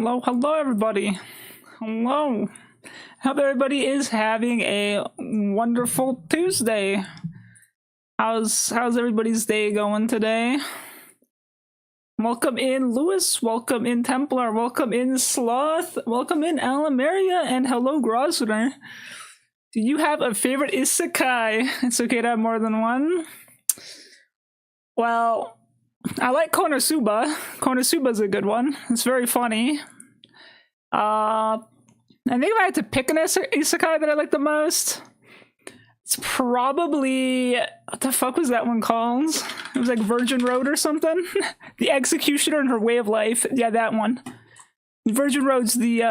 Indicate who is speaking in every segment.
Speaker 1: Hello, everybody. Hello. Hope everybody is having a wonderful Tuesday. How's everybody's day going today? Welcome in, Lewis. Welcome in, Templar. Welcome in, Sloth. Welcome in, Alamaria. And hello, Grosvenor. Do you have a favorite isekai? It's okay to have more than one. Well, I like Konosuba. Konosuba's a good one. It's very funny. I think if I had to pick an isekai that I like the most, it's probably... What the fuck was that one called? It was like Virgin Road or something? The Executioner and Her Way of Life. Yeah, that one. Virgin Road's the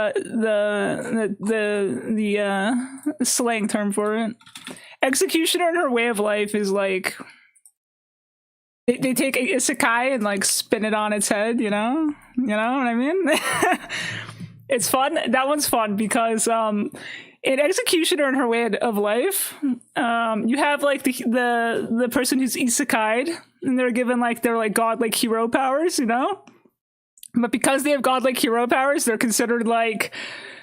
Speaker 1: slang term for it. Executioner and Her Way of Life is like... They take a isekai and like spin it on its head, you know? You know what I mean? It's fun. That one's fun because in Executioner and Her Way of Life, you have like the person who's isekai'd, and they're given like their like godlike hero powers, you know? But because they have godlike hero powers, they're considered like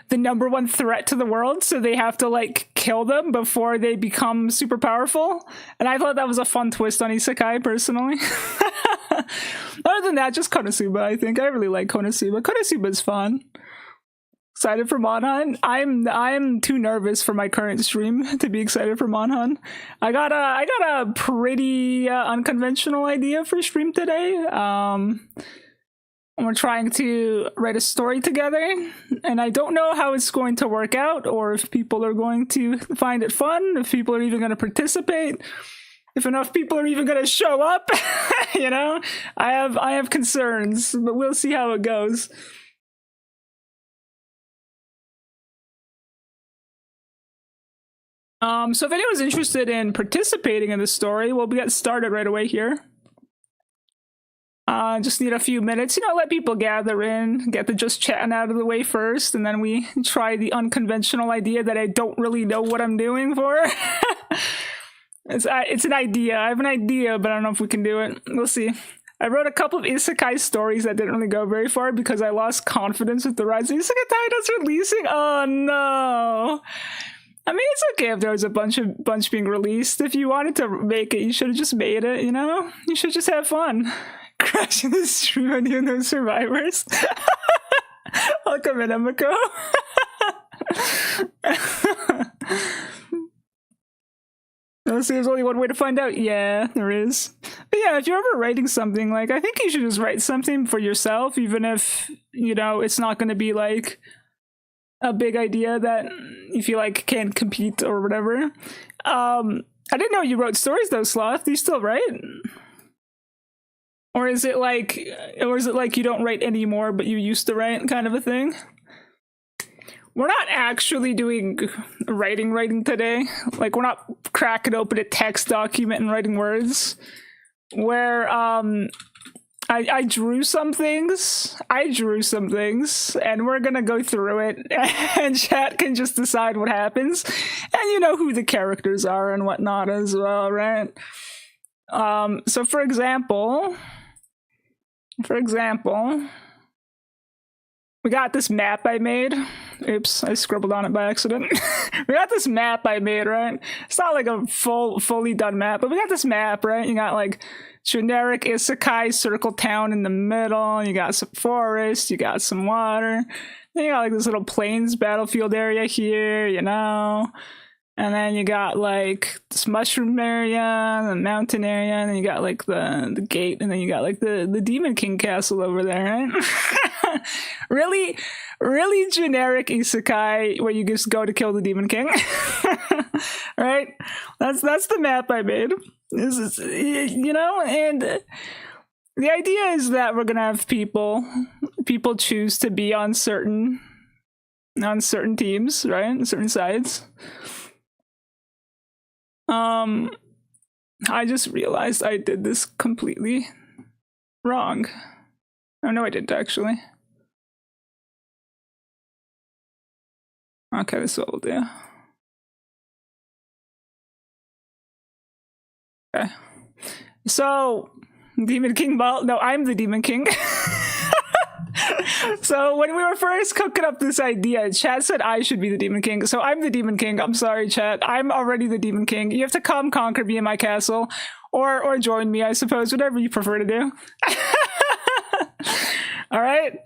Speaker 1: the #1 threat to the world, so they have to like kill them before they become super powerful. And I thought that was a fun twist on isekai, personally. Other than that, just Konosuba, I think. I really like Konosuba. Konosuba's fun. Excited for Monhan. I'm too nervous for my current stream to be excited for Monhan. I got a pretty unconventional idea for stream today. We're trying to write a story together, and I don't know how it's going to work out, or if people are going to find it fun, if people are even going to participate, if enough people are even going to show up. You know, I have concerns, but we'll see how it goes. So if anyone's interested in participating in the story, we'll get started right away here. Just need a few minutes, you know, let people gather in, get the just chatting out of the way first, and then we try the unconventional idea that I don't really know what I'm doing for. It's an idea. I have an idea, but I don't know if we can do it. We'll see. I wrote a couple of isekai stories that didn't really go very far because I lost confidence with the Rise of Isekai titles releasing. Oh no! I mean, it's okay if there was a bunch being released. If you wanted to make it, you should have just made it, you know? You should just have fun. Crashing the stream on you, no survivors. Welcome in, Emiko. There's only one way to find out. Yeah, there is. But yeah, if you're ever writing something, like, I think you should just write something for yourself, even if, you know, it's not going to be like a big idea that you feel like can't compete or whatever. I didn't know you wrote stories though, Sloth. Do you still write? Or is it like you don't write anymore, but you used to write, kind of a thing? We're not actually doing writing today. Like, we're not cracking open a text document and writing words. Where I drew some things. And we're gonna go through it, and chat can just decide what happens. And you know who the characters are and whatnot as well, right? So for example, we got this map I made. Oops, I scribbled on it by accident. We got this map I made, right? It's not like a fully done map, but we got this map, right? You got like generic isekai circle town in the middle. You got some forest, you got some water. Then you got like this little plains battlefield area here, you know? And then you got like this mushroom area, the mountain area, and then you got like the gate, and then you got like the Demon King castle over there, right? really generic isekai where you just go to kill the Demon King. Right? That's the map I made. This is, you know, and the idea is that we're gonna have people choose to be on certain teams, right? Certain sides. I just realized I did this completely wrong. Oh, no, I didn't actually. Okay, this is what we'll do. Okay. So, Demon King Ball. No, I'm the Demon King. So when we were first cooking up this idea, chat said I should be the Demon King. So I'm the Demon King. I'm sorry, chat. I'm already the Demon King. You have to come conquer me in my castle, or join me, I suppose, whatever you prefer to do. All right.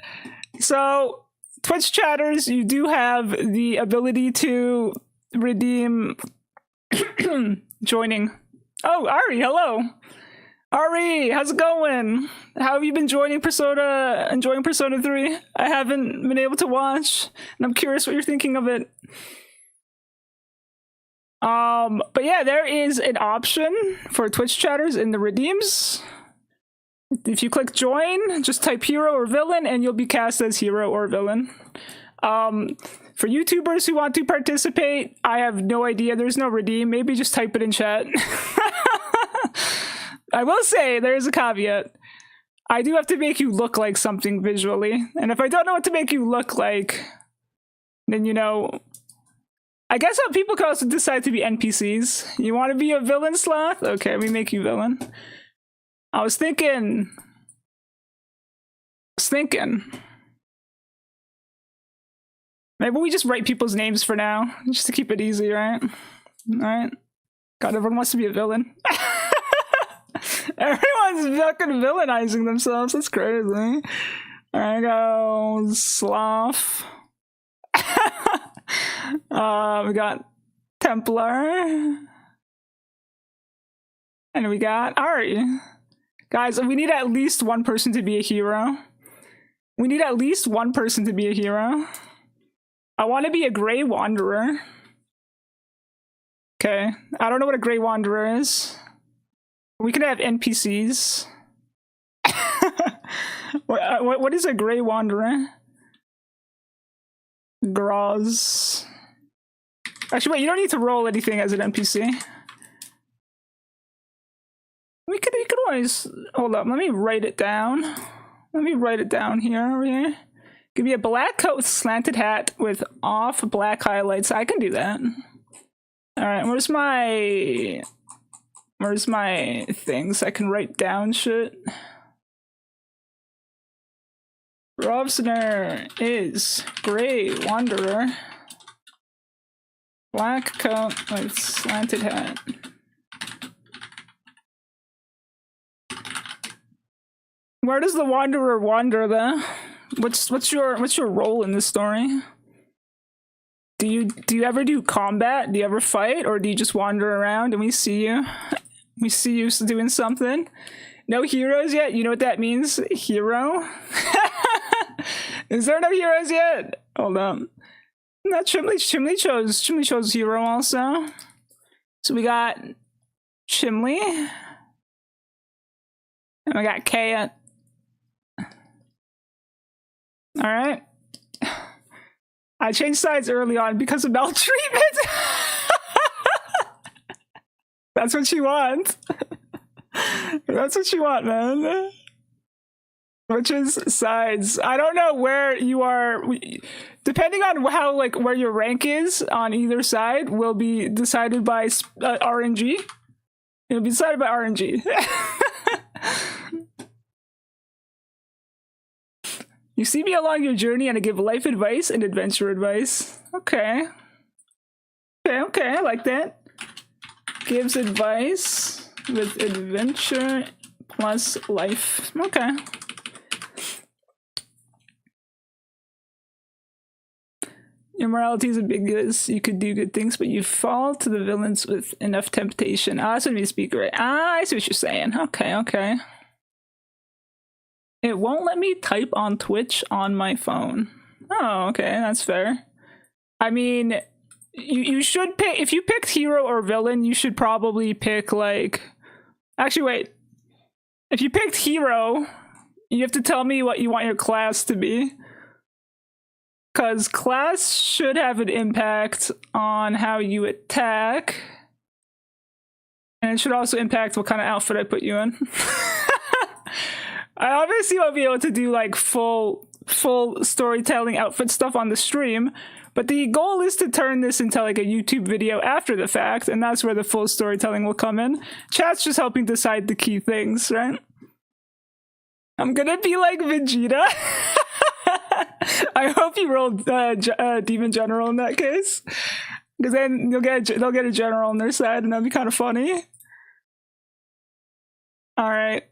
Speaker 1: So Twitch chatters, you do have the ability to redeem joining. Oh, Ari, hello. Ari, how's it going? How have you been enjoying Persona 3? I haven't been able to watch, and I'm curious what you're thinking of it. But yeah, there is an option for Twitch chatters in the redeems. If you click join, just type hero or villain, and you'll be cast as hero or villain. For YouTubers who want to participate, I have no idea. There's no redeem. Maybe just type it in chat. I will say there is a caveat. I do have to make you look like something visually. And if I don't know what to make you look like, then, you know, I guess people can also decide to be NPCs. You want to be a villain, Sloth? Okay, we make you villain. I was thinking. Maybe we just write people's names for now, just to keep it easy, right? Alright. God, everyone wants to be a villain. Everyone's fucking villainizing themselves. That's crazy. Alright, go Sloth. We got Templar. And we got Ari. Guys, we need at least one person to be a hero. We need at least one person to be a hero. I want to be a Grey Wanderer. Okay. I don't know what a Grey Wanderer is. We can have NPCs. What is a Grey Wanderer? Groz. Actually, wait, you don't need to roll anything as an NPC. We could always... Hold up, let me write it down. Let me write it down here, over here. Give me a black coat with slanted hat with off black highlights. I can do that. Alright, where's my things? I can write down shit. Robsner is Grey Wanderer. Black coat with slanted hat. Where does the Wanderer wander though? What's your role in this story? Do you ever do combat? Do you ever fight, or do you just wander around and we see you? We see you doing something. No heroes yet? You know what that means? Hero? Is there no heroes yet? Hold up. No, Chimley chose hero also. So we got Chimley. And we got Kaya. Alright. I changed sides early on because of maltreatment. That's what you want. That's what you want, man. Which is sides. I don't know where you are. Depending on how, like, where your rank is on either side will be decided by RNG. It'll be decided by RNG. You see me along your journey and I give life advice and adventure advice. Okay. Okay, I like that. Gives advice with adventure plus life. Okay. Your morality is ambiguous. You could do good things, but you fall to the villains with enough temptation. Ah, that's what you speak, right? Ah, I see what you're saying. Okay. It won't let me type on Twitch on my phone. Oh, okay, that's fair. I mean, you should pick, if you picked hero or villain, you should probably pick, like... Actually, wait. If you picked hero, you have to tell me what you want your class to be. Because class should have an impact on how you attack. And it should also impact what kind of outfit I put you in. I obviously won't be able to do like full storytelling outfit stuff on the stream, but the goal is to turn this into like a YouTube video after the fact, and that's where the full storytelling will come in. Chat's just helping decide the key things, right? I'm gonna be like Vegeta. I hope you rolled Demon General in that case, because then they'll get a general on their side, and that'd be kind of funny. All right.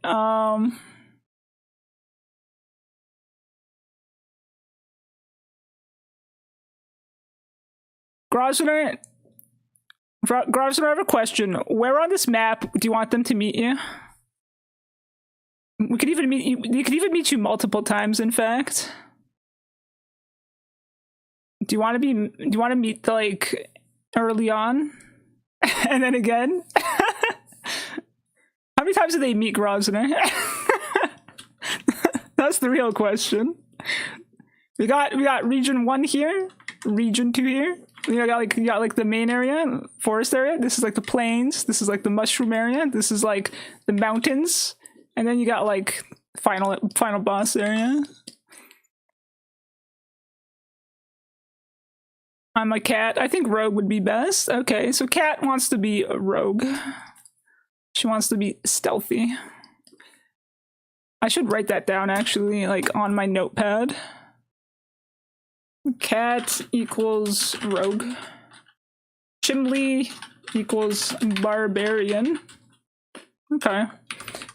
Speaker 1: Grosvenor, I have a question. Where on this map do you want them to meet you? We could even meet you. They could even meet you multiple times. In fact, do you want to meet like early on, and then again? How many times do they meet Grosvenor? That's the real question. We got region 1 here, region 2 here. You got like the main area, forest area. This is like the plains. This is like the mushroom area. This is like the mountains, and then you got like final boss area. I'm a cat. I think rogue would be best. Okay, so cat wants to be a rogue. She wants to be stealthy. I should write that down actually, like on my notepad. Cat equals rogue. Chimley equals barbarian. Okay.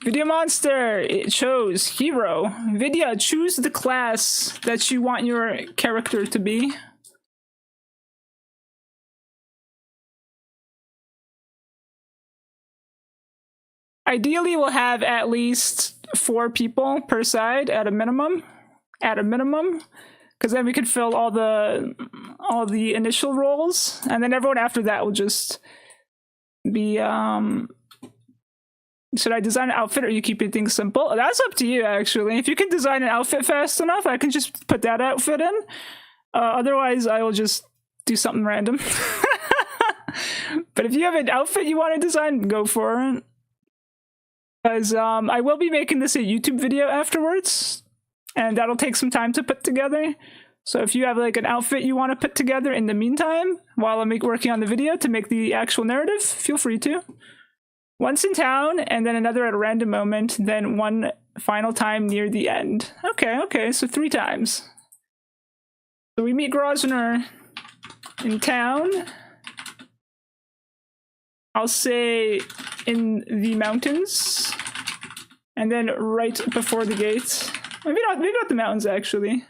Speaker 1: Vidya monster, it chose hero. Vidya, choose the class that you want your character to be. Ideally, we'll have at least 4 people per side at a minimum. Because then we could fill all the initial roles, and then everyone after that will just be. Should I design an outfit, or you keeping things simple? That's up to you, actually. If you can design an outfit fast enough, I can just put that outfit in. Otherwise, I will just do something random. But if you have an outfit you want to design, go for it. Because I will be making this a YouTube video afterwards, and that'll take some time to put together. So if you have like an outfit you want to put together in the meantime, while I'm working on the video to make the actual narrative, feel free to. Once in town, and then another at a random moment, then one final time near the end. Okay, so 3 times. So we meet Grosvenor in town. I'll say in the mountains, and then right before the gates. Maybe not the mountains actually.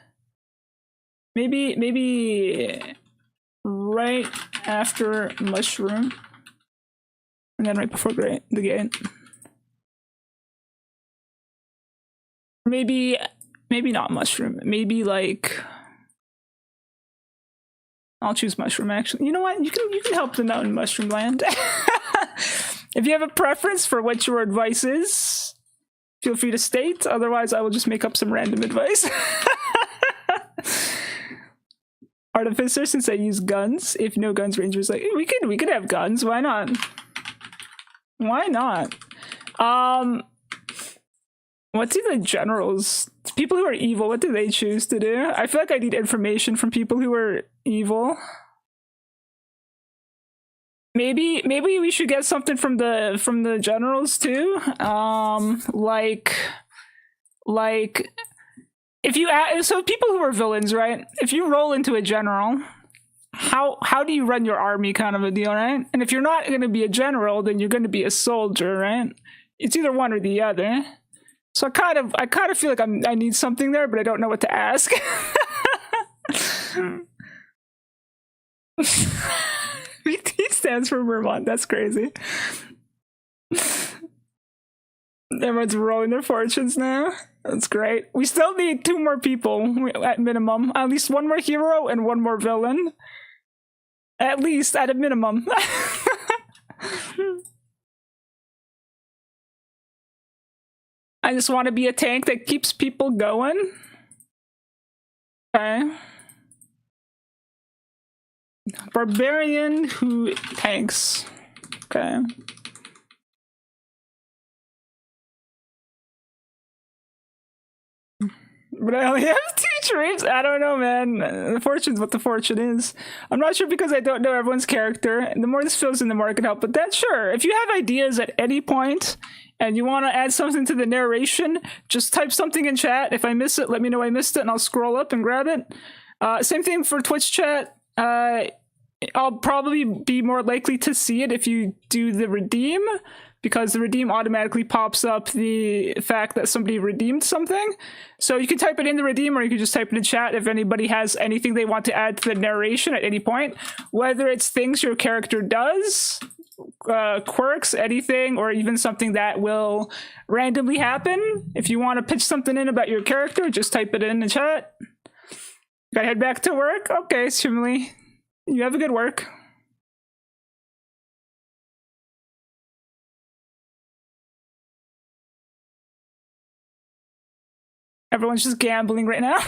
Speaker 1: Maybe right after mushroom, and then right before the gate. Maybe not mushroom. Maybe like I'll choose mushroom actually. You know what? You can help them out in mushroom land. If you have a preference for what your advice is, feel free to state. Otherwise, I will just make up some random advice. Artificer, since I use guns. If no guns, rangers like we could have guns. Why not? Why not? What do the generals, people who are evil, what do they choose to do? I feel like I need information from people who are evil. Maybe we should get something from the generals too. Like if you so people who are villains, right? If you roll into a general, how do you run your army, kind of a deal, right? And if you're not going to be a general, then you're going to be a soldier, right? It's either one or the other. So I kind of feel like I need something there, but I don't know what to ask. He stands for Vermont. That's crazy. Everyone's rolling their fortunes now. That's great. We still need 2 more people at minimum. At least 1 more hero and 1 more villain. At least, at a minimum. I just want to be a tank that keeps people going. Okay. Barbarian who tanks. Okay. But I only have 2 dreams. I don't know, man. The fortune's what the fortune is. I'm not sure because I don't know everyone's character. And the more this fills in, the more I can help. But that's sure. If you have ideas at any point and you want to add something to the narration, just type something in chat. If I miss it, let me know I missed it, and I'll scroll up and grab it. Same thing for Twitch chat. I'll probably be more likely to see it if you do the redeem, because the redeem automatically pops up the fact that somebody redeemed something. So you can type it in the redeem, or you can just type it in chat if anybody has anything they want to add to the narration at any point, whether it's things your character does, quirks, anything, or even something that will randomly happen. If you want to pitch something in about your character, just type it in the chat. Gotta head back to work? Okay, Shimley. You have a good work. Everyone's just gambling right now.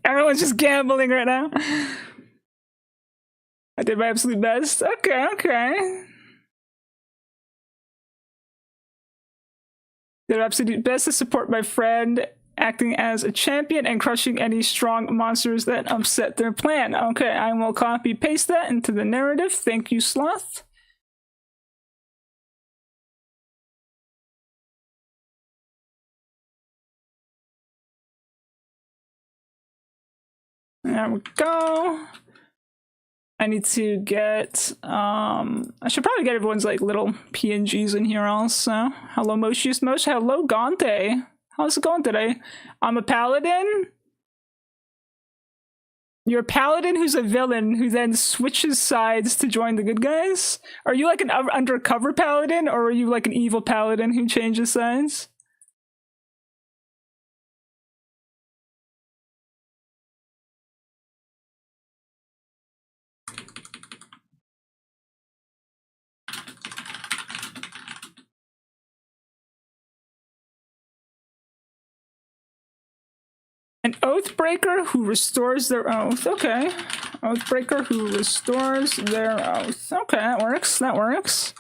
Speaker 1: Everyone's just gambling right now. I did my absolute best. Okay, okay. Did my absolute best to support my friend, acting as a champion and crushing any strong monsters that upset their plan. Okay, I will copy paste that into the narrative. Thank you, Sloth. There we go. I need to get, I should probably get everyone's like little PNGs in here also. Hello, Moshius Mosh. Hello, Gante. How's it going today? I'm a paladin. You're a paladin who's a villain who then switches sides to join the good guys? Are you like an undercover paladin, or are you like an evil paladin who changes sides? An oathbreaker who restores their oath. Okay. Oathbreaker who restores their oath. Okay, that works. That works.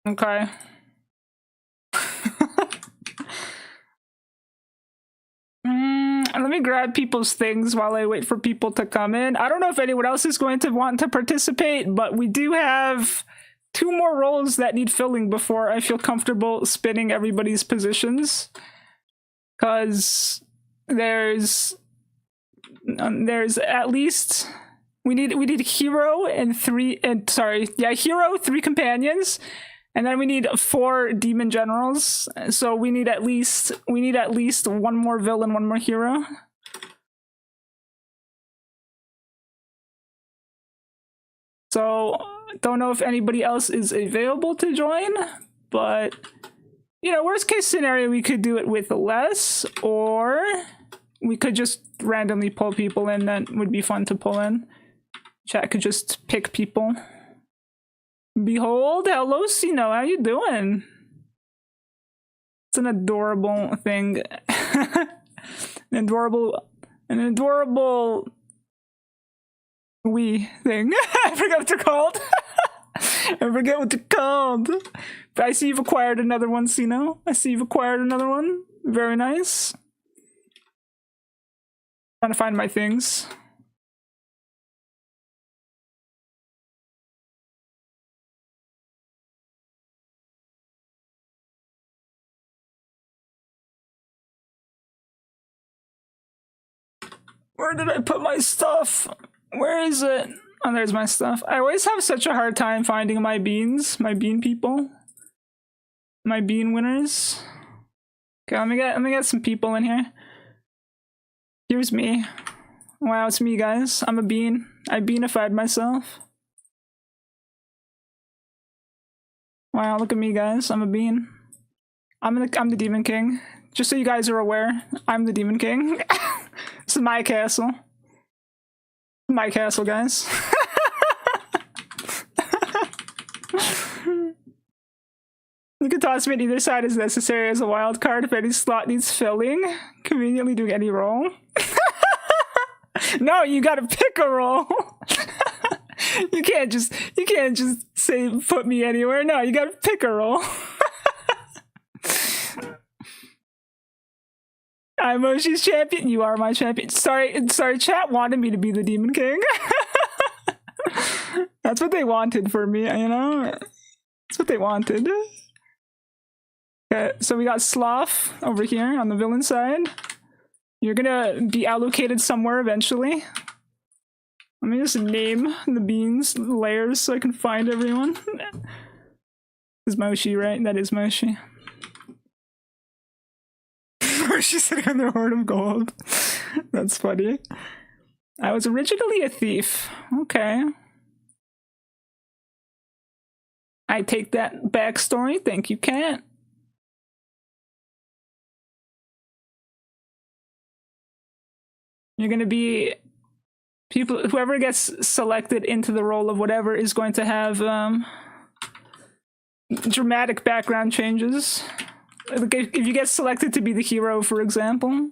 Speaker 1: Okay. Let me grab people's things while I wait for people to come in. I don't know if anyone else is going to want to participate, but we do have 2 more roles that need filling before I feel comfortable spinning everybody's positions. Because there's at least we need hero and 3 hero, 3 companions, and then we need 4 demon generals. So we need at least 1 more villain, 1 more hero. So don't know if anybody else is available to join, but you know, worst case scenario, we could do it with less, or we could just randomly pull people in. That would be fun to pull in. Chat could just pick people. Behold, hello, Sino, how you doing? It's an adorable thing. an adorable wee thing. I forgot what they're called. I forget what they're called. But I see you've acquired another one, Sino. I see you've acquired another one. Very nice. Trying to find my things. Where did I put my stuff? Where is it? Oh, there's my stuff. I always have such a hard time finding my beans, my bean people, my bean winners. Okay, let me get some people in here. Here's me. Wow, it's me, guys. I'm a bean. I beanified myself. Wow, look at me, guys. I'm a bean. I'm the Demon King. Just so you guys are aware, I'm the Demon King. This is my castle. My castle, guys. You can toss me on either side as necessary as a wild card if any slot needs filling. Conveniently doing any role. No, you gotta pick a role. You can't just say put me anywhere. No, you gotta pick a role. I'm Moshi's champion. You are my champion. Sorry, chat wanted me to be the Demon King. That's what they wanted for me, you know? That's what they wanted. Okay, so we got Sloth over here on the villain side. You're gonna be allocated somewhere eventually. Let me just name the beans layers so I can find everyone. This is Moshi, right? That is Moshi. Moshi's sitting on the Hoard of Gold. That's funny. I was originally a thief. Okay. I take that backstory. Thank you, Cat. You're gonna be people. Whoever gets selected into the role of whatever is going to have dramatic background changes. Like if you get selected to be the hero, for example.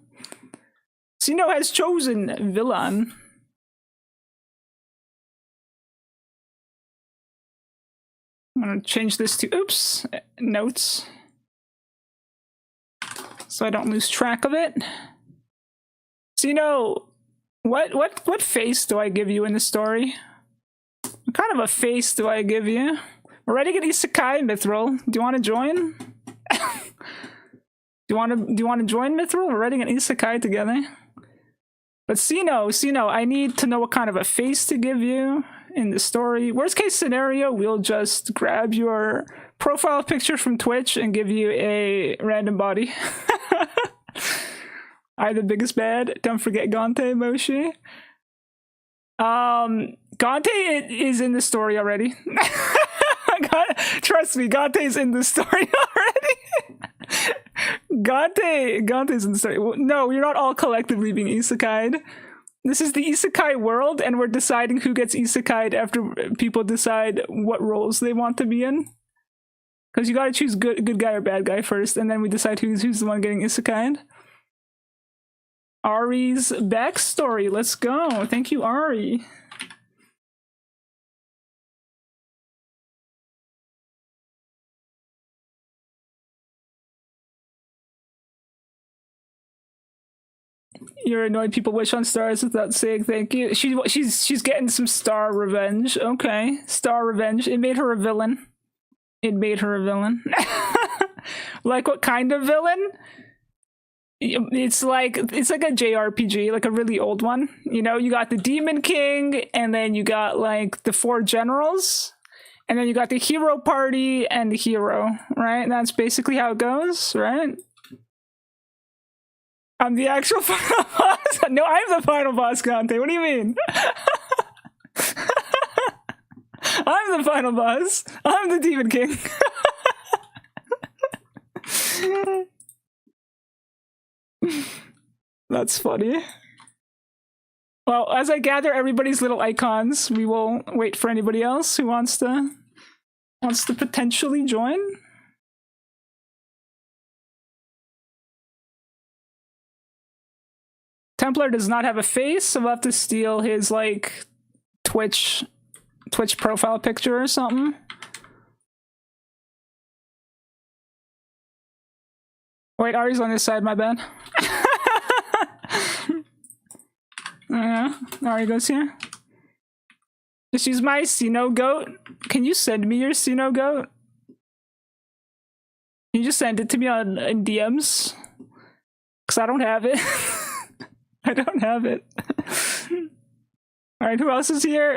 Speaker 1: Sino has chosen villain. I'm gonna change this to oops notes, so I don't lose track of it. Sino, what face do I give you in the story? What kind of a face do I give you? We're writing an isekai, Mithril. Do you want to join? Do you want to join, Mithril? We're writing an isekai together. But Sino, I need to know what kind of a face to give you in the story. Worst case scenario, we'll just grab your profile picture from Twitch and give you a random body. I the biggest bad. Don't forget Gante, Moshi. Gante is in the story already. Trust me, Gante's in the story already. Gante's in the story. No, you're not all collectively being isekai'd. This is the isekai world, and we're deciding who gets isekai'd after people decide what roles they want to be in. Because you gotta choose good guy or bad guy first, and then we decide who's the one getting isekai'd. Ari's backstory. Let's go. Thank you, Ari. You're annoyed people wish on stars without saying thank you. She's getting some star revenge. Okay, star revenge. It made her a villain. It made her a villain. Like what kind of villain? It's like a JRPG, like a really old one. You know, you got the Demon King, and then you got like the 4 generals, and then you got the hero party and the hero, right? And that's basically how it goes, right? I'm the actual final boss? No, I'm the final boss, Conte. What do you mean? I'm the final boss. I'm the Demon King. That's funny. Well, as I gather everybody's little icons, we will wait for anybody else who wants to potentially join. Templar does not have a face, so we'll have to steal his like Twitch profile picture or something. Wait, Ari's on this side, my bad. Yeah, Ari goes here. Just use my Sino goat. Can you send me your Sino goat? Can you just send it to me in DMs? Because I don't have it. I don't have it. Alright, who else is here?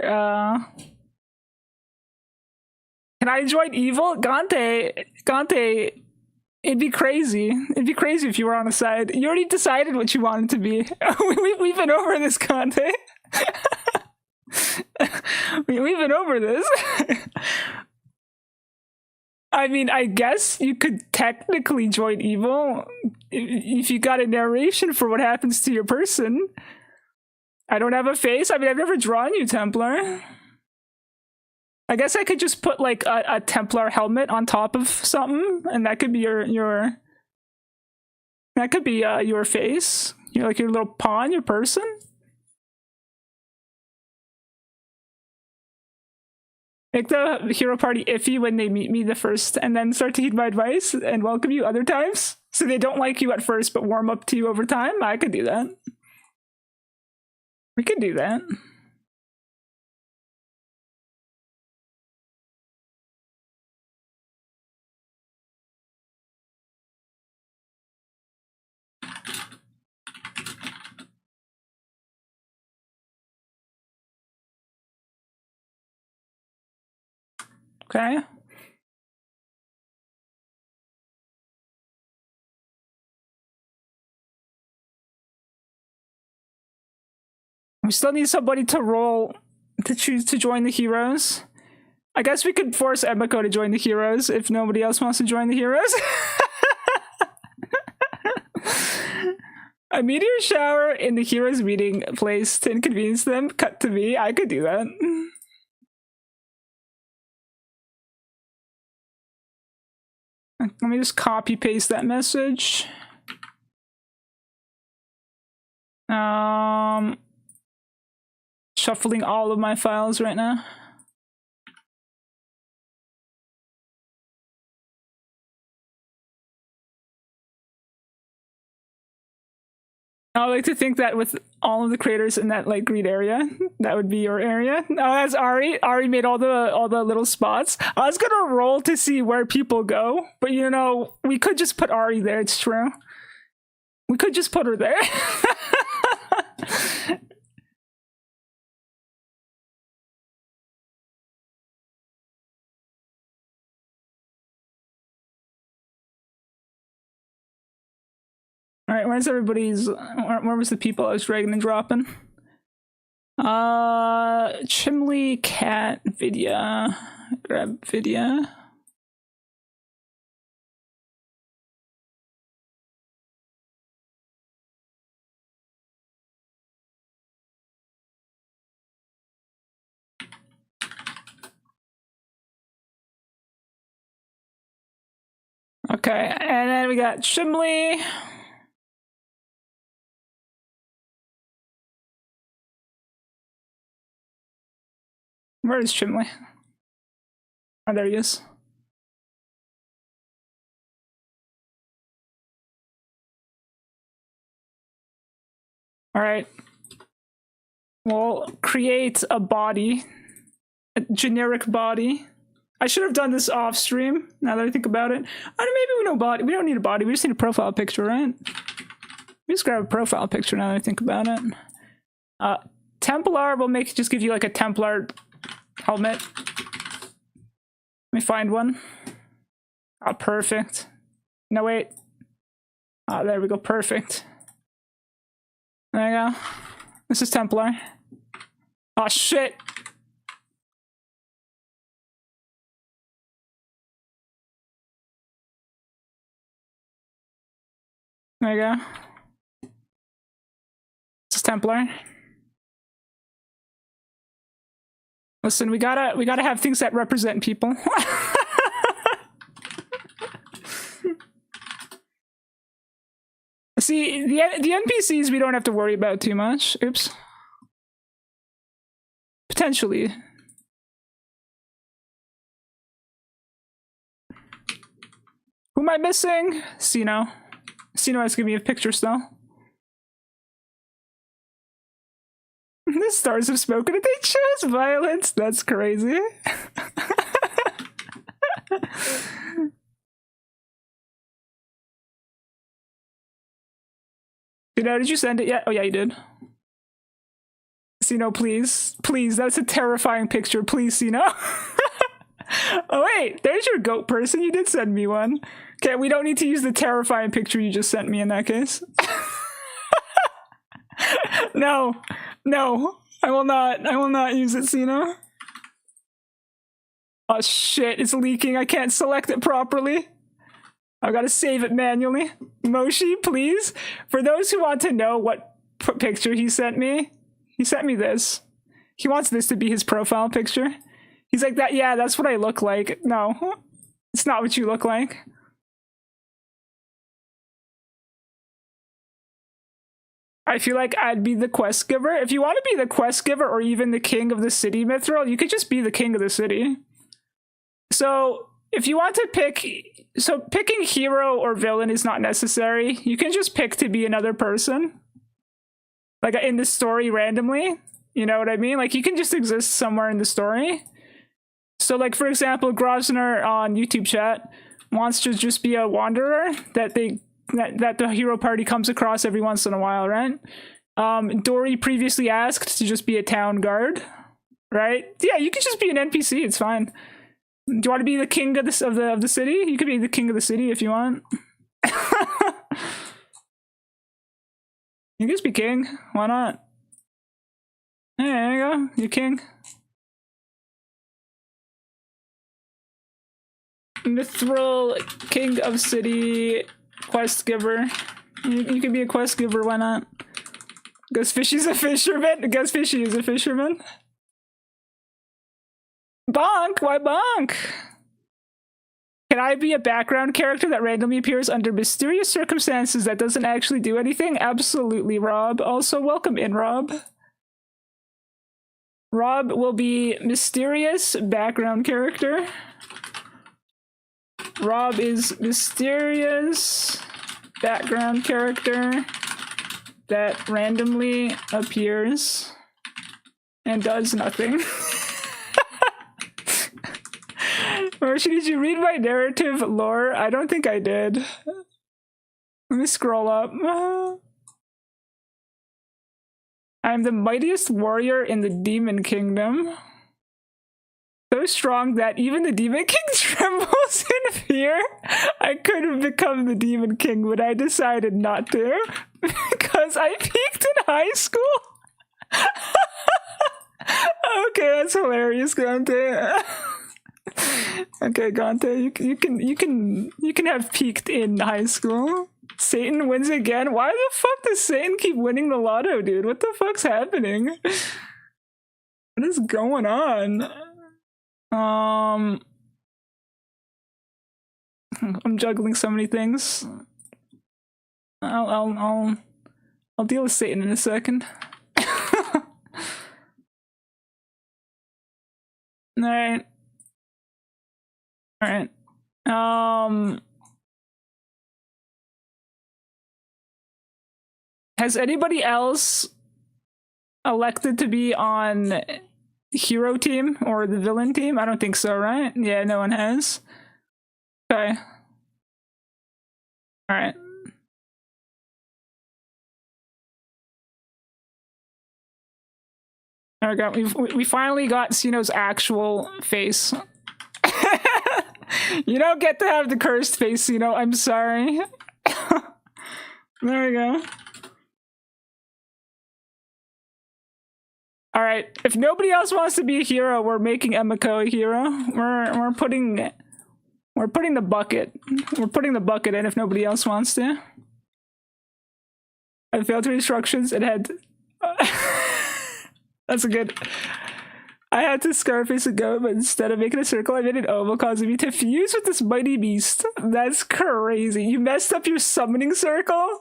Speaker 1: Can I join evil? Gante, it'd be crazy. It'd be crazy if you were on the side. You already decided what you wanted to be. We've been over this, Gante. We've been over this. I mean, I guess you could technically join evil if you got a narration for what happens to your person. I don't have a face. I mean, I've never drawn you, Templar. I guess I could just put like a Templar helmet on top of something, and that could be your that could be your face. You're like your little pawn, your person. Make the hero party iffy when they meet me the first, and then start to heed my advice and welcome you other times. So they don't like you at first, but warm up to you over time? I could do that. We could do that. Okay. We still need somebody to roll to choose to join the heroes. I guess we could force Emiko to join the heroes if nobody else wants to join the heroes. A meteor shower in the heroes meeting place to inconvenience them. Cut to me. I could do that. Let me just copy paste that message. Shuffling all of my files right now. I like to think that with all of the creators in that like green area, that would be your area. Oh, that's Ari. Ari made all the little spots. I was gonna roll to see where people go, but you know, we could just put Ari there. It's true. We could just put her there. All right, where's everybody's? Where was the people I was dragging and dropping? Chimley, Cat, Vidya, grab Vidya. Okay, and then we got Chimley. Where is Chimley? Oh, there he is. All right. We'll create a body, a generic body. I should have done this off stream. Now that I think about it, maybe we don't body. We don't need a body. We just need a profile picture, right? We just grab a profile picture. Now that I think about it, Templar will just give you like a Templar helmet. Let me find one. Oh, perfect. No, wait. Oh, there we go. Perfect. There you go. This is Templar. Oh, shit. There you go. This is Templar. Listen, we gotta have things that represent people. See, the NPCs we don't have to worry about too much. Oops. Potentially. Who am I missing? Sino. Sino has to give me a picture still. The stars have spoken and they chose violence. That's crazy. Did you send it yet? Oh yeah, you did. Sino, please. Please, that's a terrifying picture. Please, Sino. Oh wait, there's your goat person. You did send me one. Okay, we don't need to use the terrifying picture you just sent me in that case. No, no, I will not use it, Sino. Oh shit, it's leaking. I can't select it properly. I gotta save it manually. Moshi, please. For those who want to know what picture he sent me this. He wants this to be his profile picture. He's like, that. Yeah, that's what I look like. No, it's not what you look like. I feel like I'd be the quest giver. If you want to be the quest giver or even the king of the city, Mithril, you could just be the king of the city. So if you want to pick, so picking hero or villain is not necessary. You can just pick to be another person, like in the story randomly. You know what I mean? Like you can just exist somewhere in the story. So like, for example, Grosvenor on YouTube chat wants to just be a wanderer that the hero party comes across every once in a while, right? Dory previously asked to just be a town guard, right? Yeah, you can just be an NPC. It's fine. Do you want to be the king of the city? You could be the king of the city if you want. You can just be king. Why not? Hey, there you go. You're king. Mithril, king of city, quest giver. You can be a quest giver. Why not? Gus Fishy's a fisherman. Gus Fishy is a fisherman. Bonk? Why bonk? Can I be a background character that randomly appears under mysterious circumstances that doesn't actually do anything? Absolutely, Rob. Also, welcome in, Rob. Rob will be mysterious background character. Rob is mysterious background character that randomly appears and does nothing. Marcia, did you read my narrative lore? I don't think I did. Let me scroll up. I am the mightiest warrior in the Demon Kingdom. So strong that even the Demon King trembles in fear. I could have become the Demon King, but I decided not to. Because I peaked in high school. Okay, that's hilarious, Gante. Okay, Gante, you can have peaked in high school. Satan wins again. Why the fuck does Satan keep winning the lotto, dude? What the fuck's happening? What is going on? I'm juggling so many things. I'll deal with Satan in a second. Alright. Alright. Has anybody else elected to be on hero team or the villain team? I don't think so, right? Yeah, no one has. Okay. Alright. There we go. We finally got Sino's actual face. You don't get to have the cursed face, Sino. I'm sorry. There we go. Alright, if nobody else wants to be a hero, we're making Emiko a hero. We're putting the bucket. We're putting the bucket in if nobody else wants to. I failed to read instructions and had that's a good. I had to Scarface a goat, but instead of making a circle, I made an oval, causing me to fuse with this mighty beast. That's crazy. You messed up your summoning circle?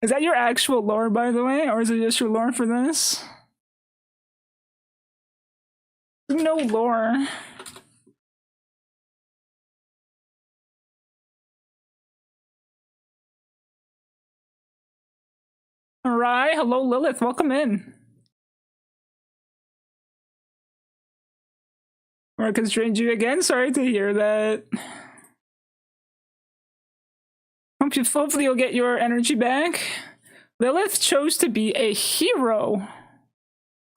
Speaker 1: Is that your actual lore, by the way? Or is it just your lore for this? No lore. Alright, hello Lilith, welcome in. Work has drained you again? Sorry to hear that. Hopefully you'll get your energy back. Lilith chose to be a hero.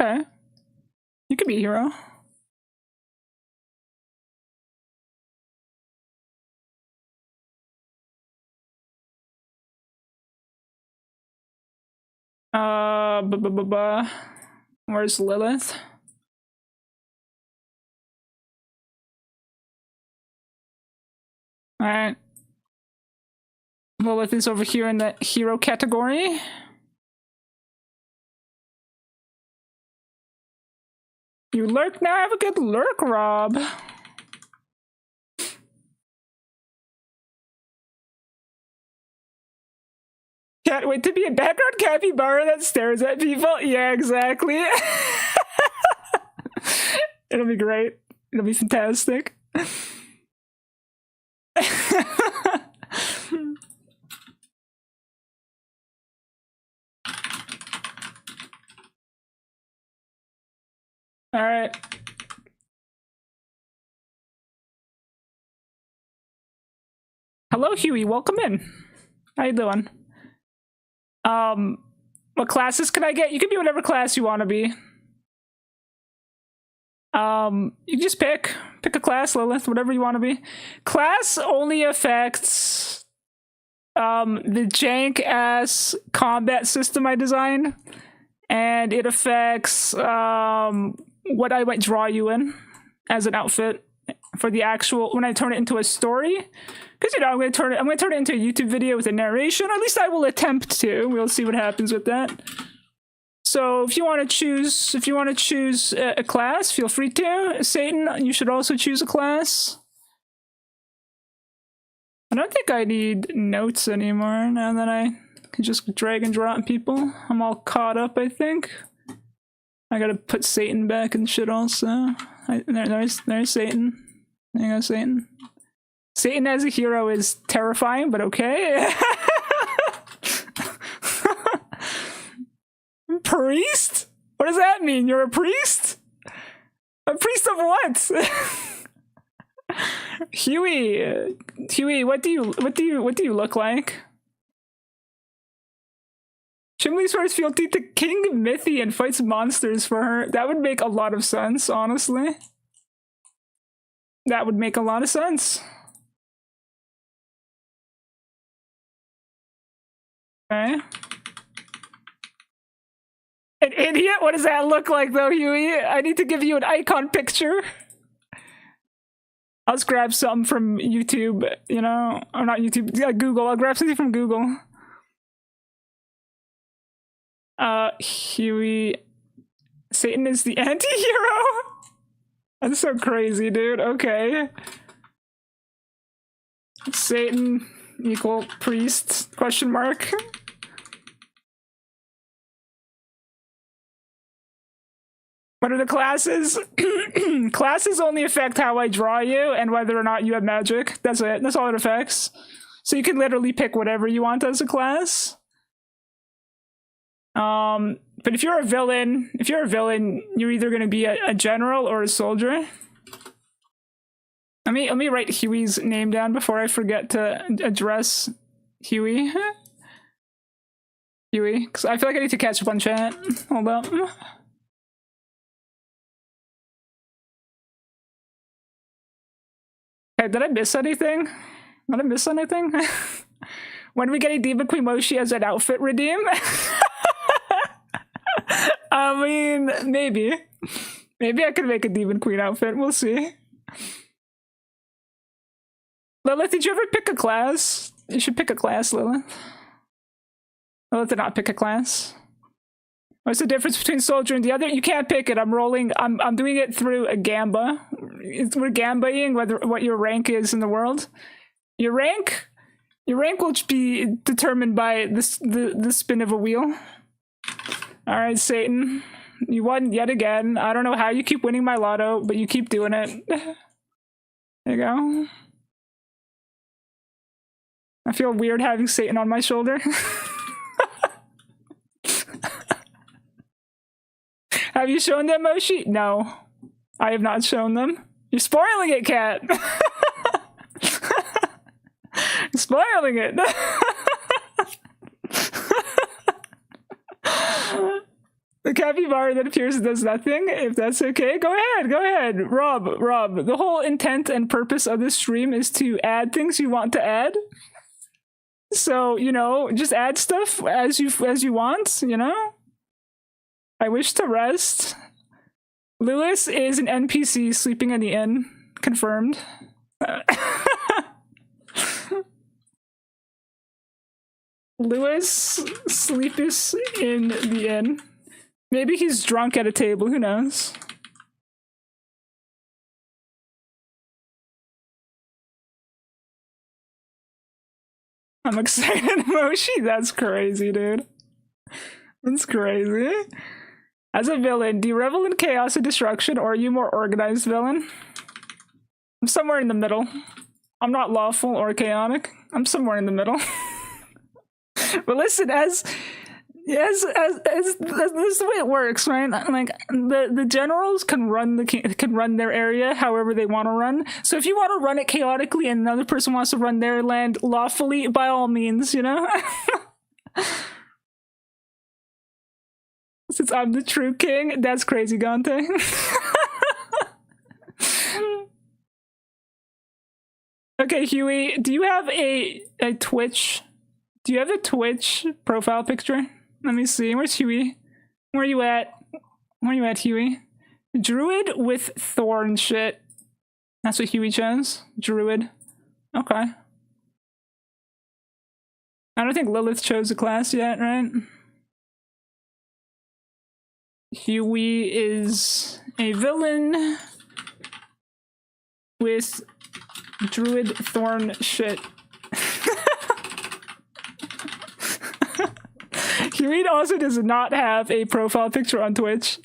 Speaker 1: Okay. You could be a hero. Where's Lilith? Alright. Lilith is over here in the hero category. You lurk now? Have a good lurk, Rob. Can't wait to be a background capybara that stares at people. Yeah, exactly. It'll be great. It'll be fantastic. All right. Hello, Huey. Welcome in. How you doing? What classes can I get? You can be whatever class you want to be. You just pick a class, Lilith, whatever you want to be. Class only affects the jank ass combat system I designed, and it affects what I might draw you in as an outfit for the actual when I turn it into a story. Because I'm gonna turn it into a YouTube video with a narration. Or at least I will attempt to. We'll see what happens with that. So if you want to choose a class, feel free to. Satan, you should also choose a class. I don't think I need notes anymore now that I can just drag and drop people. I'm all caught up, I think. I gotta put Satan back and shit also. There's Satan. There you go, Satan. Satan as a hero is terrifying, but okay. Priest? What does that mean? You're a priest? A priest of what? Huey, what do you look like? Chimley's first fealty to King Mithy and fights monsters for her. That would make a lot of sense, honestly. That would make a lot of sense. Okay. An idiot? What does that look like though, Huey? I need to give you an icon picture. I'll just grab something from YouTube, you know? Or not YouTube, yeah, Google. I'll grab something from Google. Huey. Satan is the anti-hero? That's so crazy, dude. Okay. Satan equal priest, question mark. What are the classes? Classes only affect how I draw you and whether or not you have magic. That's it. That's all it affects. So you can literally pick whatever you want as a class. But if you're a villain, you're either going to be a general or a soldier. Let me write Huey's name down before I forget to address Huey. Huey, because I feel like I need to catch up on chat. Hold up. Okay, did I miss anything? Did I miss anything? When we get a Demon Queen Moshi as an outfit redeem? I mean, maybe. Maybe I could make a Demon Queen outfit. We'll see. Lilith, did you ever pick a class? You should pick a class, Lilith. Lilith did not pick a class. What's the difference between soldier and the other? You can't pick it. I'm doing it through a gamba. We're gambaing what your rank is in the world. Your rank will be determined by the spin of a wheel. All right, Satan, you won yet again. I don't know how you keep winning my lotto, but you keep doing it. There you go. I feel weird having Satan on my shoulder. Have you shown them, Moshi? No, I have not shown them. You're spoiling it, Cat. Spoiling it. The capybara that appears and does nothing. If that's okay, go ahead. Rob. The whole intent and purpose of this stream is to add things you want to add. So, you know, just add stuff as you want, you know? I wish to rest. Lewis is an NPC sleeping in the inn. Confirmed. Lewis sleepeth in the inn. Maybe he's drunk at a table, who knows? I'm excited, Moshi. That's crazy, dude. That's crazy. As a villain, do you revel in chaos and destruction, or are you more organized villain? I'm somewhere in the middle. I'm not lawful or chaotic. I'm somewhere in the middle. But listen, as Yes, this is the way it works, right? Like the generals can run their area however they want to run. So if you want to run it chaotically and another person wants to run their land lawfully, by all means, you know. Since I'm the true king, that's crazy, Gante. Okay, Huey, do you have a Twitch? Do you have a Twitch profile picture? Let me see. Where's Huey? Where are you at? Where are you at, Huey? Druid with thorn shit. That's what Huey chose. Druid. Okay. I don't think Lilith chose a class yet, right? Huey is a villain with druid thorn shit. Huey also does not have a profile picture on Twitch.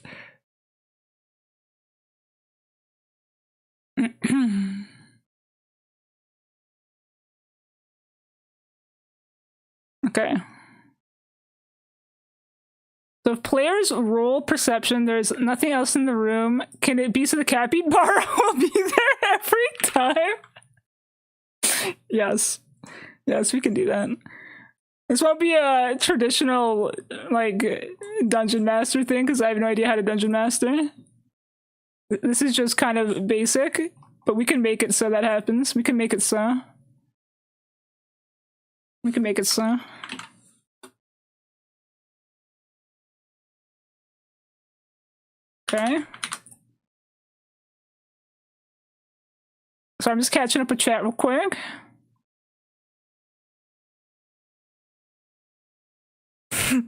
Speaker 1: Okay. So if players roll perception, there's nothing else in the room. Can it be so the capybara will be there every time? Yes. Yes, we can do that. This won't be a traditional, like, dungeon master thing, because I have no idea how to dungeon master. This is just kind of basic, but we can make it so that happens. We can make it so. We can make it so. Okay. So I'm just catching up with chat real quick. I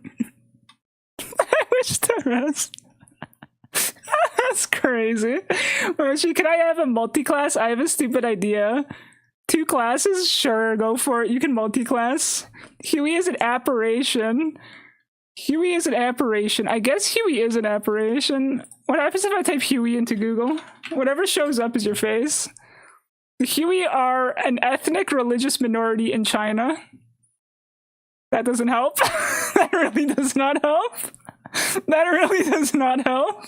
Speaker 1: wish to rest. That's crazy. Actually, can I have a multi-class? I have a stupid idea. 2 classes? Sure, go for it. You can multi-class. Huey is an apparition. Huey is an apparition. I guess Huey is an apparition. What happens if I type Huey into Google? Whatever shows up is your face. The Huey are an ethnic religious minority in China. That doesn't help. That really does not help. That really does not help.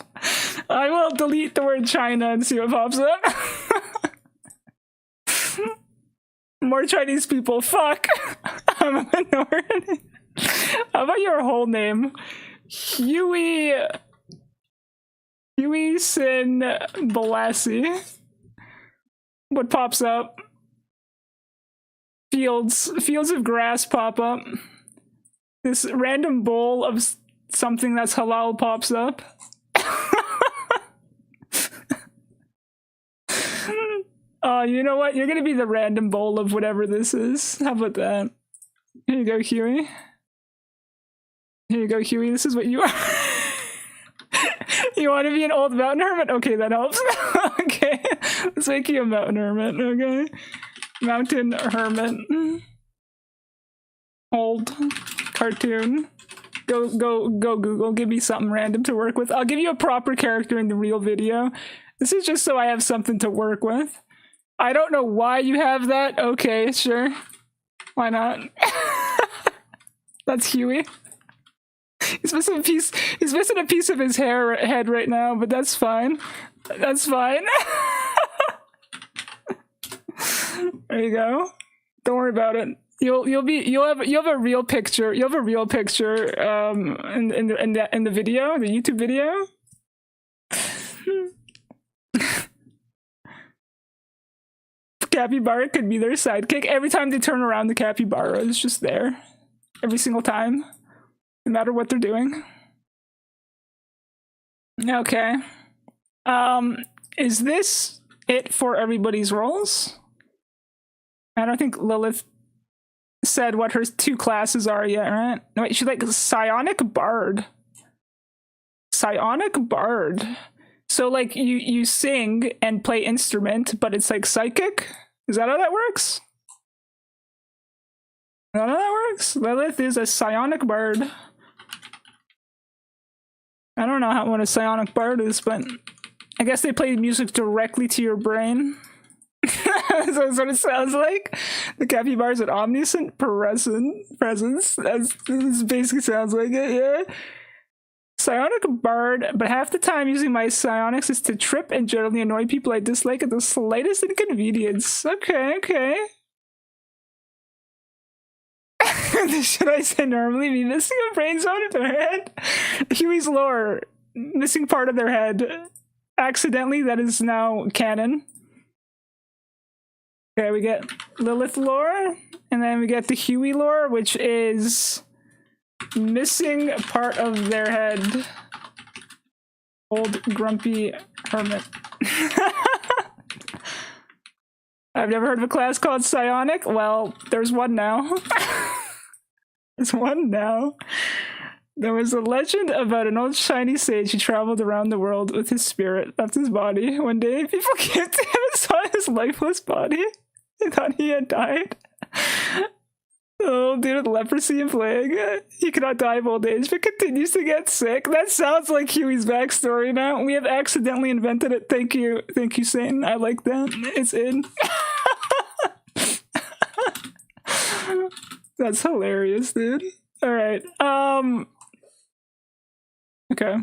Speaker 1: I will delete the word China and see what pops up. More Chinese people. Fuck. I'm a minority. How about your whole name? Huey Sin Balassi. What pops up? Fields of grass pop up. This random bowl of something that's halal pops up. You know what? You're gonna be the random bowl of whatever this is. How about that? Here you go, Huey. Here you go, Huey. This is what you are. You want to be an old mountain hermit? Okay, that helps. Okay, let's make you a mountain hermit. Okay, mountain hermit. Old cartoon. Go Google. Give me something random to work with. I'll give you a proper character in the real video. This is just so I have something to work with. I don't know why you have that. Okay, sure. Why not? That's Huey. He's missing a piece. He's missing a piece of his head right now, but that's fine. That's fine. There you go. Don't worry about it. You'll have a real picture. You'll have a real picture in the video, the YouTube video. Capybara could be their sidekick. Every time they turn around, the capybara is just there. Every single time. No matter what they're doing. Okay. Is this it for everybody's roles? I don't think Lilith said what her 2 classes are yet, right? No, wait, she's like Psionic Bard. Psionic Bard. So like you sing and play instrument, but it's like psychic? Is that how that works? Is that how that works? Lilith is a Psionic Bard. I don't know what a Psionic Bard is, but I guess they play music directly to your brain. That's what it sounds like. The capybara's an omniscient presence. This basically sounds like it, yeah. Psionic bard, but half the time using my psionics is to trip and generally annoy people I dislike at the slightest inconvenience. Okay, okay. Should I say normally be missing a brain zone in their head? Huey's lore, missing part of their head. Accidentally, that is now canon. Okay, we get Lilith lore, and then we get the Huey lore, which is missing part of their head. Old grumpy hermit. I've never heard of a class called Psionic. Well, there's one now. There's one now. There was a legend about an old shiny sage who traveled around the world with his spirit, left his body. One day, people came to him and saw his lifeless body. They thought he had died. Oh, dude with leprosy and plague. He cannot die of old age, but continues to get sick. That sounds like Huey's backstory now. We have accidentally invented it. Thank you, Satan. I like that. It's in. That's hilarious, dude. All right. Okay.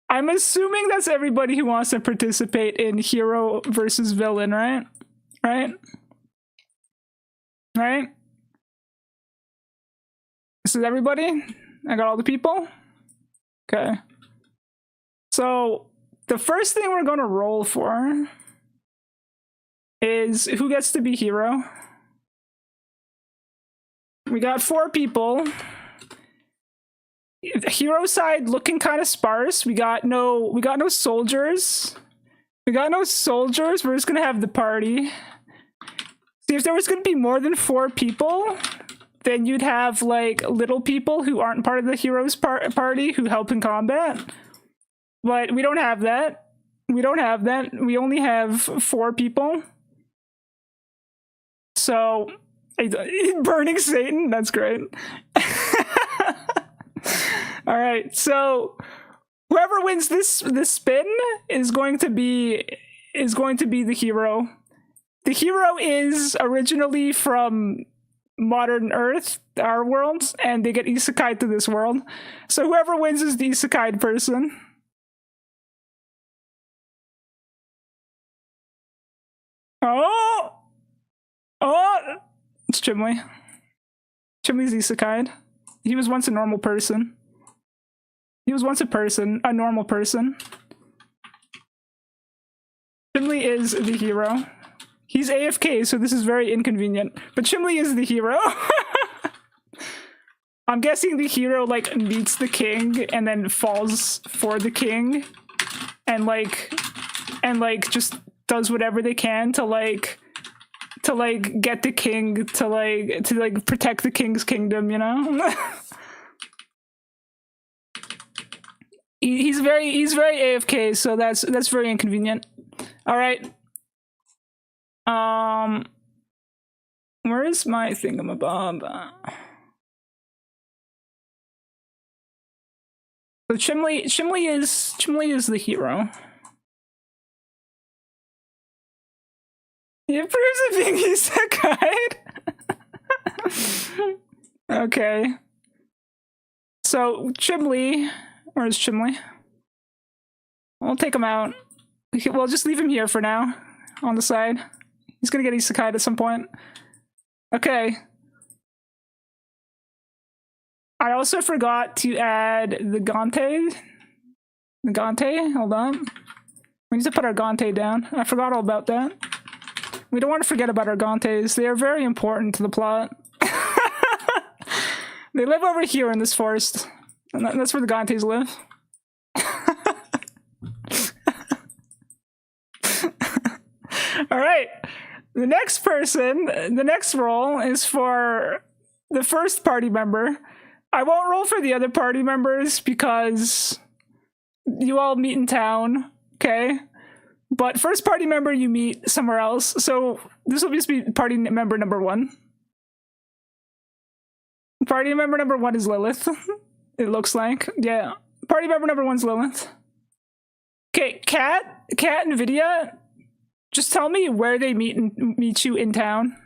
Speaker 1: I'm assuming that's everybody who wants to participate in hero versus villain, right? Right? This is everybody? I got all the people? Okay. So, the first thing we're going to roll for is who gets to be hero. We got 4 people. Hero side looking kind of sparse. We got no soldiers. We're just gonna have the party. See, if there was gonna be more than 4 people, then you'd have like little people who aren't part of the heroes party who help in combat. But we don't have that. We only have 4 people. So, burning Satan. That's great. All right, so whoever wins this spin is going to be the hero. The hero is originally from modern Earth, our world, and they get isekai to this world. So whoever wins is the isekai person. Oh, it's Chimley. Chimley's isekai. He was once a normal person. A normal person. Chimley is the hero. He's AFK, so this is very inconvenient. But Chimley is the hero. I'm guessing the hero like meets the king and then falls for the king, and just does whatever they can to get the king to protect the king's kingdom, you know? He's very AFK, so that's very inconvenient. All right. Where is my thingamabob? So Chimley is the hero. He approves of being isekai. Okay. So Chimley, where's Chimley? We'll take him out. We'll just leave him here for now, on the side. He's gonna get isekai at some point. Okay. I also forgot to add the Gante. The Gante, hold on. We need to put our Gante down. I forgot all about that. We don't want to forget about our Gantes. They are very important to the plot. They live over here in this forest. And that's where the Gantes live. Alright. The next roll is for the first party member. I won't roll for the other party members because you all meet in town, okay? But first party member you meet somewhere else, so this will just be party member number 1. Party member number 1 is Lilith. It looks like. Yeah. Party member number 1's Lilith. Okay, Cat and Vidya, Just tell me where they meet you in town.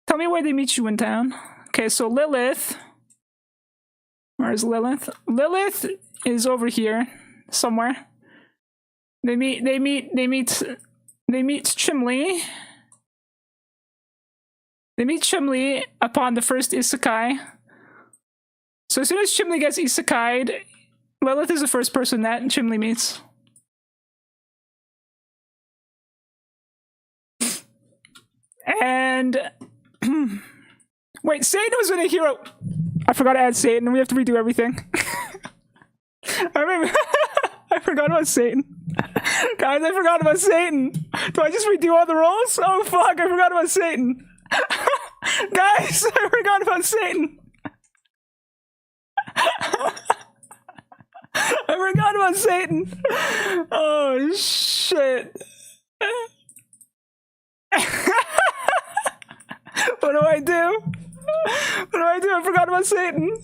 Speaker 1: Tell me where they meet you in town. Okay, so Lilith. Where's Lilith? Lilith is over here somewhere. They meet Chimley. They meet Chimley upon the first isekai. So as soon as Chimley gets isekai'd, Lilith is the first person that Chimley meets. And wait, Satan was in a hero. I forgot to add Satan. We have to redo everything. I forgot about Satan. Guys, I forgot about Satan. Do I just redo all the roles? Oh fuck, I forgot about Satan. Guys, I forgot about Satan. I forgot about Satan. Oh shit. What do I do? What do I do? I forgot about Satan.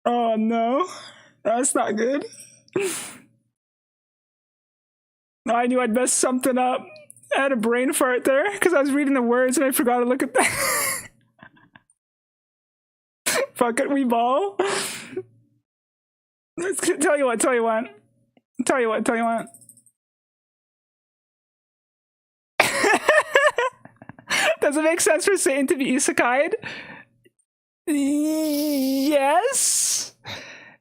Speaker 1: Oh no. That's not good. I knew I'd mess something up. I had a brain fart there because I was reading the words and I forgot to look at that. Fuck it, we ball. Tell you what. Does it make sense for Satan to be isekai'd? Yes.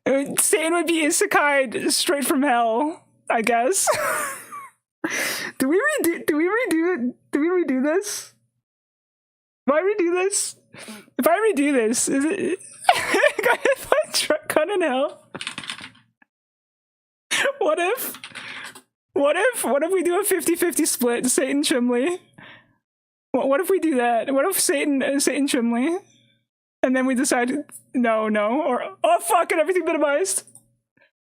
Speaker 1: Satan would be isekai'd straight from hell, I guess. Do we redo this? If I redo this? If I redo this, is it if I cut in hell? What if we do a 50-50 split, Satan Chimley? What if we do that? What if Satan Chimley? And then we decide no, or oh fuck it, everything minimized.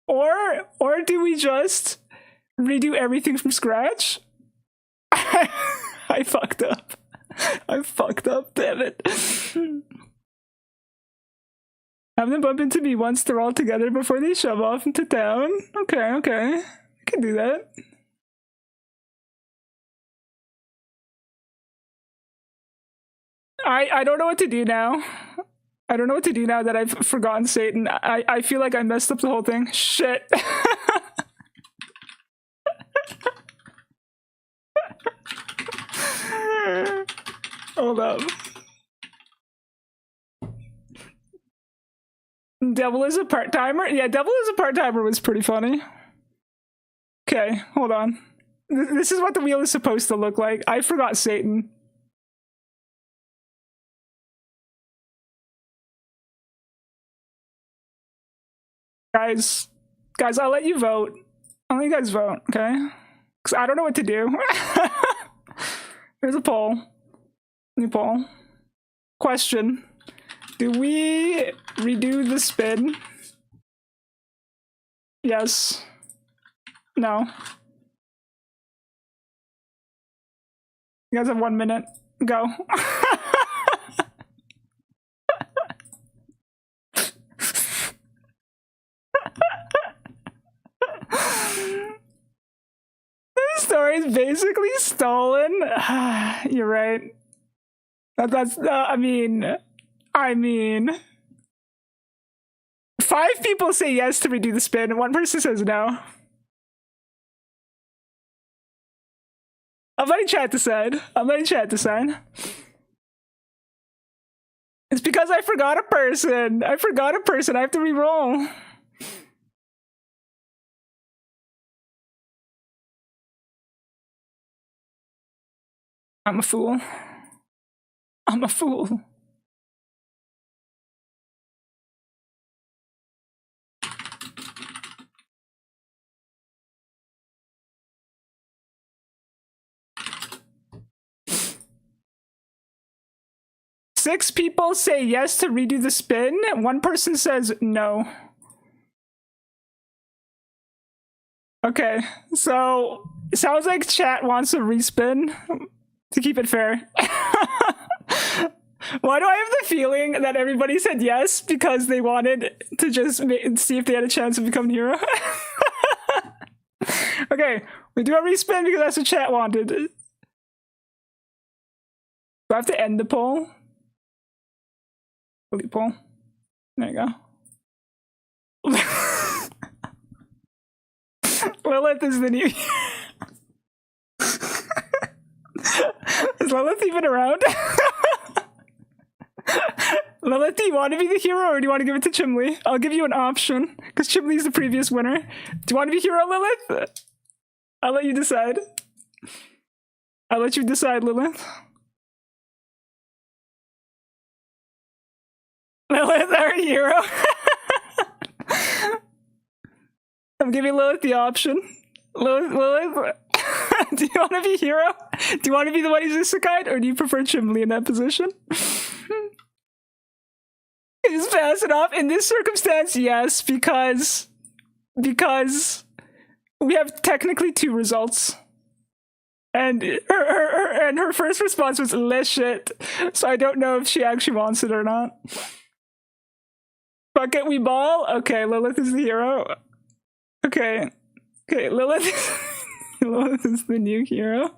Speaker 1: Or do we just redo everything from scratch? I fucked up. Damn it. Have them bump into me once they're all together before they shove off into town. Okay. I can do that. I don't know what to do now. I don't know what to do now that I've forgotten Satan. I feel like I messed up the whole thing. Shit. Hold up. Devil is a part-timer? Yeah, Devil is a part-timer was pretty funny. Okay, hold on. This is what the wheel is supposed to look like. I forgot Satan. Guys, I'll let you vote. I'll let you guys vote, okay? Because I don't know what to do. Here's a poll. New poll. Question. Do we redo the spin? Yes. No. You guys have 1 minute. Go. This story is basically stolen. You're right. That's I mean 5 people say yes to redo the spin and 1 person says no. I'm letting chat decide. It's because I forgot a person. I have to re-roll. I'm a fool. 6 people say yes to redo the spin. 1 person says no. Okay, so it sounds like chat wants a respin to keep it fair. Why do I have the feeling that everybody said yes because they wanted to just see if they had a chance of becoming hero? Okay, we do a respin because that's what chat wanted. Do I have to end the poll? Delete poll. There you go. Lilith is the new. Is Lilith even around? Lilith, do you want to be the hero or do you want to give it to Chimley? I'll give you an option because Chimley's the previous winner. Do you want to be hero, Lilith? I'll let you decide. I'll let you decide, Lilith. Lilith, our hero. I'm giving Lilith the option. Lilith, do you want to be hero? Do you want to be the one who's isekai, or do you prefer Chimley in that position? Just pass it off. In this circumstance, yes, because we have technically two results. And her first response was "le shit," so I don't know if she actually wants it or not. Fuck it, we ball. Okay, Lilith is the hero. Okay, Lilith is the new hero.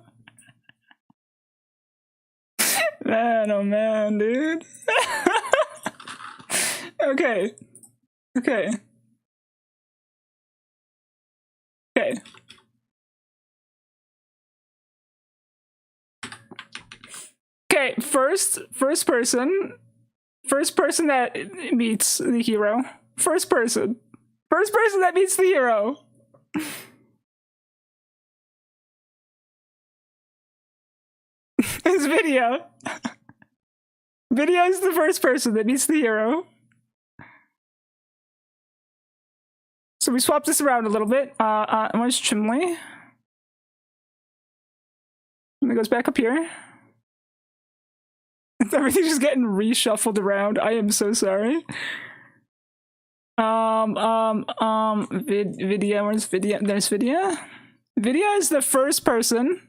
Speaker 1: Man, oh man, dude. Okay. Okay, first person that meets the hero. First person that meets the hero. It's Video. Video is the first person that meets the hero. So we swap this around a little bit. Where's Chimley? Chimley goes back up here. Everything's just getting reshuffled around. I am so sorry. Video. Where's Video? There's Video. Video is the first person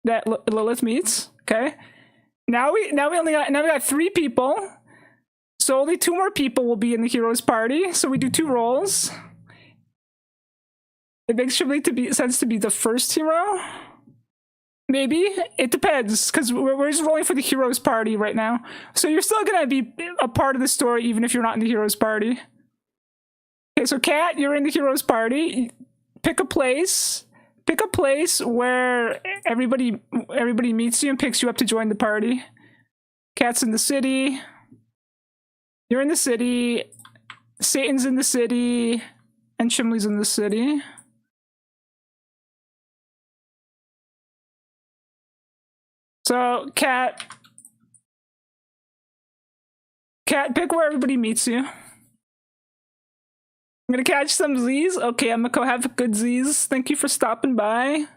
Speaker 1: that Lilith meets. Okay. Now we got 3 people. So only 2 more people will be in the hero's party. So we do 2 rolls. It makes Chimley sense to be the first hero. Maybe. It depends, because we're just rolling for the hero's party right now. So you're still gonna be a part of the story even if you're not in the hero's party. Okay, so Kat, you're in the hero's party. Pick a place. Pick a place where everybody meets you and picks you up to join the party. Kat's in the city. You're in the city. Satan's in the city. And Chimley's in the city. So, Kat, pick where everybody meets you. I'm gonna catch some Z's. Okay, I'm gonna go have a good Z's. Thank you for stopping by.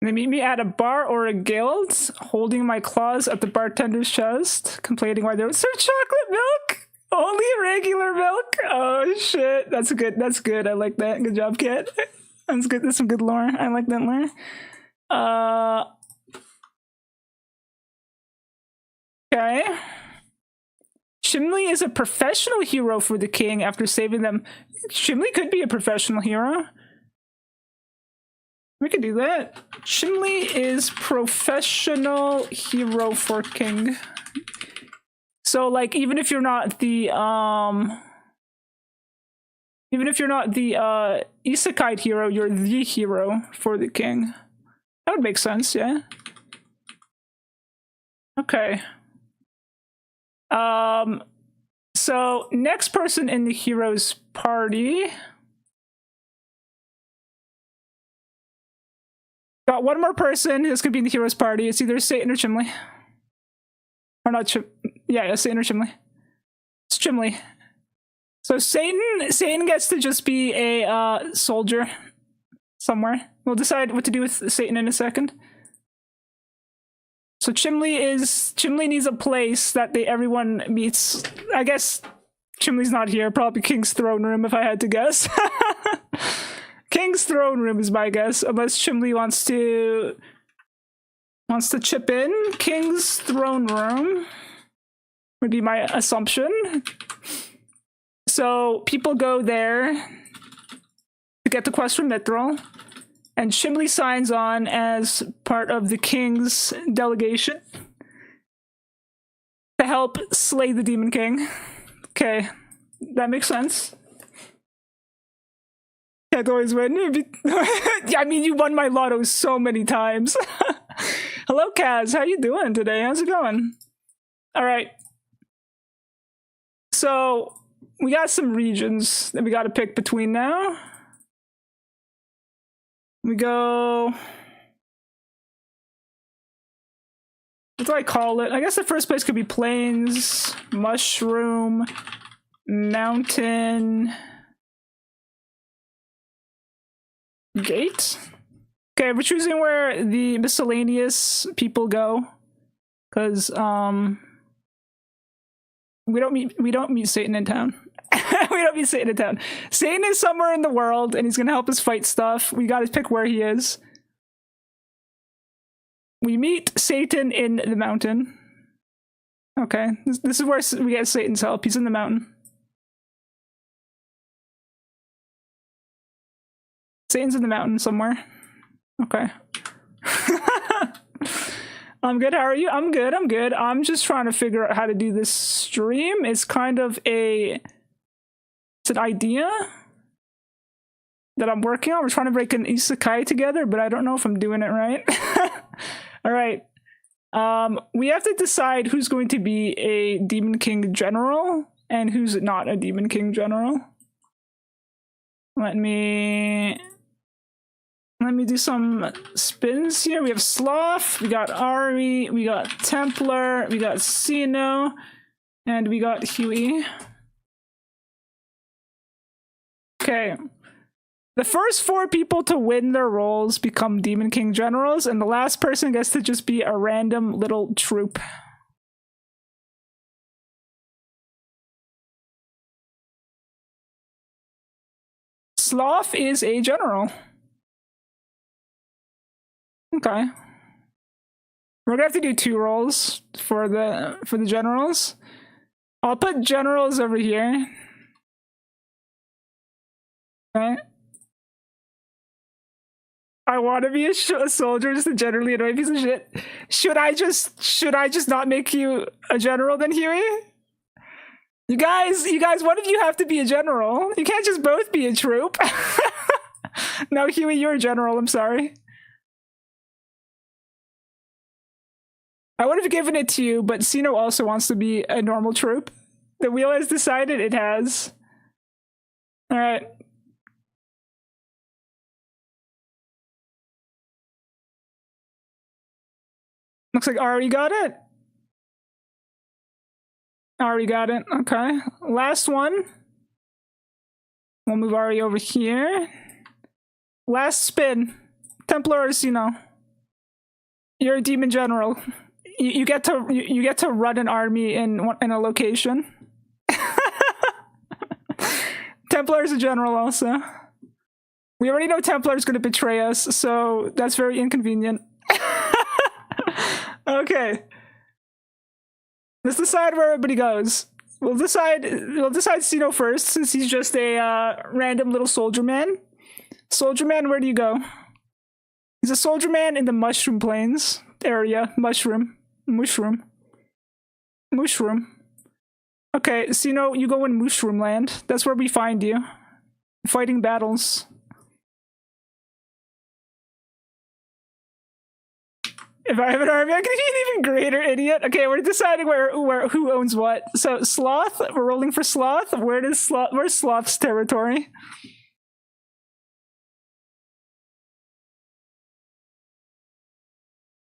Speaker 1: They meet me at a bar or a guild, holding my claws at the bartender's chest, complaining why there was serve chocolate milk. Only regular milk. Oh shit, that's good. I like that. Good job, Kat. That's good. That's some good lore. I like that lore. Okay. Chimley is a professional hero for the king after saving them. Chimley could be a professional hero. We could do that. Chimley is professional hero for king. So like even if you're not the isekai hero, you're the hero for the king. That would make sense, yeah. Okay. So next person in the hero's party. Got one more person who's gonna be in the hero's party. It's either Satan or Chimley. Or not yeah, Satan or Chimley. It's Chimley. So Satan gets to just be a soldier somewhere. We'll decide what to do with Satan in a second. So Chimley needs a place that everyone meets. I guess Chimley's not here. Probably King's throne room if I had to guess. King's throne room is my guess, unless Chimley wants to chip in. King's throne room would be my assumption. So people go there to get the quest from Mithril, and Chimley signs on as part of the king's delegation to help slay the Demon King. Okay, that makes sense. Can't always win. I mean, you won my lotto so many times. Hello, Kaz. How you doing today? How's it going? All right. So we got some regions that we got to pick between now. We go... What do I call it? I guess the first place could be Plains, Mushroom, Mountain, Gate? Okay, we're choosing where the miscellaneous people go. Because, we don't meet Satan in town. We don't meet Satan in town. Satan is somewhere in the world, and he's gonna help us fight stuff. We gotta pick where he is. We meet Satan in the mountain. Okay, this is where we get Satan's help. He's in the mountain. Satan's in the mountain somewhere. Okay. I'm good, how are you? I'm good, I'm good. I'm just trying to figure out how to do this stream. It's kind of it's an idea that I'm working on. We're trying to break an isekai together, but I don't know if I'm doing it right. All right. We have to decide who's going to be a Demon King general and who's not a Demon King general. Let me do some spins here. We have Sloth, we got Ari, we got Templar, we got Sino, and we got Huey. Okay. The first 4 people to win their roles become Demon King generals, and the last person gets to just be a random little troop. Sloth is a general. Okay. We're gonna have to do 2 roles for the generals. I'll put generals over here. Okay. I want to be a soldier, just a generally annoying piece of shit. Should I just not make you a general then, Huey? You guys, one of you have to be a general. You can't just both be a troop. No, Huey, you're a general, I'm sorry. I would have given it to you, but Sino also wants to be a normal troop. The wheel has decided it has. Alright. Looks like Ari got it. Ari got it. Okay. Last one. We'll move Ari over here. Last spin. Templar or Sino? You're a demon general. You get to run an army in a location. Templar is a general also. We already know Templar is going to betray us, so that's very inconvenient. Okay. Let's decide where everybody goes. We'll decide Sino first, since he's just a random little soldier man. Soldier man, where do you go? He's a soldier man in the Mushroom Plains area. Mushroom. Okay, Sino, you go in Mushroom Land. That's where we find you. Fighting battles. If I have an army, I can be an even greater idiot. Okay, we're deciding who owns what. So Sloth, we're rolling for Sloth. Where's Sloth's territory?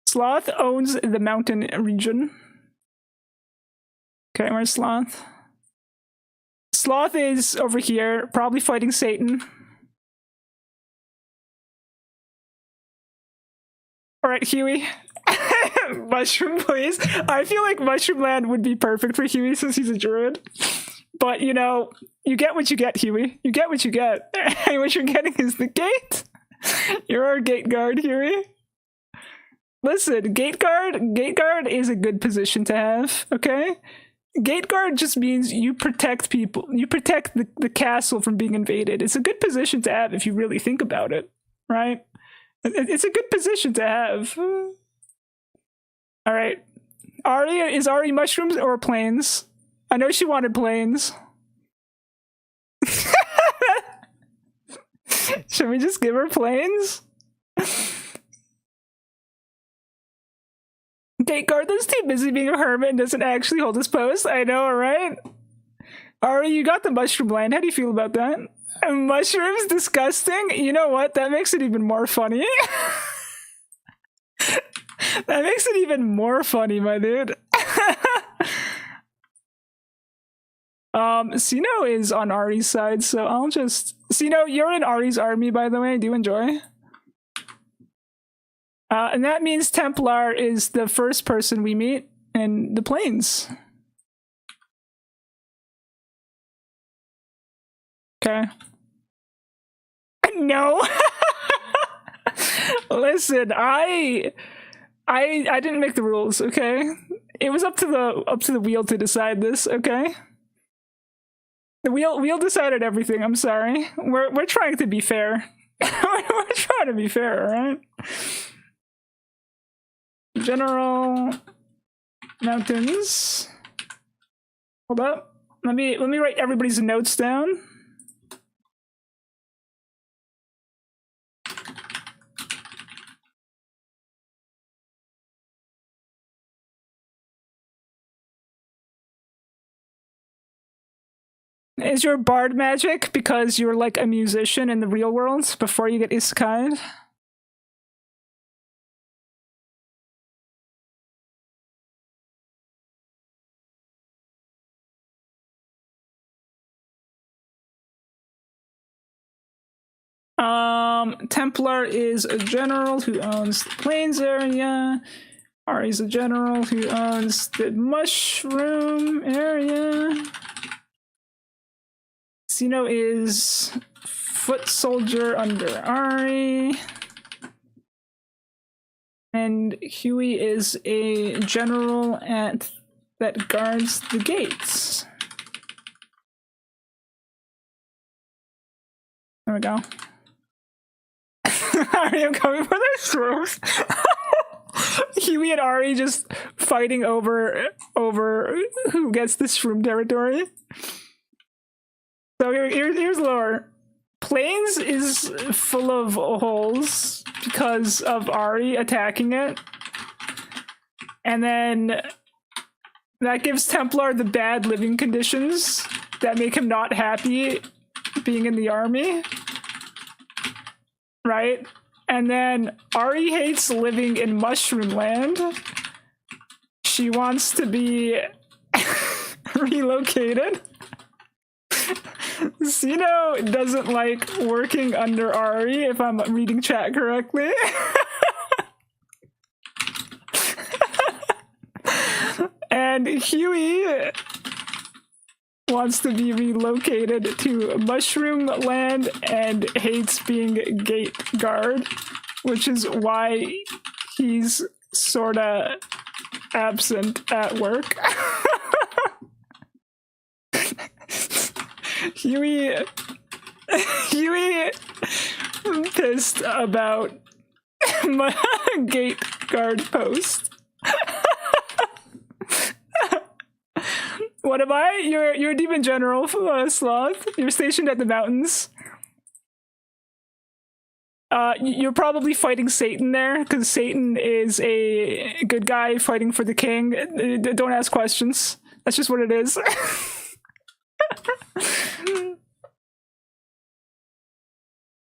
Speaker 1: Sloth owns the mountain region. Okay, where's Sloth? Sloth is over here, probably fighting Satan. Alright, Huey. Mushroom, please. I feel like Mushroom Land would be perfect for Huey since he's a druid. But you know, you get what you get, Huey. You get what you get. And what you're getting is the gate. You're our gate guard, Huey. Listen, gate guard is a good position to have, okay? Gate guard just means you protect people. You protect the castle from being invaded. It's a good position to have if you really think about it, right? It's a good position to have. All right. Is Ari mushrooms or planes? I know she wanted planes. Should we just give her planes? Gate guard that's too busy being a hermit and doesn't actually hold his post. I know, right? Ari, you got the mushroom land. How do you feel about that? Mushrooms disgusting? You know what? That makes it even more funny. That makes it even more funny, my dude. Sino is on Ari's side, so I'll just... Sino, you're in Ari's army, by the way. Do enjoy. And that means Templar is the first person we meet in the plains. Okay. No. Listen, I didn't make the rules, okay? It was up to the wheel to decide this, okay? The wheel decided everything. I'm sorry. We're trying to be fair. We're trying to be fair, all right? General mountains. Hold up. Let me write everybody's notes down. Is your bard magic because you're like a musician in the real world before you get isekai? Templar is a general who owns the plains area. Ari's a general who owns the mushroom area. Sino is foot soldier under Ari. And Huey is a general that guards the gates. There we go. Ari, I'm coming for their throats. Huey and Ari just fighting over who gets the shroom territory. So here's lore. Plains is full of holes because of Ari attacking it. And then that gives Templar the bad living conditions that make him not happy being in the army. Right? And then Ari hates living in Mushroom Land. She wants to be relocated. Sino doesn't like working under Ari, if I'm reading chat correctly. And Huey wants to be relocated to Mushroom Land and hates being gate guard, which is why he's sorta absent at work. Huey pissed about my gate guard post. What am I? You're a demon general, Sloth. You're stationed at the mountains. You're probably fighting Satan there, because Satan is a good guy fighting for the king. Don't ask questions. That's just what it is.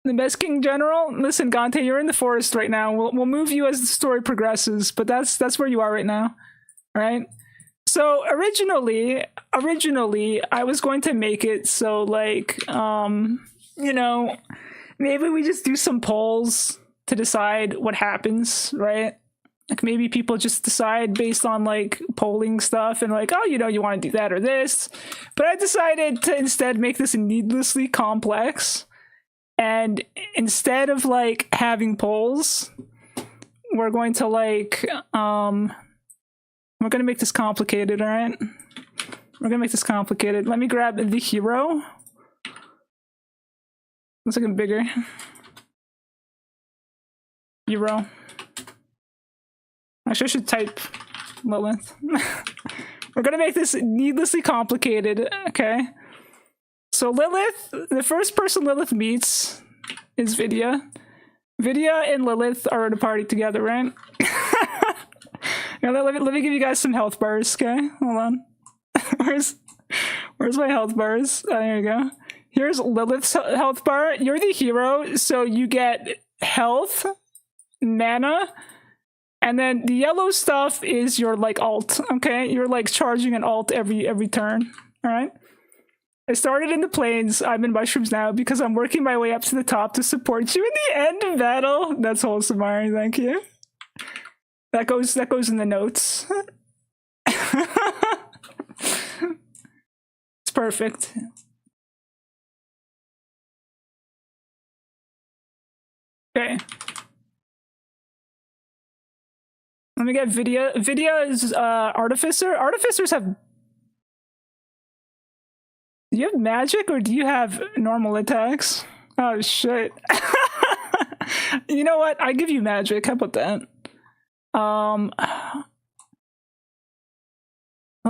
Speaker 1: The best king general? Listen, Gante, you're in the forest right now. We'll move you as the story progresses, but that's where you are right now, right? So originally, I was going to make it so like, you know, maybe we just do some polls to decide what happens, right? Like maybe people just decide based on like polling stuff and like, oh, you know, you want to do that or this. But I decided to instead make this needlessly complex. And instead of like having polls, we're going to like we're gonna make this complicated, all right? We're gonna make this complicated. Let me grab the hero. Looks like I'm bigger. Hero. Actually, I should type Lilith. We're gonna make this needlessly complicated, okay? So Lilith, the first person Lilith meets is Vidya. Vidya and Lilith are at a party together, right? Now, let me give you guys some health bars, okay? Hold on. Where's my health bars? Oh, there you go. Here's Lilith's health bar. You're the hero, so you get health, mana, and then the yellow stuff is your like alt, okay? You're like charging an alt every turn, all right? I started in the plains. I'm in mushrooms now because I'm working my way up to the top to support you in the end of battle. That's wholesome, Ari. Thank you. That goes in the notes. It's perfect. Okay. Let me get Vidya. Vidya is Artificer. Artificers have... Do you have magic or do you have normal attacks? Oh shit. You know what? I give you magic. How about that? I'll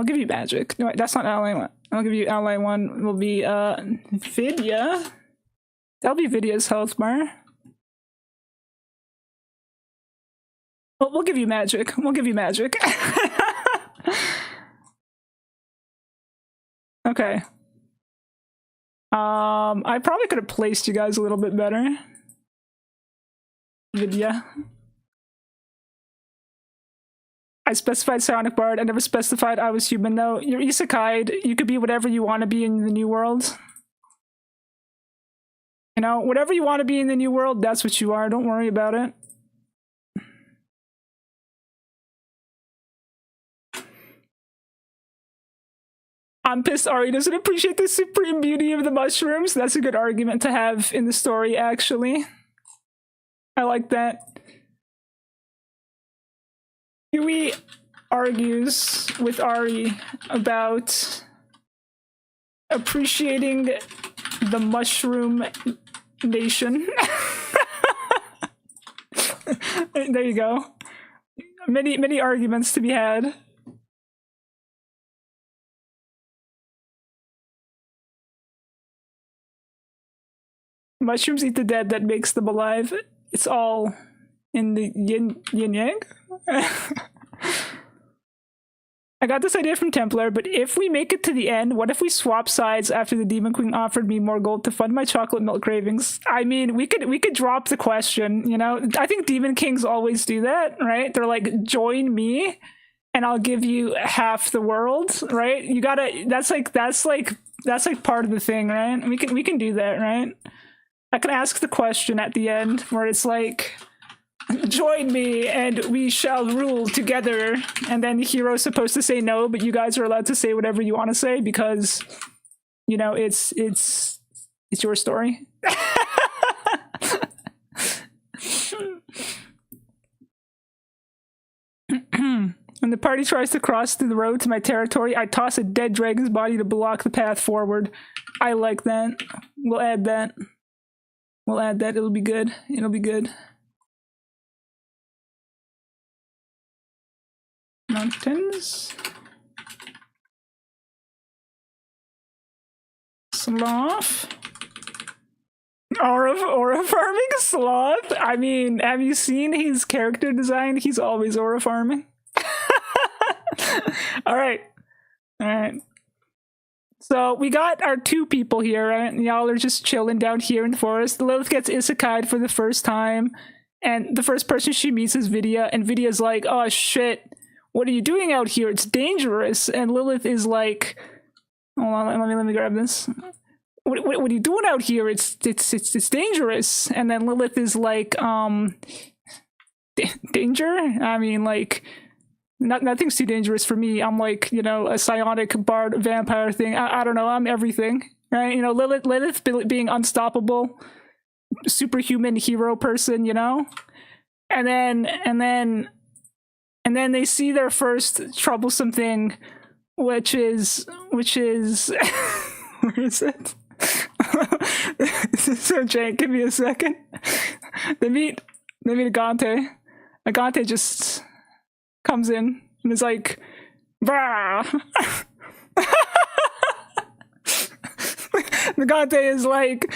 Speaker 1: give you magic. No, wait, that's not ally one. I'll give you ally one. Will be Vidya. That'll be Vidya's health bar. We'll give you magic. We'll give you magic. Okay. I probably could have placed you guys a little bit better. Vidya. I specified Sonic Bard. I never specified I was human, though. You're isekai. You could be whatever you want to be in the new world. You know, whatever you want to be in the new world, that's what you are. Don't worry about it. I'm pissed Ari doesn't appreciate the supreme beauty of the mushrooms. That's a good argument to have in the story, actually. I like that. Yui argues with Ari about appreciating the mushroom nation. There you go. Many arguments to be had. Mushrooms eat the dead, that makes them alive. It's all in the yin yang. I got this idea from Templar, but if we make it to the end, what if we swap sides after the Demon Queen offered me more gold to fund my chocolate milk cravings? I mean, we could drop the question, you know? I think Demon Kings always do that, right? They're like, join me and I'll give you half the world, right? You gotta, that's like part of the thing, right? We can do that, right? I can ask the question at the end where it's like, join me and we shall rule together. And then the hero's supposed to say no, but you guys are allowed to say whatever you want to say because, you know, it's your story. When the party tries to cross through the road to my territory, I toss a dead dragon's body to block the path forward. I like that. We'll add that. We'll add that. It'll be good. It'll be good. Mountains. Sloth. Aura farming sloth? I mean, have you seen his character design? He's always aura farming. Alright. Alright. So we got our two people here, right? Y'all are just chilling down here in the forest. Lilith gets isekai'd for the first time, and the first person she meets is Vidya, and Vidya's like, oh shit, what are you doing out here? It's dangerous. And Lilith is like, hold on, let me grab this. What are you doing out here? It's dangerous. And then Lilith is like, danger. I mean, like, nothing's too dangerous for me. I'm like, you know, a psionic bard vampire thing. I don't know. I'm everything, right? You know, Lilith being unstoppable, superhuman hero person, you know, and then they see their first troublesome thing, which is where is it? So Jake, give me a second. They meet Agante. Agante just comes in and is like, "Bah." Agante is like,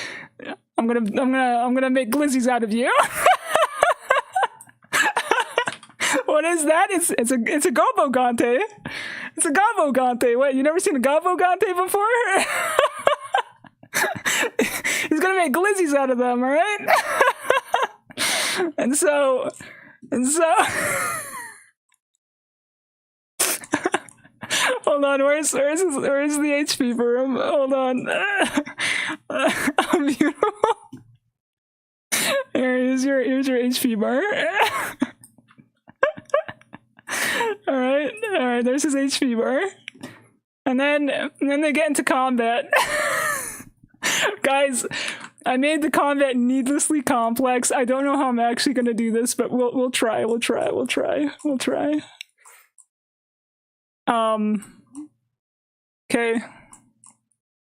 Speaker 1: I'm gonna make glizzies out of you." What is that? It's a Gobo Gante. It's a Gabo Gante. What, you never seen a Gabo Gante before? He's gonna make glizzies out of them, alright? and so hold on, where's the HP for him? Hold on. Beautiful. Here's your HP bar. Alright, there's his HP bar. And then they get into combat. Guys, I made the combat needlessly complex. I don't know how I'm actually gonna do this, but we'll try. Okay.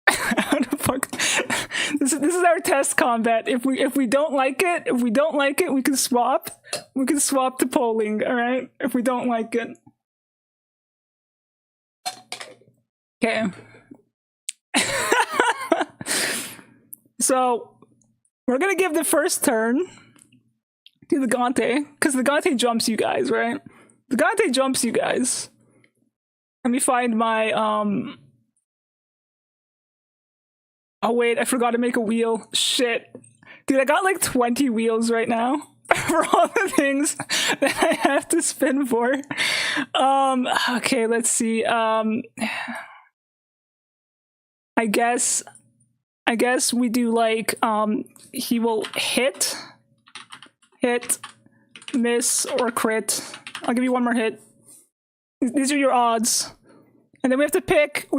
Speaker 1: How the fuck? This is our test combat. If we don't like it, we can swap. We can swap to polling, alright? If we don't like it. Okay. So we're gonna give the first turn to the Gante, because the Gante jumps you guys, right? The Gante jumps you guys. Let me find my oh wait, I forgot to make a wheel. Shit. Dude, I got like 20 wheels right now for all the things that I have to spin for. Okay, let's see. I guess we do like he will hit, miss, or crit. I'll give you one more hit. These are your odds. And then we have to pick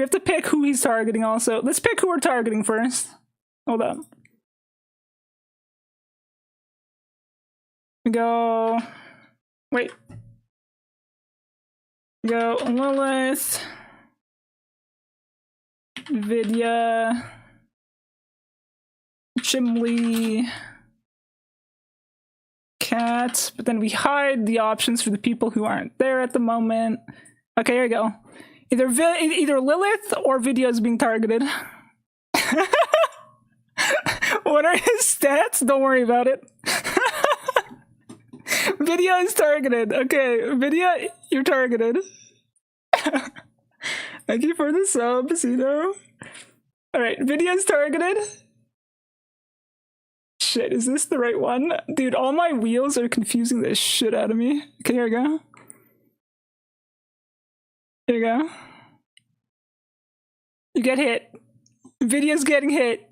Speaker 1: who he's targeting also. Let's pick who we're targeting first. Hold on. We go, wait. We go Lilith, Vidya, Chimley, Cat, but then we hide the options for the people who aren't there at the moment. Okay, here we go. Either Lilith or Vidya is being targeted. What are his stats? Don't worry about it. Vidya is targeted. Okay, Vidya, you're targeted. Thank you for the sub, Cito. Alright, Vidya is targeted. Shit, is this the right one? Dude, all my wheels are confusing the shit out of me. Okay, here we go. Here you go. You get hit. Vidya's getting hit.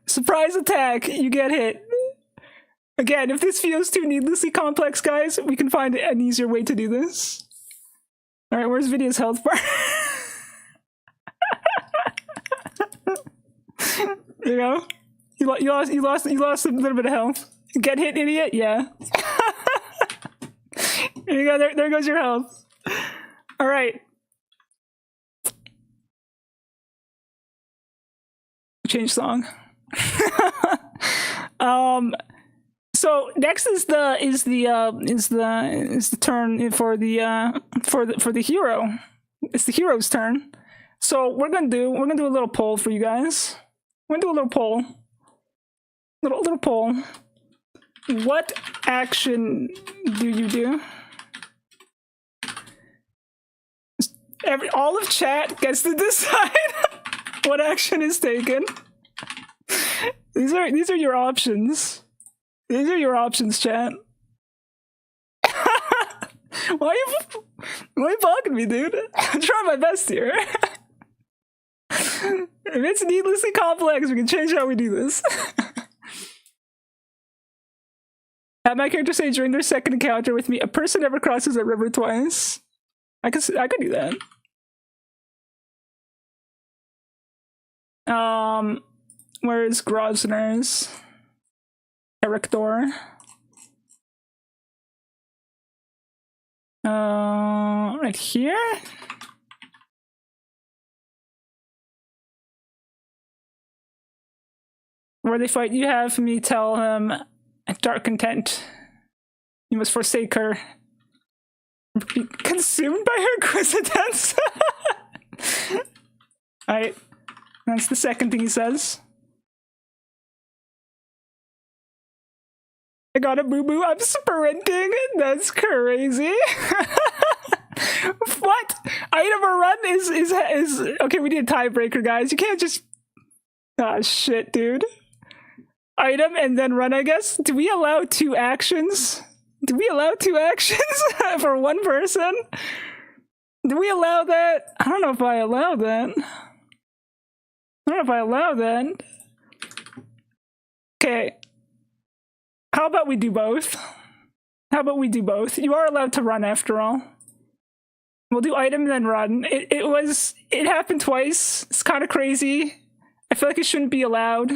Speaker 1: Surprise attack, you get hit. Again, if this feels too needlessly complex, guys, we can find an easier way to do this. Alright, where's Vidya's health bar? There you go. You lost a little bit of health. Get hit, idiot? Yeah. There you go, there goes your health. Alright. Change song. So next is the turn for the hero. It's the hero's turn. So we're gonna do a little poll for you guys. We're gonna do a little poll. Little poll. What action do you do? All of chat gets to decide what action is taken. These are your options. These are your options, chat. Why are you bugging me, dude? I'm trying my best here. If it's needlessly complex, we can change how we do this. Have my character say during their second encounter with me, a person never crosses a river twice. I could do that. Where's Grosvenor's? Erector. Right here? Where they fight, you have me tell him, dark content, you must forsake her. Be consumed by her coincidence. Alright, that's the second thing he says. I got a boo-boo, I'm sprinting, that's crazy. What? Item or run is okay, we need a tiebreaker, guys. You can't just, ah, shit, dude. Item and then run, I guess. Do we allow 2 actions? Do we allow 2 actions for one person? Do we allow that? I don't know if I allow that. I don't know if I allow that. Okay. How about we do both? How about we do both? You are allowed to run after all. We'll do item and then run. It happened twice. It's kind of crazy. I feel like it shouldn't be allowed.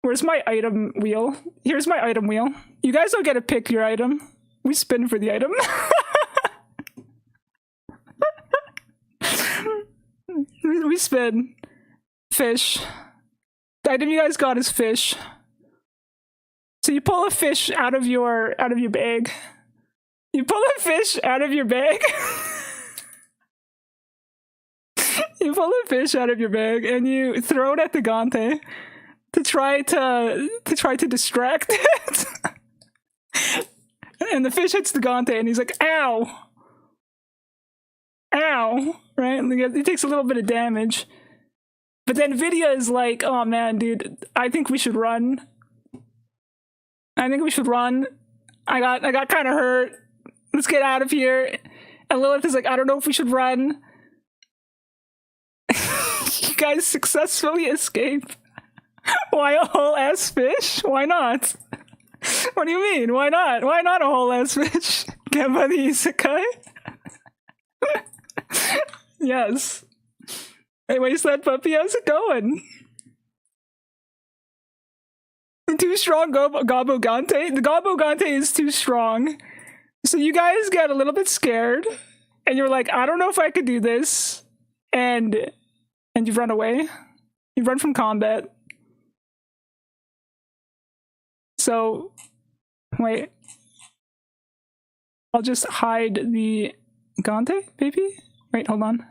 Speaker 1: Where's my item wheel? Here's my item wheel. You guys don't get to pick your item. We spin for the item. We spin. Fish. The item you guys got is fish. So you pull a fish out of your bag. You pull a fish out of your bag. You pull a fish out of your bag and you throw it at the Gante. To try to distract it. And the fish hits the Gante and he's like, ow! Ow! Right? And he takes a little bit of damage. But then Vidya is like, oh man, dude, I think we should run. I think we should run. I got kind of hurt. Let's get out of here. And Lilith is like, I don't know if we should run. You guys successfully escape. Why a whole ass fish? Why not? What do you mean? Why not? Why not a whole ass fish? Get by the isekai? Yes. Hey, wasteland puppy, how's it going? Too strong Gabo Gante? The Gabo Gante is too strong. So you guys got a little bit scared. And you're like, I don't know if I could do this. And you run away. You run from combat. So, wait. I'll just hide the Gante, maybe? Wait, hold on.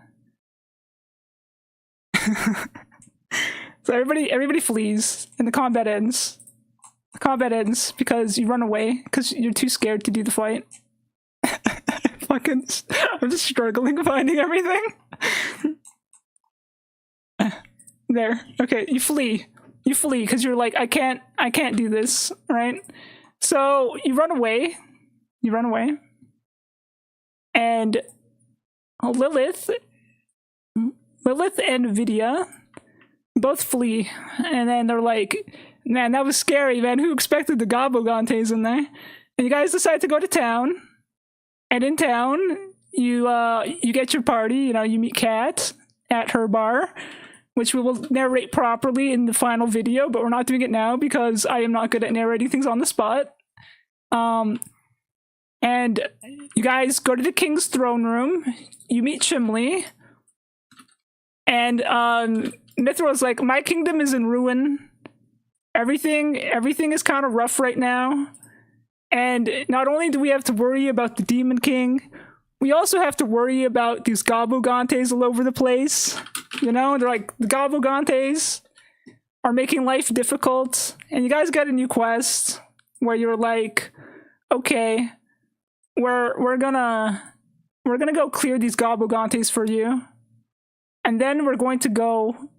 Speaker 1: So everybody flees, and the combat ends. The combat ends because you run away, because you're too scared to do the fight. I'm just struggling finding everything. There. Okay, you flee. You flee because you're like, I can't do this, right? So you run away. You run away. And Lilith and Vidya both flee. And then they're like, man, that was scary, man. Who expected the Gabo Gantes in there? And you guys decide to go to town. And in town, you get your party. You know, you meet Kat at her bar, which we will narrate properly in the final video, but we're not doing it now because I am not good at narrating things on the spot. And you guys go to the king's throne room, you meet Chimley, and Mithra's like, my kingdom is in ruin. Everything is kind of rough right now. And not only do we have to worry about the Demon King, we also have to worry about these Gabugantes all over the place. You know, they're like, the Gabugantes are making life difficult. And you guys got a new quest where you're like, okay, we're gonna go clear these Gabugantes for you. And then we're gonna go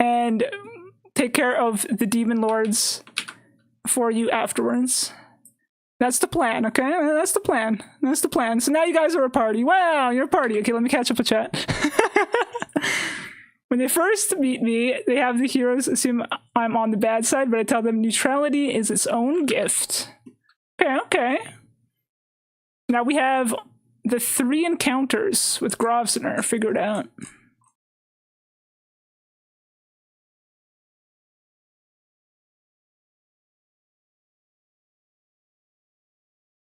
Speaker 1: and take care of the demon lords for you afterwards. That's the plan, okay? That's the plan. That's the plan. So now you guys are a party. Wow, you're a party. Okay, let me catch up with chat. When they first meet me, they have the heroes assume I'm on the bad side, but I tell them neutrality is its own gift. Okay, okay. Now we have the 3 encounters with Grosvenor figured out.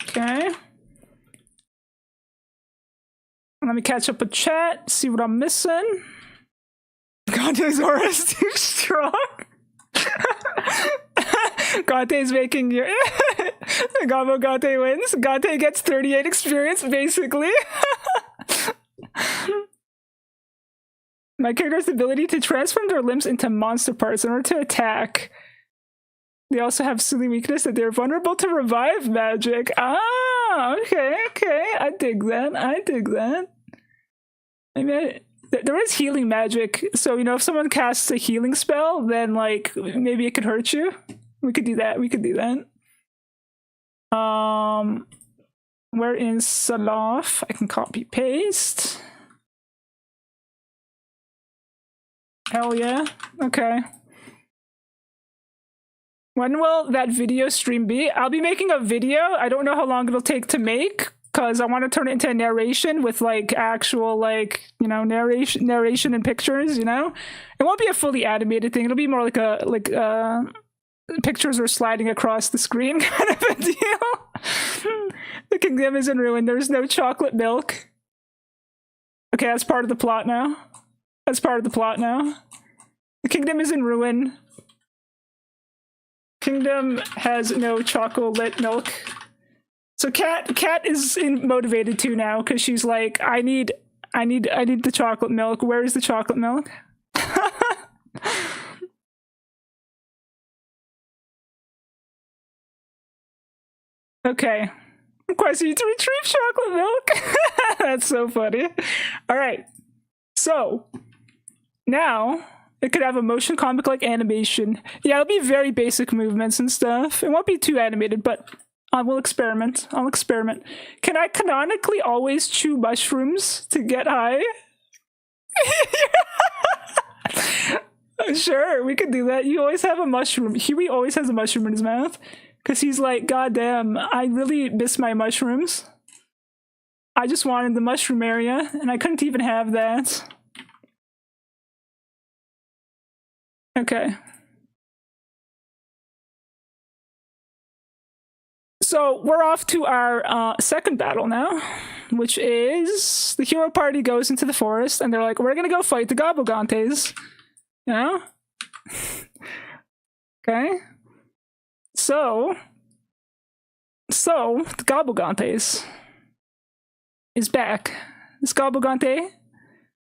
Speaker 1: Okay. Let me catch up with chat, see what I'm missing. Gante's aura is too strong. Gante's making your Gabo Gante wins. Gante gets 38 experience, basically. My character's ability to transform their limbs into monster parts in order to attack. They also have silly weakness that they're vulnerable to revive magic. Ah, okay, okay. I dig that. I dig that. Maybe there is healing magic, so you know if someone casts a healing spell, then like maybe it could hurt you. We could do that. We could do that. Where is Salof? I can copy paste. Hell yeah. Okay. When will that video stream be? I'll be making a video. I don't know how long it'll take to make, because I want to turn it into a narration with like actual like, you know, narration and pictures, you know? It won't be a fully animated thing. It'll be more like a pictures are sliding across the screen kind of a deal. The kingdom is in ruin. There's no chocolate milk. Okay, that's part of the plot now. That's part of the plot now. The kingdom is in ruin. Kingdom has no chocolate milk. So Kat is motivated too now because she's like, I need the chocolate milk. Where is the chocolate milk? Okay. Of course, you need to retrieve chocolate milk. That's so funny. All right. So now it could have a motion comic like animation. Yeah, it'll be very basic movements and stuff. It won't be too animated, but I will experiment. I'll experiment. Can I canonically always chew mushrooms to get high? Sure, we could do that. You always have a mushroom. Huey always has a mushroom in his mouth. Because he's like, God damn, I really miss my mushrooms. I just wanted the mushroom area, and I couldn't even have that. Okay. So we're off to our second battle now, which is the hero party goes into the forest, and they're like, we're gonna go fight the Gobogantes. You know? Okay. So the Gobogantes is back. This Gobogante.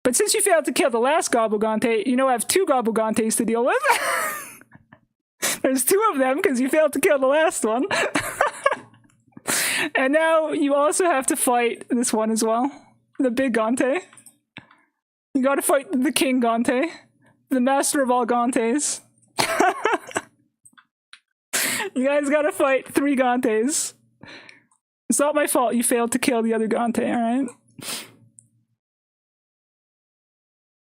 Speaker 1: But since you failed to kill the last Gobogante, you know I have 2 Gobogantes to deal with. There's 2 of them because you failed to kill the last one. And now you also have to fight this one as well. The big Gante. You gotta fight the King Gante. The master of all Gantes. You guys gotta fight 3 Gantes. It's not my fault you failed to kill the other Gante, alright?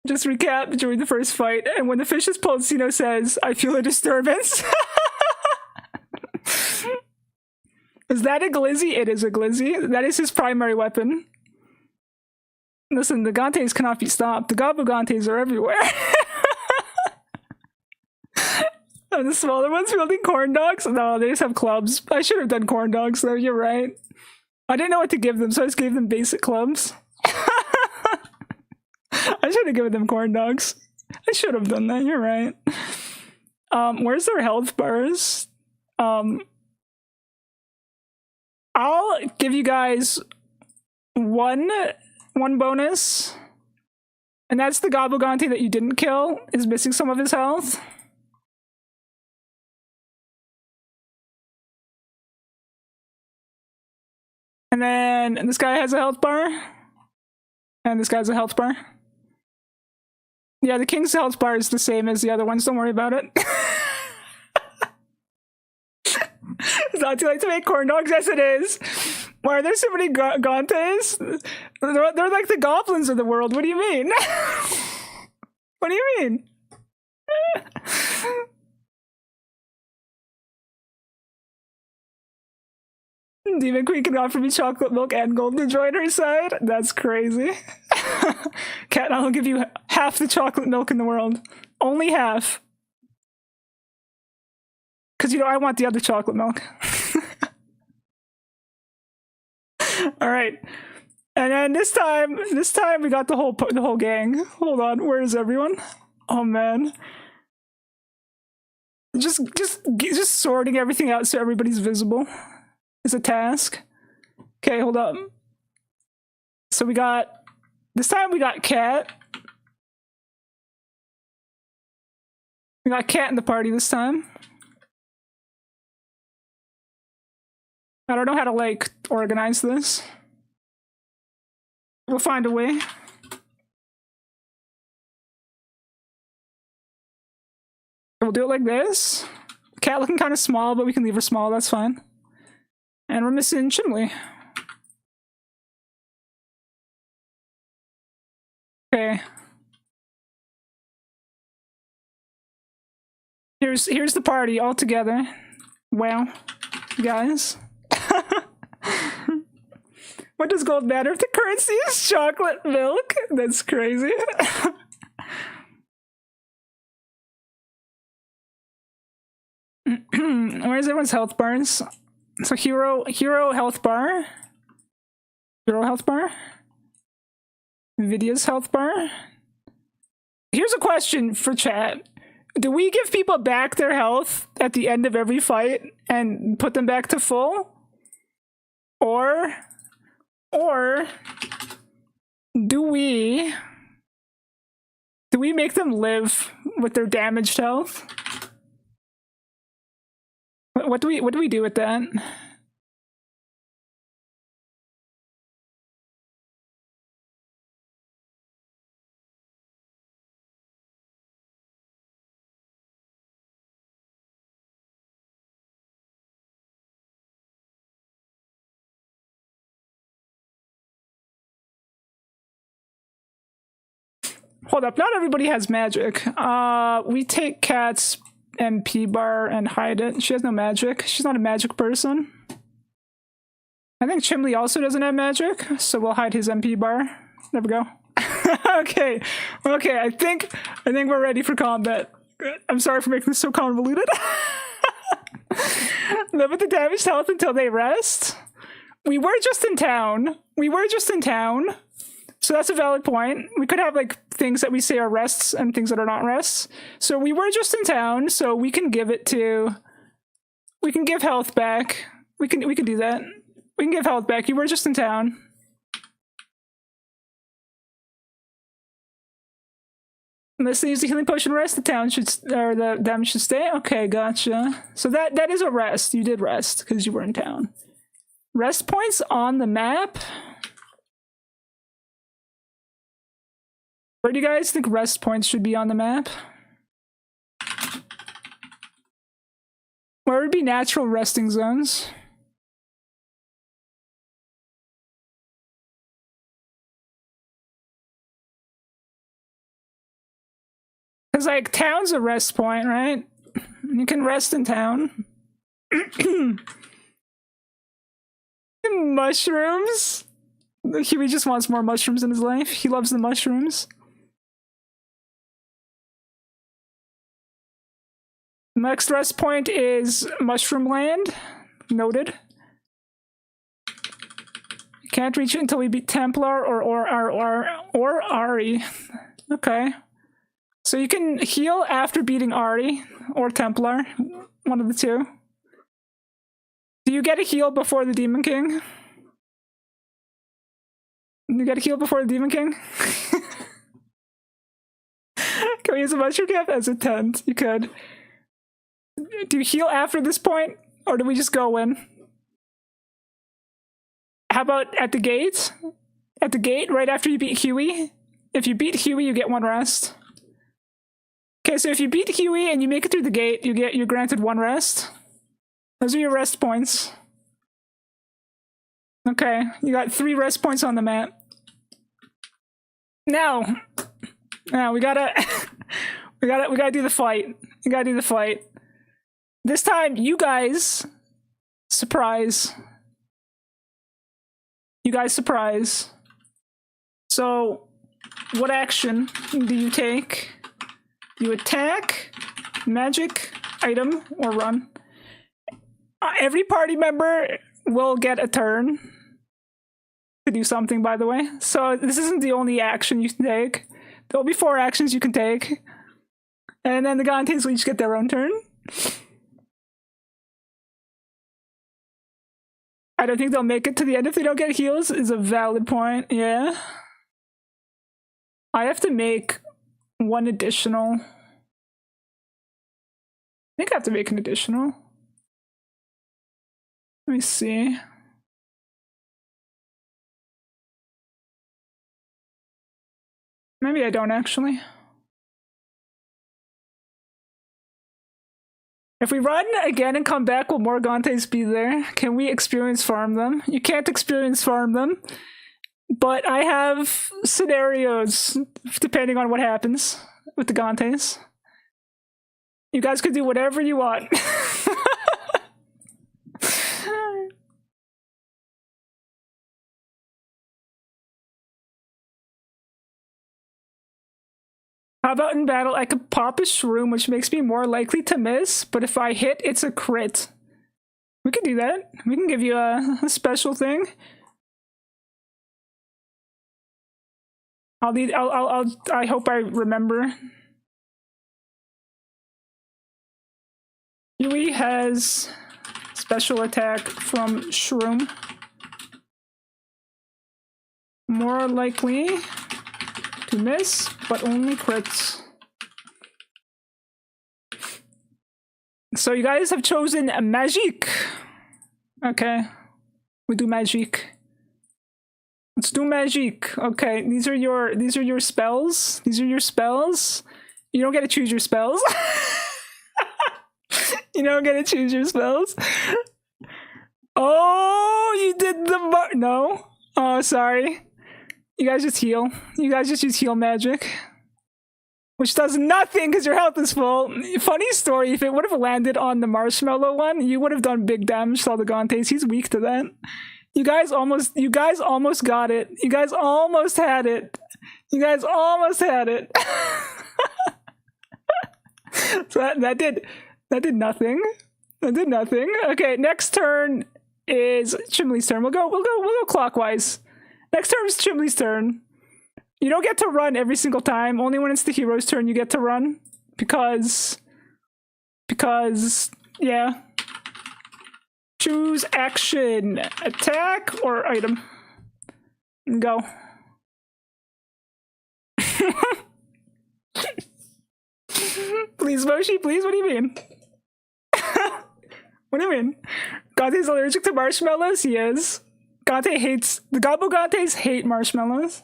Speaker 1: Just recap during the first fight, and when the fish's Pulsino says, I feel a disturbance. Is that a glizzy? It is a glizzy. That is his primary weapon. Listen, the Gantes cannot be stopped. The Gobogantes are everywhere. And the smaller ones wielding corn dogs? No, they just have clubs. I should have done corn dogs though, you're right. I didn't know what to give them, so I just gave them basic clubs. I should have given them corn dogs. I should have done that, you're right. Where's their health bars? I'll give you guys one bonus. And that's the Gobogante that you didn't kill is missing some of his health. And then this guy has a health bar. And this guy's a health bar. Yeah, the King's health bar is the same as the other ones. Don't worry about it. It's not too late to make corn dogs. Yes, it is. Why are there so many Gantes? They're like the goblins of the world. What do you mean? What do you mean? Demon Queen can offer me chocolate milk and gold to join her side? That's crazy. Cat, I'll give you half the chocolate milk in the world. Only half. Because, you know, I want the other chocolate milk. Alright. And then this time we got the whole gang. Hold on, where is everyone? Oh man. Just sorting everything out so everybody's visible is a task. Okay, hold up. So this time we got Cat. We got Cat in the party this time. I don't know how to, like, organize this. We'll find a way. We'll do it like this. Cat looking kind of small, but we can leave her small, that's fine. And we're missing Chimley. Okay. Here's the party all together. Wow, guys. What does gold matter if the currency is chocolate milk? That's crazy. Where's everyone's health bars? So hero health bar. Hero health bar. Nvidia's health bar. Here's a question for chat. Do we give people back their health at the end of every fight and put them back to full? Or do we make them live with their damaged health? What do we do with that? Hold up, not everybody has magic. We take Cat's MP bar and hide it. She has no magic. She's not a magic person. I think Chimley also doesn't have magic, so we'll hide his MP bar. There we go. Okay, I think we're ready for combat. I'm sorry for making this so convoluted. Live with the damaged health until they rest. We were just in town. So that's a valid point. We could have like things that we say are rests and things that are not rests. So we were just in town, so we can give health back. We can do that. We can give health back. You were just in town. Unless they use the healing potion rest, the damage should stay. Okay, gotcha. So that is a rest. You did rest because you were in town. Rest points on the map. Where do you guys think rest points should be on the map? Where would be natural resting zones? Because, like, town's a rest point, right? You can rest in town. Mushrooms? Huey just wants more mushrooms in his life. He loves the mushrooms. Next rest point is Mushroom Land. Noted. Can't reach it until we beat Templar or Ari. Okay. So you can heal after beating Ari or Templar. One of the two. Do you get a heal before the Demon King? You get a heal before the Demon King? Can we use a mushroom cap as a tent? You could. Do you heal after this point? Or do we just go in? How about at the gate? At the gate, right after you beat Huey? If you beat Huey, you get one rest. Okay, so if you beat Huey and you make it through the gate, you're granted one rest. Those are your rest points. Okay, you got 3 rest points on the map. Now we gotta We gotta do the fight. We gotta do the fight. This time, you guys surprise. You guys surprise. So, what action do you take? You attack, magic, item, or run. Every party member will get a turn to do something, by the way. So this isn't the only action you can take. There'll be 4 actions you can take. And then the Gantes will each get their own turn. I don't think they'll make it to the end if they don't get heals, is a valid point, yeah. I have to make 1 additional. I think I have to make an additional. Let me see. Maybe I don't actually. If we run again and come back, will more Gantes be there? Can we experience farm them? You can't experience farm them, but I have scenarios depending on what happens with the Gantes. You guys can do whatever you want. How about in battle, I could pop a shroom, which makes me more likely to miss, but if I hit, it's a crit. We can do that. We can give you a special thing. I hope I remember. Yui has special attack from shroom. More likely to miss, but only crits. So you guys have chosen a magic. Okay, we do magic. Let's do magic. Okay, these are your spells. These are your spells. You don't get to choose your spells. You don't get to choose your spells. Oh, you did the no. Oh, sorry. You guys just heal. You guys just use heal magic. Which does nothing because your health is full. Funny story, if it would have landed on the marshmallow one, you would have done big damage to all the Gantes. He's weak to that. You guys almost got it. You guys almost had it. You guys almost had it. So that did nothing. That did nothing. Okay, next turn is Chimley's turn. We'll go clockwise. Next turn is Chimley's turn. You don't get to run every single time. Only when it's the hero's turn you get to run. Because yeah. Choose action. Attack or item. Go. Please, Moshi, please? What do you mean? What do you mean? Gante's allergic to marshmallows? He is. Gante hates... The Gabo Gantes hate marshmallows.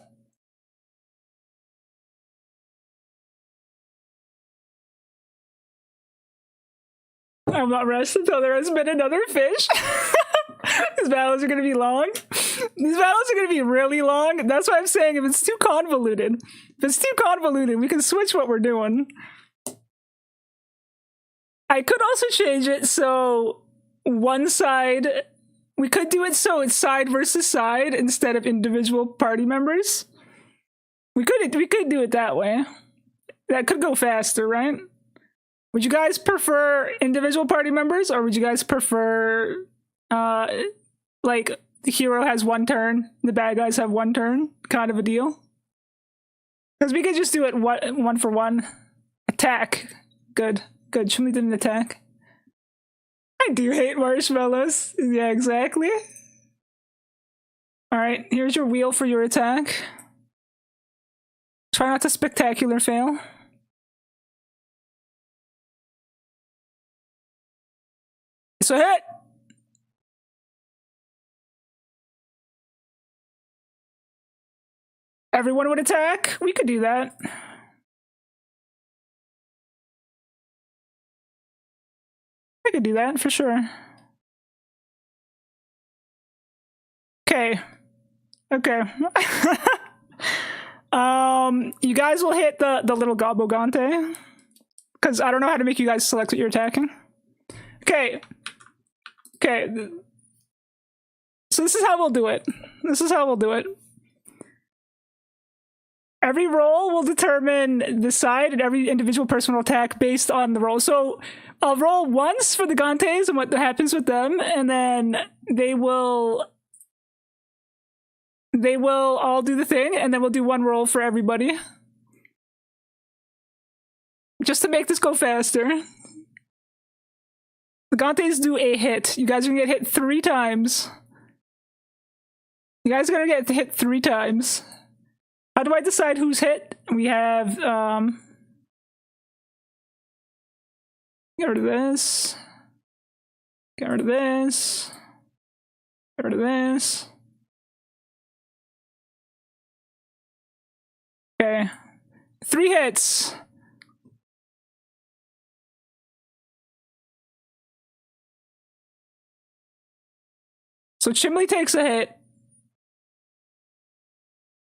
Speaker 1: I'm not rested until there has been another fish. These battles are going to be long. These battles are going to be really long. That's why I'm saying if it's too convoluted. If it's too convoluted, we can switch what we're doing. I could also change it so one side... We could do it so it's side versus side instead of individual party members. We could do it that way. That could go faster, right? Would you guys prefer individual party members, or would you guys prefer like the hero has 1 turn, the bad guys have 1 turn, kind of a deal? Because we could just do it 1 for 1. Attack. Good. Chimley didn't attack. I do hate marshmallows. Yeah, exactly. Alright, here's your wheel for your attack. Try not to spectacular fail. So hit! Everyone would attack? We could do that. I could do that for sure. Okay. Okay. You guys will hit the little Gabo Gante. because I don't know how to make you guys select what you're attacking. Okay. Okay. So this is how we'll do it. This is how we'll do it. Every roll will determine the side, and every individual person will attack based on the roll. So I'll roll once for the Gantes and what happens with them, and then they will all do the thing, and then we'll do one roll for everybody. Just to make this go faster. The Gantes do a hit. You guys are gonna get hit 3 times. You guys are gonna get hit 3 times. How do I decide who's hit? We have, get rid of this. Get rid of this. Get rid of this. Okay. 3 hits. So Chimley takes a hit.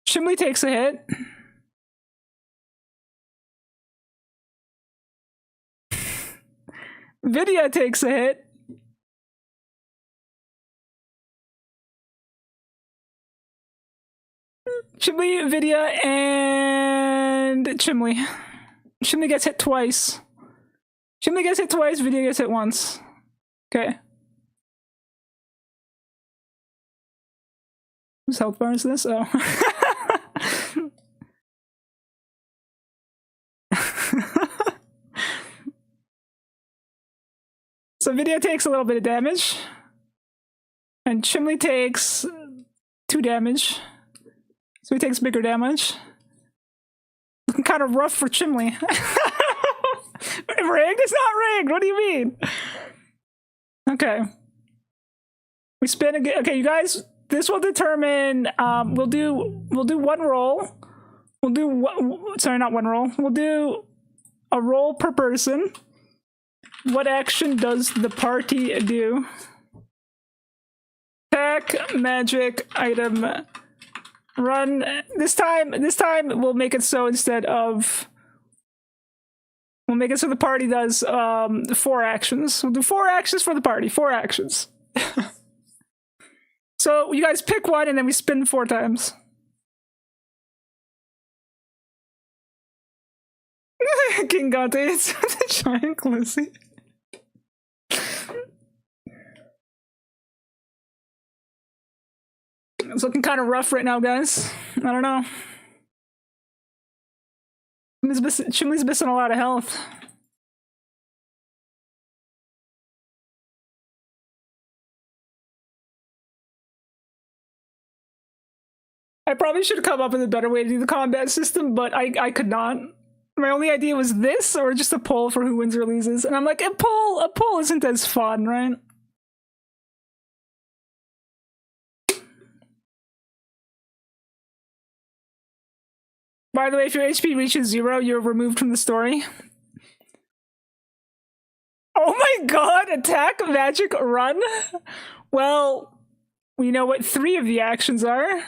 Speaker 1: Chimley takes a hit. Vidya takes a hit. Chimley, Vidya, and Chimley. Chimley gets hit twice. Chimley gets hit twice, Vidya gets hit once. Okay. Whose health bar is this? Oh. So Vidya takes a little bit of damage. And Chimley takes 2 damage. So he takes bigger damage. Looking kind of rough for Chimley. Rigged? It's not rigged! What do you mean? Okay. We spin again. Okay, you guys, this will determine, we'll do 1 roll. We'll do, sorry, not 1 roll. We'll do a roll per person. What action does the party do? Attack, magic, item, run. This time we'll make it so instead of, we'll make it so the party does 4 actions. We'll do 4 actions for the party. 4 actions. So you guys pick one and then we spin 4 times. King Gante, it's a giant glizzy. It's looking kind of rough right now, guys. I don't know. Chimley's missing a lot of health. I probably should have come up with a better way to do the combat system, but I could not. My only idea was this, or just a poll for who wins or loses. And I'm like, a poll isn't as fun, right? By the way, if your HP reaches 0, you're removed from the story. Oh my god, attack, magic, run? Well, we know what 3 of the actions are.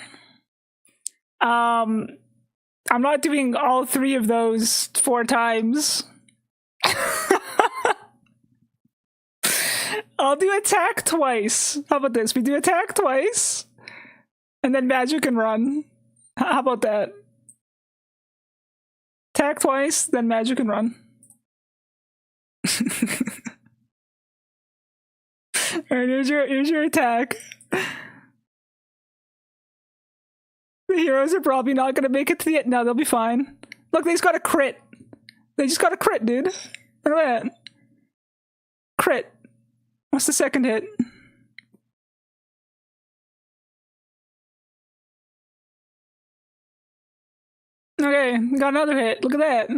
Speaker 1: I'm not doing all 3 of those 4 times. I'll do attack twice. How about this? We do attack twice, and then magic and run. How about that? Attack twice, then magic and run. Alright, here's your attack. The heroes are probably not gonna make it to the end. No, they'll be fine. Look, they just got a crit. They just got a crit, dude. Look at that. Crit. What's the second hit? Okay, got another hit. Look at that.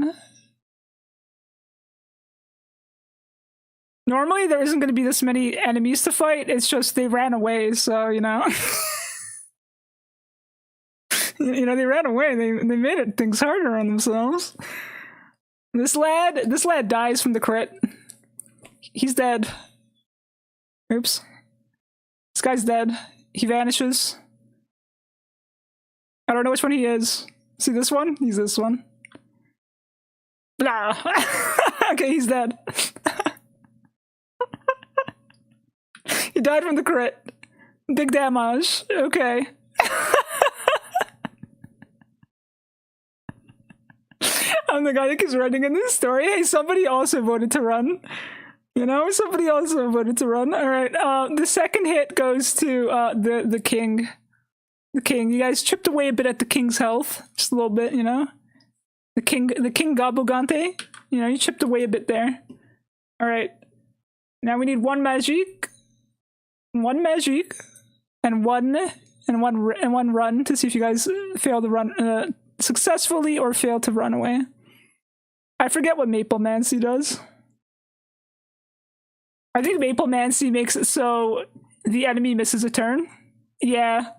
Speaker 1: Normally, there isn't going to be this many enemies to fight. It's just they ran away, so, you know. You know, they ran away. They made things harder on themselves. This lad dies from the crit. He's dead. Oops. This guy's dead. He vanishes. I don't know which one he is. See this one? He's this one. Blah. Okay, he's dead. He died from the crit. Big damage. Okay. I'm the guy that keeps running in this story. Hey, somebody also voted to run. You know, somebody also voted to run. All right. The second hit goes to the king. The king. You guys chipped away a bit at the king's health, just a little bit. You know, the king Gabogante. You know, you chipped away a bit there. All right. Now we need one magic, and one run to see if you guys fail to run successfully or fail to run away. I forget what Maple Mancy does. I think Maple Mancy makes it so the enemy misses a turn. Yeah.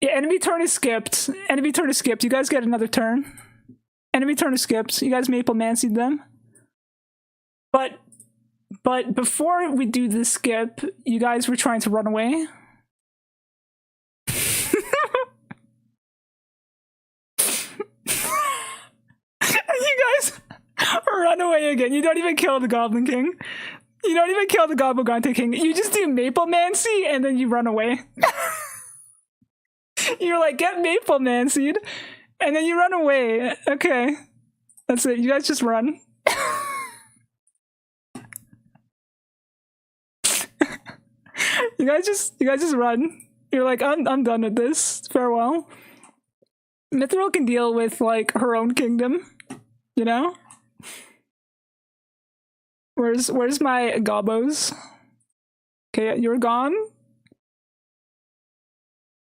Speaker 1: Yeah, enemy turn is skipped. Enemy turn is skipped. You guys get another turn. Enemy turn is skipped. You guys Maple Mancy'd them. But before we do the skip, you guys were trying to run away. You guys run away again. You don't even kill the Goblin King. You don't even kill the Gabogante King. You just do Maple Mancy and then you run away. You're like, get Maple Mancy'd, and then you run away. Okay. That's it. You guys just run. You guys just run. You're like, I'm done with this. Farewell. Mithril can deal with like her own kingdom, you know? Where's my gobos? Okay, you're gone.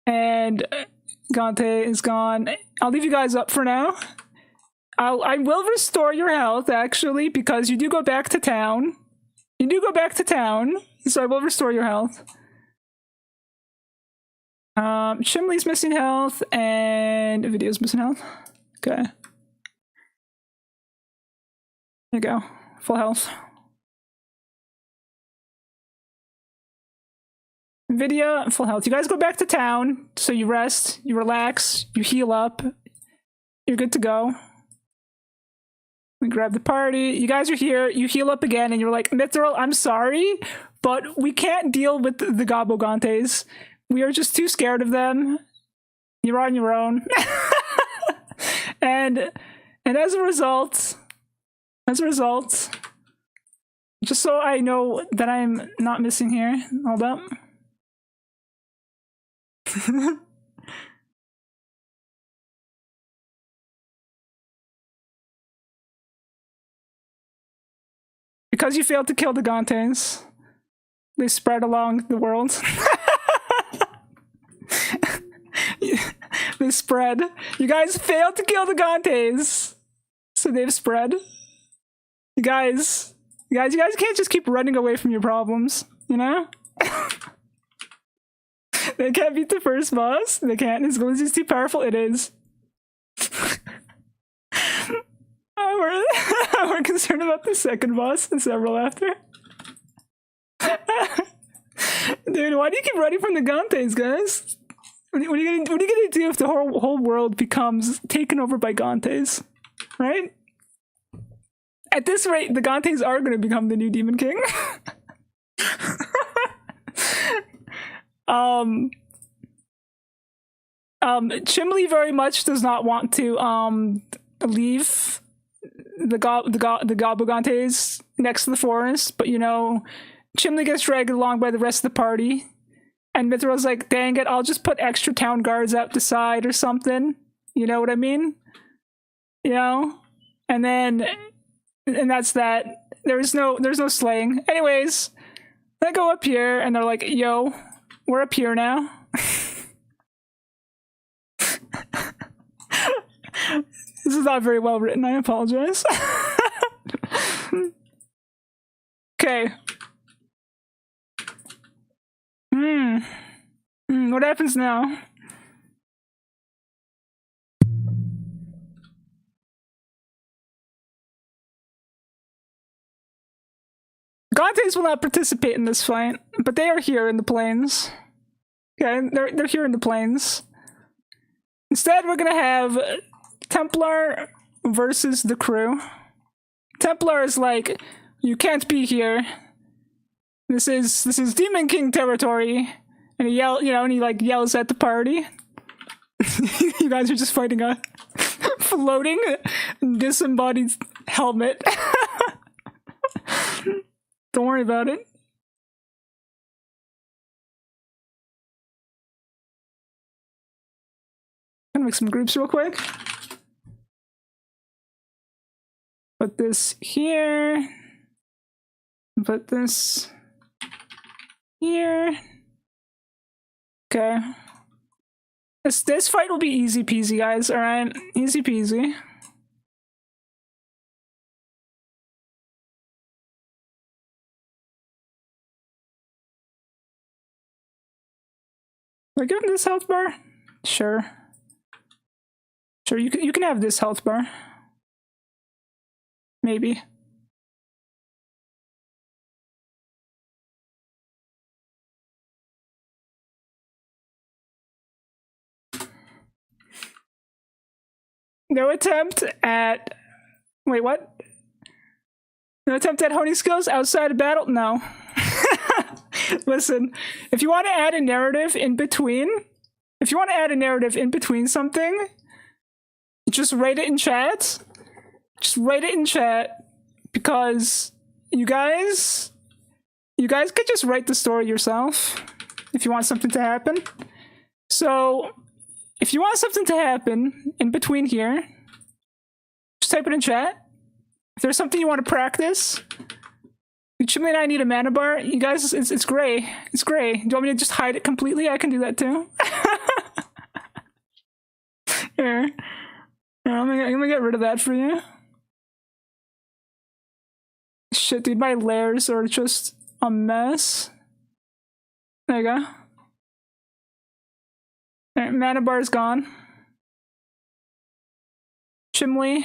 Speaker 1: And Gante is gone. I'll leave you guys up for now. I will restore your health actually, because you do go back to town. You do go back to town, so I will restore your health. Chimley's missing health and Video's missing health. Okay. There you go. Full health. Video, full health. You guys go back to town, so you rest, you relax, you heal up. You're good to go. We grab the party. You guys are here, you heal up again, and you're like, Mithril, I'm sorry, but we can't deal with the Gabogantes. We are just too scared of them. You're on your own. and as a result, just so I know that I'm not missing here, hold up. Because you failed to kill the Gantes, they spread along the world. They spread. You guys failed to kill the Gantes, so they've spread. You guys can't just keep running away from your problems, you know? They can't beat the first boss. They can't. His glitch is too powerful. It is. We're concerned about the second boss and several after. Dude, why do you keep running from the Gantes, guys? What are you gonna do if the whole world becomes taken over by Gantes? Right? At this rate, the Gantes are gonna become the new Demon King. Chimley very much does not want to leave the Gabogantes next to the forest, but you know, Chimley gets dragged along by the rest of the party, and Mithra's like, dang it, I'll just put extra town guards out the side or something. You know what I mean? You know? And that's that. There's no slaying. Anyways, they go up here and they're like, yo, we're up here now. This is not very well written, I apologize. Okay. What happens now? Gantes will not participate in this fight, but they are here in the plains. Okay, they're here in the plains. Instead, we're gonna have Templar versus the crew. Templar is like, you can't be here. This is Demon King territory. And he and he like yells at the party. You guys are just fighting a floating disembodied helmet. Don't worry about it. Gonna make some groups real quick. Put this here. Put this here. Okay. This fight will be easy peasy, guys. All right, easy peasy. Will I give him this health bar? Sure. Sure, you can have this health bar. Maybe. No attempt at... Wait, what? No attempt at honing skills outside of battle? No. Listen, if you want to add a narrative in between... If you want to add a narrative in between something, just write it in chat. Just write it in chat. Because you guys could just write the story yourself if you want something to happen. So... if you want something to happen in between here, just type it in chat. If there's something you want to practice, Chimney and I need a mana bar. You guys, it's gray. It's gray. Do you want me to just hide it completely? I can do that too. Here. Here, I'm gonna get rid of that for you. Shit, dude, my layers are just a mess. There you go. Alright, mana bar is gone. Chimley.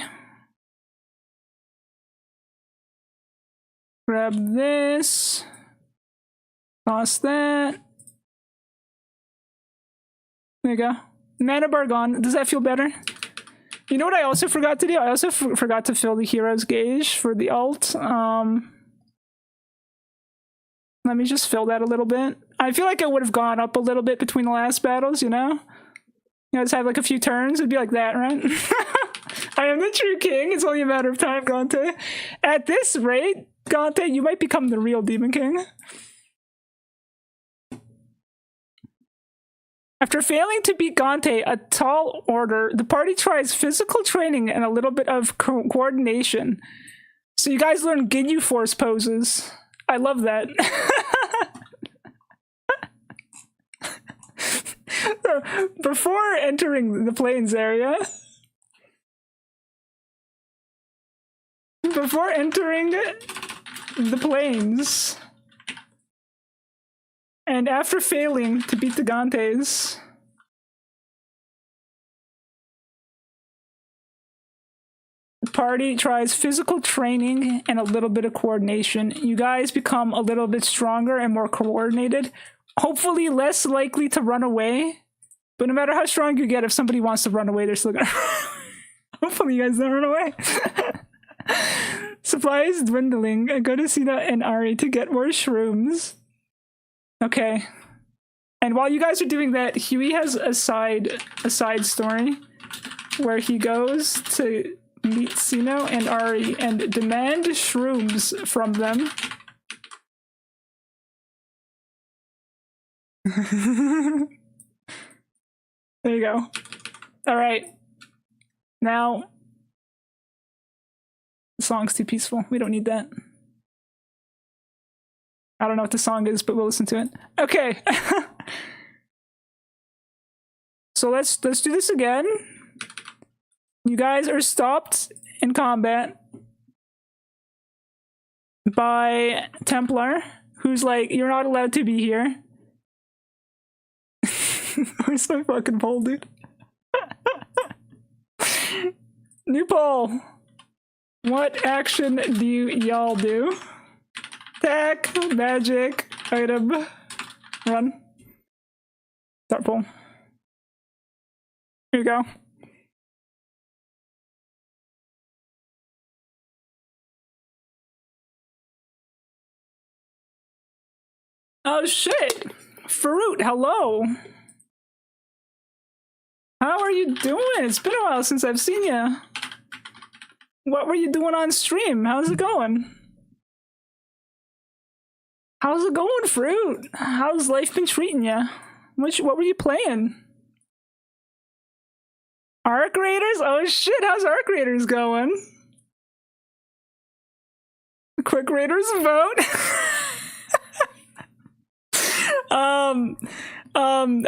Speaker 1: Grab this. Toss that. There you go. Mana bar gone. Does that feel better? You know what I also forgot to do? I also forgot to fill the hero's gauge for the ult. Let me just fill that a little bit. I feel like it would have gone up a little bit between the last battles, you know? You guys have like a few turns, it'd be like that, right? I am the true king, it's only a matter of time, Gante. At this rate, Gante, you might become the real Demon King. After failing to beat Gante a tall order, the party tries physical training and a little bit of coordination. So you guys learn Ginyu Force poses. I love that. Before entering the plains area, and after failing to beat the Gantes, the party tries physical training and a little bit of coordination. You guys become a little bit stronger and more coordinated. Hopefully less likely to run away. But no matter how strong you get, if somebody wants to run away, they're still gonna hopefully you guys don't run away. Supply is dwindling. I go to Sina and Ari to get more shrooms. Okay. And while you guys are doing that, Huey has a side story where he goes to meet Sino and Ari and demand shrooms from them. There you go. Alright. Now, the song's too peaceful. We don't need that. I don't know what the song is, but we'll listen to it. Okay. So let's do this again. You guys are stopped in combat by Templar, who's like, you're not allowed to be here. Where's my fucking poll, dude? New poll. What action do y'all do? Attack, magic, item, run. Start poll. Here you go. Oh shit! Fruit, hello! How are you doing? It's been a while since I've seen you. What were you doing on stream? How's it going? How's it going, Fruit? How's life been treating you? What were you playing? Arc Raiders? Oh shit, how's Arc Raiders going? Quick Raiders vote?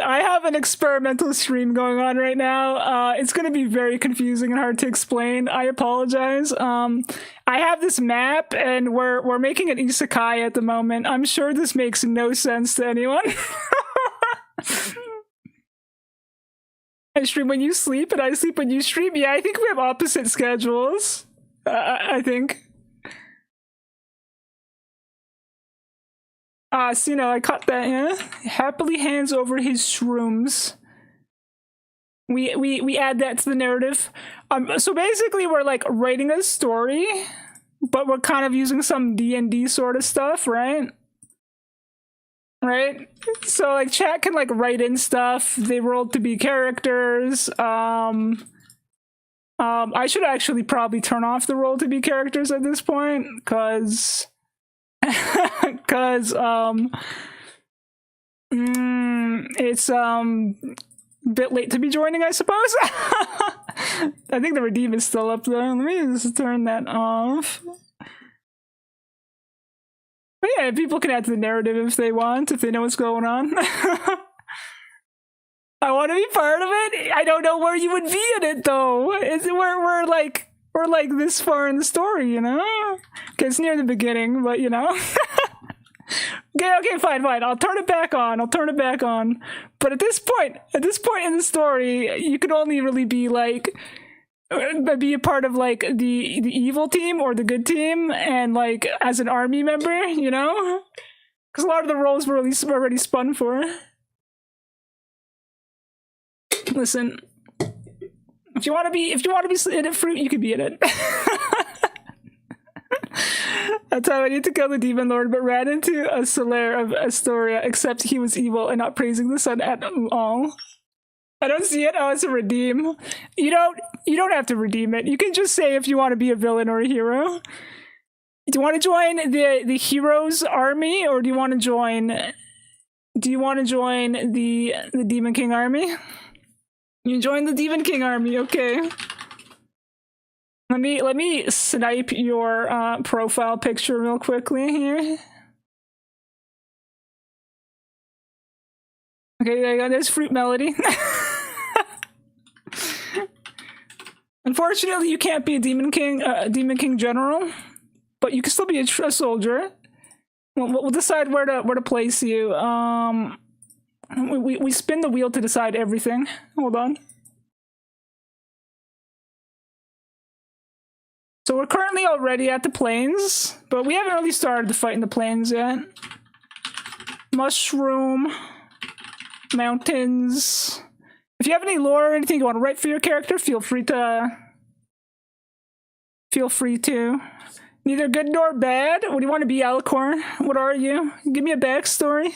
Speaker 1: I have an experimental stream going on right now. It's going to be very confusing and hard to explain. I apologize. I have this map, and we're making an isekai at the moment. I'm sure this makes no sense to anyone. I stream when you sleep, and I sleep when you stream. Yeah, I think we have opposite schedules. I think. So, you know, I caught that, yeah? Happily hands over his shrooms. We add that to the narrative. So basically we're like writing a story, but we're kind of using some D&D sort of stuff, right? Right? So like chat can like write in stuff. They roll to be characters. I should actually probably turn off the roll to be characters at this point, because it's a bit late to be joining, I suppose. I think the redeem is still up there. Let me just turn that off. But yeah, people can add to the narrative if they want, if they know what's going on. I want to be part of it. I don't know where you would be in it though. We're like this far in the story, you know? Okay, it's near the beginning, but you know. Okay, fine. I'll turn it back on. But at this point in the story, you can only really be like, be a part of like the evil team or the good team, and like as an army member, you know? Because a lot of the roles were already spun for. Listen, if you want to be in it, Fruit, you can be in it. That's how I need to kill the demon lord, but ran into a Solaire of Astoria, except he was evil and not praising the sun at all. I don't see it. Oh, it's a redeem. You don't have to redeem it. You can just say if you want to be a villain or a hero. Do you want to join the heroes army, or do you want to join the Demon King army? You join the Demon King army, okay. Let me snipe your profile picture real quickly here. Okay, there you go. There's Fruit Melody. Unfortunately, you can't be a Demon King general, but you can still be a soldier. We'll decide where to place you. We spin the wheel to decide everything. Hold on. So we're currently already at the plains, but we haven't really started the fight in the plains yet. Mushroom, mountains. If you have any lore or anything you want to write for your character, feel free to. Neither good nor bad. What do you want to be, Alicorn? What are you? Give me a backstory.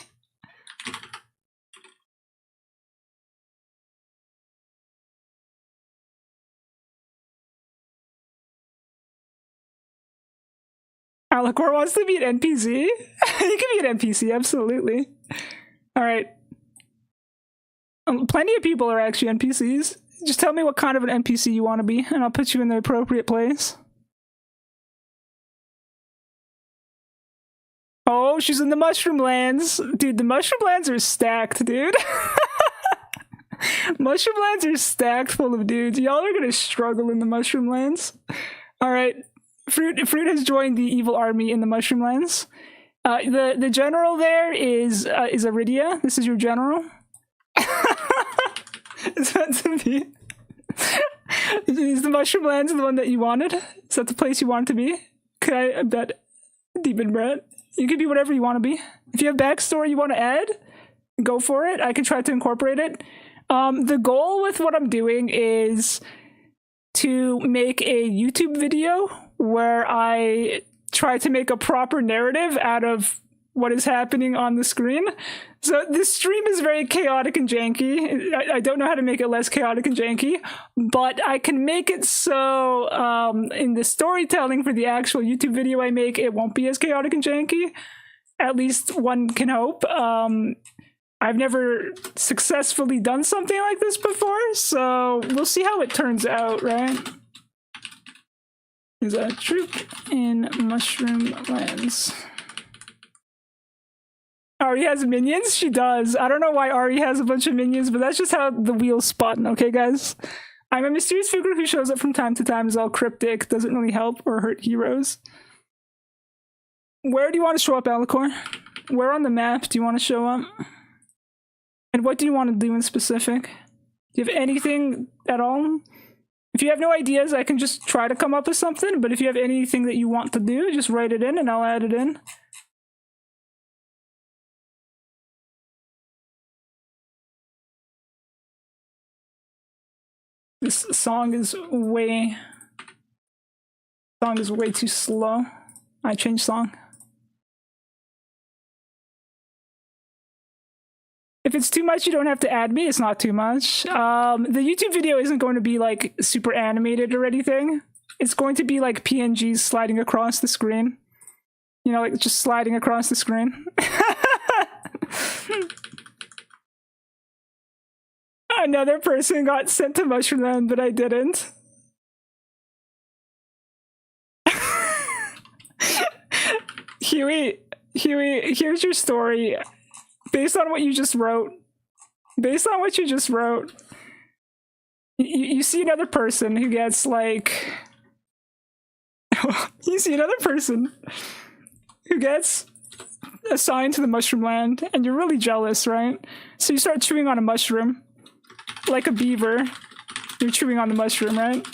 Speaker 1: Alicorn wants to be an NPC? You can be an NPC, absolutely. Alright. Plenty of people are actually NPCs. Just tell me what kind of an NPC you want to be, and I'll put you in the appropriate place. Oh, she's in the Mushroom Lands. Dude, the Mushroom Lands are stacked, dude. Mushroom Lands are stacked full of dudes. Y'all are gonna struggle in the Mushroom Lands. Alright. Fruit has joined the evil army in the Mushroom Lands. The general there is Iridia. This is your general. It's meant to be. Is the Mushroom Lands the one that you wanted? Is that the place you want to be? Okay, I bet. Demon Bread. You can be whatever you want to be. If you have backstory you want to add, go for it. I can try to incorporate it. The goal with what I'm doing is to make a YouTube video where I try to make a proper narrative out of what is happening on the screen. So this stream is very chaotic and janky. I don't know how to make it less chaotic and janky, but I can make it so in the storytelling for the actual YouTube video I make, it won't be as chaotic and janky. At least one can hope. I've never successfully done something like this before, so we'll see how it turns out, right? There's a troop in Mushroom Lands. Ari has minions? She does. I don't know why Ari has a bunch of minions, but that's just how the wheels spun, okay, guys? I'm a mysterious figure who shows up from time to time, is all cryptic, doesn't really help or hurt heroes. Where do you want to show up, Alicor? Where on the map do you want to show up? And what do you want to do in specific? Do you have anything at all? If you have no ideas, I can just try to come up with something, but if you have anything that you want to do, just write it in and I'll add it in. This song is way too slow. I changed song. If it's too much, you don't have to add me. It's not too much. The YouTube video isn't going to be like super animated or anything. It's going to be like PNGs sliding across the screen. You know, like just sliding across the screen. Another person got sent to Mushroomland, but I didn't. Huey, here's your story. Based on what you just wrote, you see another person who gets like, you see another person who gets assigned to the Mushroom Land, and you're really jealous, right? So you start chewing on a mushroom, like a beaver. You're chewing on the mushroom, right?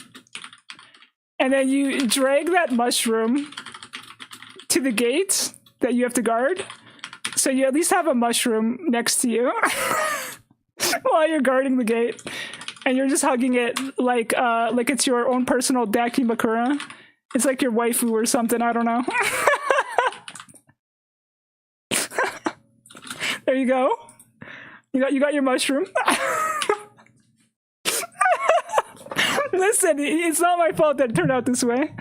Speaker 1: And then you drag that mushroom to the gate that you have to guard. So you at least have a mushroom next to you while you're guarding the gate, and you're just hugging it like it's your own personal Dakimakura. It's like your waifu or something. I don't know. There you go. You got your mushroom. Listen, it's not my fault that it turned out this way.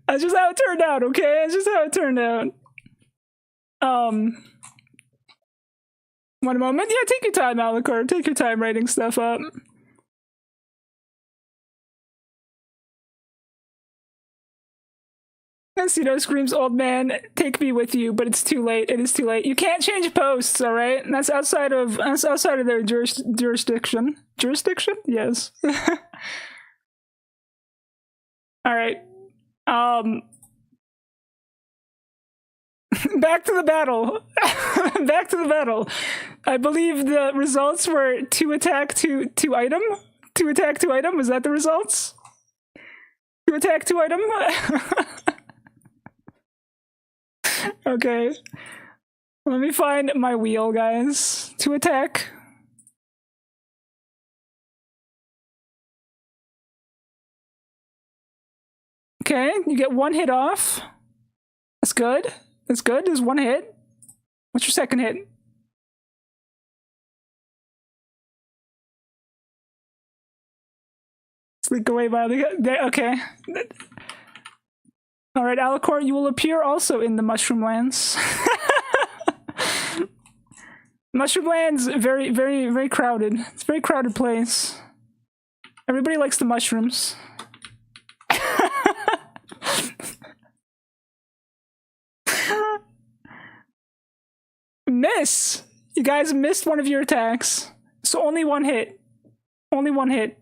Speaker 1: That's just how it turned out, okay? That's just how it turned out. One moment. Yeah, take your time, Alicor. Take your time writing stuff up. Cito screams, "Old man, take me with you," but it's too late. It is too late. You can't change posts, all right? That's outside of their jurisdiction. Jurisdiction? Yes. All right. Back to the battle. Back to the battle. I believe the results were 2 attack, 2 item. 2 attack, 2 item. Was that the results? 2 attack, 2 item. Okay. Let me find my wheel, guys. 2 attack. Okay, you get 1 hit off. That's good. That's good. There's 1 hit. What's your second hit? Sleek away by the... Okay. Alright, Alicor, you will appear also in the Mushroom Lands. Mushroom Lands, very, very, very crowded. It's a very crowded place. Everybody likes the mushrooms. Miss! You guys missed one of your attacks. So only 1 hit. Only 1 hit.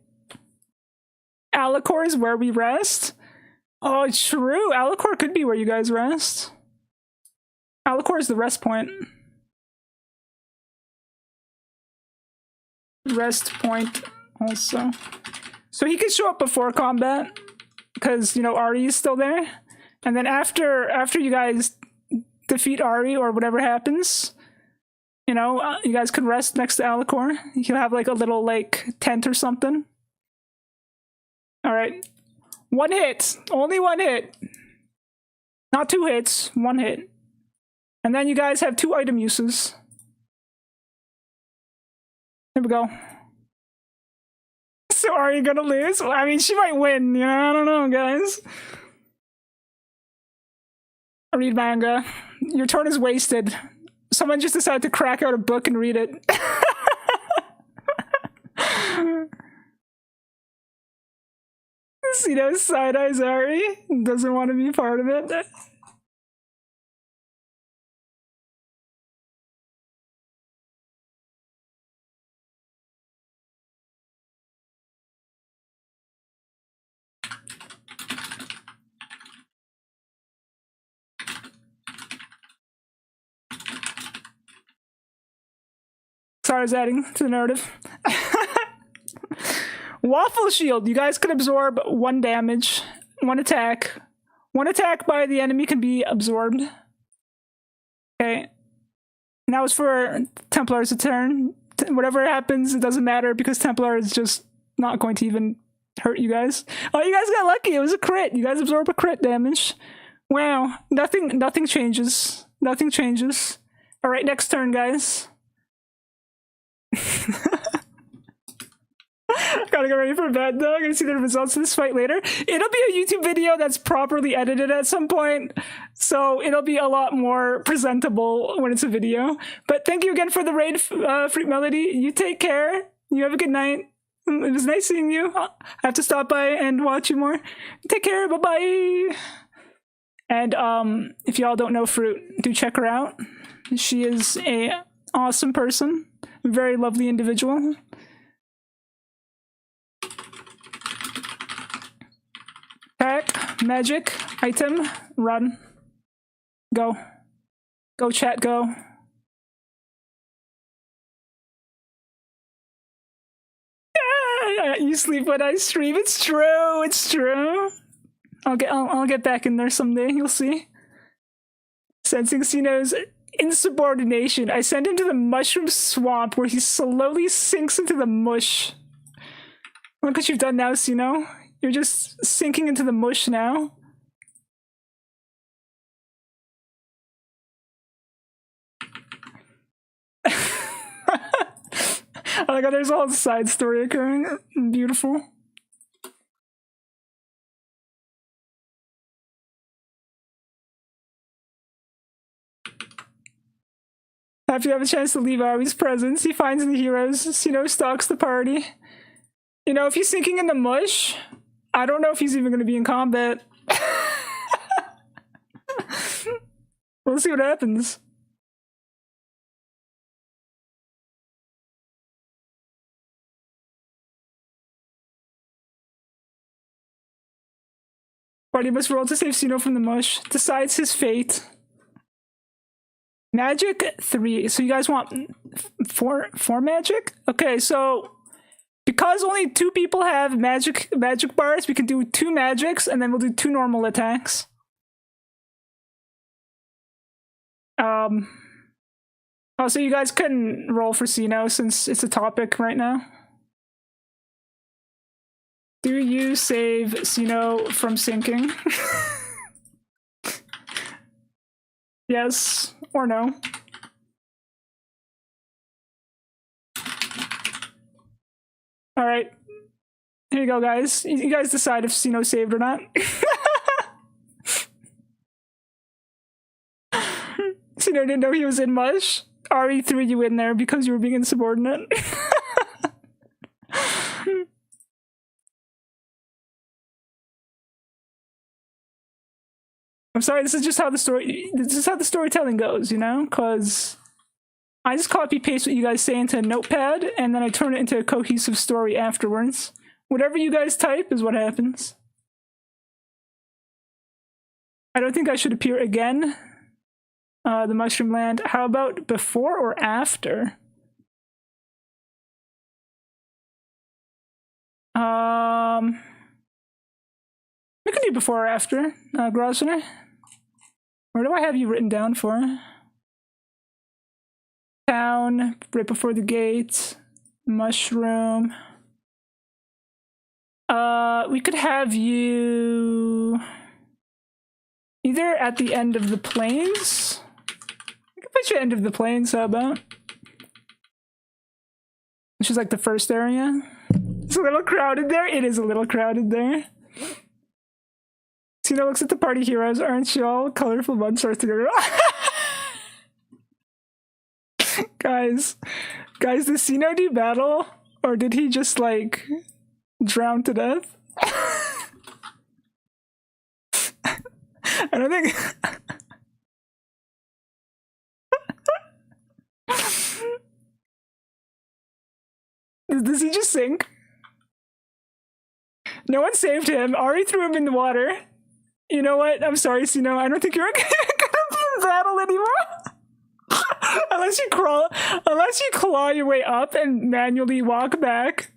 Speaker 1: Alicor is where we rest. Oh, true. Alicor could be where you guys rest. Alicor is the rest point. Rest point also. So he could show up before combat, because, you know, Ari is still there. And then after you guys defeat Ari or whatever happens, you know, you guys could rest next to Alicor. He'll have like a little like tent or something. All right. 1 hit. Only 1 hit. Not 2 hits, 1 hit. And then you guys have 2 item uses. Here we go. So are you gonna lose? Well, I mean, she might win, you know? I don't know, guys. I read manga. Your turn is wasted. Someone just decided to crack out a book and read it. You know, side-eye Zari doesn't want to be part of it. Sorry, I was adding to the narrative. Waffle Shield. You guys can absorb 1 damage, 1 attack. 1 attack by the enemy can be absorbed. Okay. Now it's for Templar's turn. Whatever happens, it doesn't matter because Templar is just not going to even hurt you guys. Oh, you guys got lucky. It was a crit. You guys absorb a crit damage. Wow. Nothing changes. Nothing changes. All right, next turn, guys. Gotta get ready for bed though. I'm gonna see the results of this fight later. It'll be a YouTube video that's properly edited at some point, so it'll be a lot more presentable when it's a video. But thank you again for the raid, Freak Melody. You take care. You have a good night. It was nice seeing you. I have to stop by and watch you more. Take care. Bye bye. And if y'all don't know Fruit, do check her out. She is a awesome person, very lovely individual. Attack, magic, item, run. Go. Go, chat, go. You sleep when I stream. It's true. It's true. I'll get back in there someday. You'll see. Sensing Sino's insubordination. I send him to the mushroom swamp where he slowly sinks into the mush. Look what you've done now, Sino. You're just sinking into the mush now. Oh my god, there's a whole side story occurring. Beautiful. After you have a chance to leave Ari's presence, he finds the heroes. Sino stalks the party. You know, if he's sinking in the mush, I don't know if he's even going to be in combat. We'll see what happens. Party must roll to save Sino from the mush. Decides his fate. Magic 3. So you guys want 4 magic? Okay, so because only 2 people have magic bars, we can do 2 magics and then we'll do 2 normal attacks. Oh, so you guys couldn't roll for Sino since it's a topic right now. Do you save Sino from sinking? Yes or no? All right, here you go, guys. You guys decide if Sino's saved or not. Sino didn't know he was in mush. Ari threw you in there because you were being insubordinate. I'm sorry. This is just how the storytelling goes, you know? Because I just copy paste what you guys say into a notepad, and then I turn it into a cohesive story afterwards. Whatever you guys type is what happens. I don't think I should appear again. The Mushroom Land. How about before or after? We can do before or after, Grosvenor. Where do I have you written down for? Town, right before the gate, mushroom. We could have you... Either at the end of the plains. I can put you end of the plains, how about? Which is like the first area. It's a little crowded there. It is a little crowded there. Cena looks at the party heroes. Aren't you all colorful bunch starts together? Guys, did Cena do battle? Or did he just like drown to death? I don't think. Does he just sink? No one saved him. Ari threw him in the water. You know what? I'm sorry, Sino. I don't think you're gonna be in battle anymore. Unless you claw your way up and manually walk back.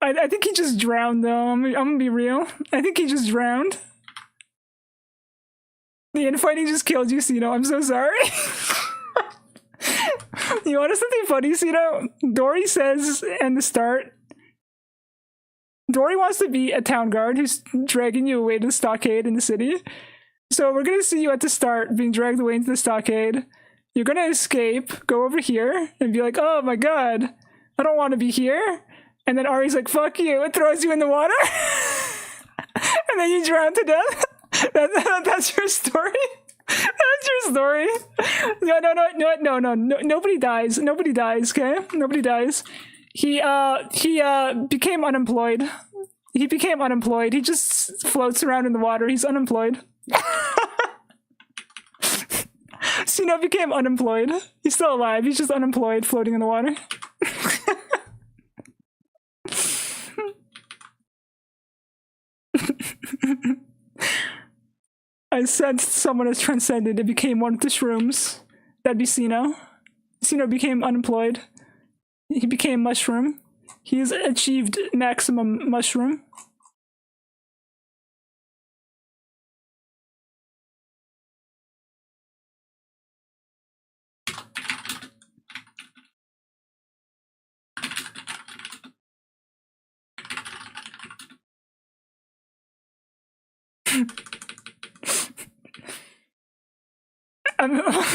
Speaker 1: I think he just drowned, though. I'm gonna be real. I think he just drowned. The infighting just killed you, Sino. I'm so sorry. You want something funny, Sino? Dory says in the start, Dory wants to be a town guard who's dragging you away to the stockade in the city. So we're gonna see you at the start being dragged away into the stockade. You're gonna escape, go over here, and be like, oh my god, I don't want to be here. And then Ari's like, fuck you, and throws you in the water. And then you drown to death. That's your story? That's your story? No. Nobody dies. Nobody dies, okay? Nobody dies. He became unemployed. He became unemployed. He just floats around in the water. He's unemployed. Sino became unemployed. He's still alive. He's just unemployed, floating in the water. I sensed someone has transcended and became one of the shrooms. That'd be Sino. Sino became unemployed. He became mushroom. He has achieved maximum mushroom.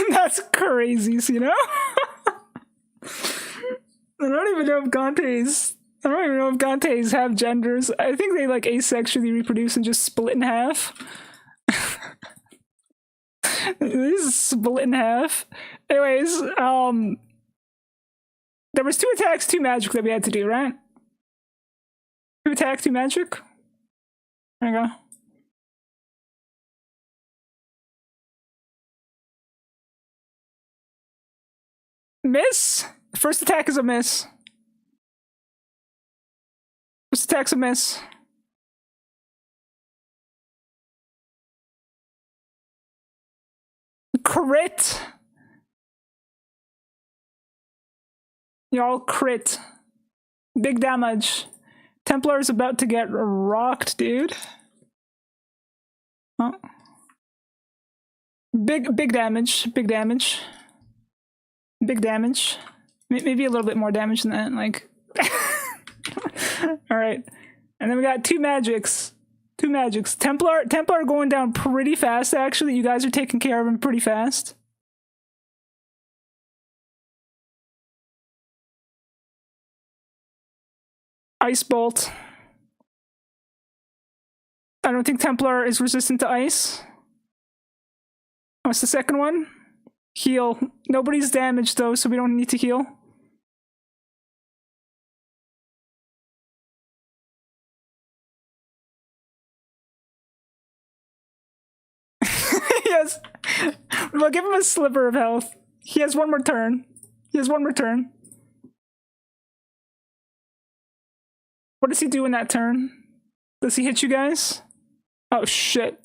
Speaker 1: That's crazy, you know? I don't even know if Gantes have genders. I think they like asexually reproduce and just split in half. This is split in half. Anyways, there was 2 attacks, 2 magic that we had to do, right? 2 attack, 2 magic. There you go. Miss? First attack is a miss. First attack's a miss. Crit. Y'all crit. Big damage. Templar is about to get rocked, dude. Oh. Big damage. Big damage. Big damage. Maybe a little bit more damage than that, like. Alright. And then we got 2 magics. 2 magics. Templar going down pretty fast, actually. You guys are taking care of him pretty fast. Ice Bolt. I don't think Templar is resistant to ice. What's the second one? Heal. Nobody's damaged though, so we don't need to heal. Yes. We'll give him a sliver of health. He has 1 more turn. What does he do in that turn? Does he hit you guys? Oh shit.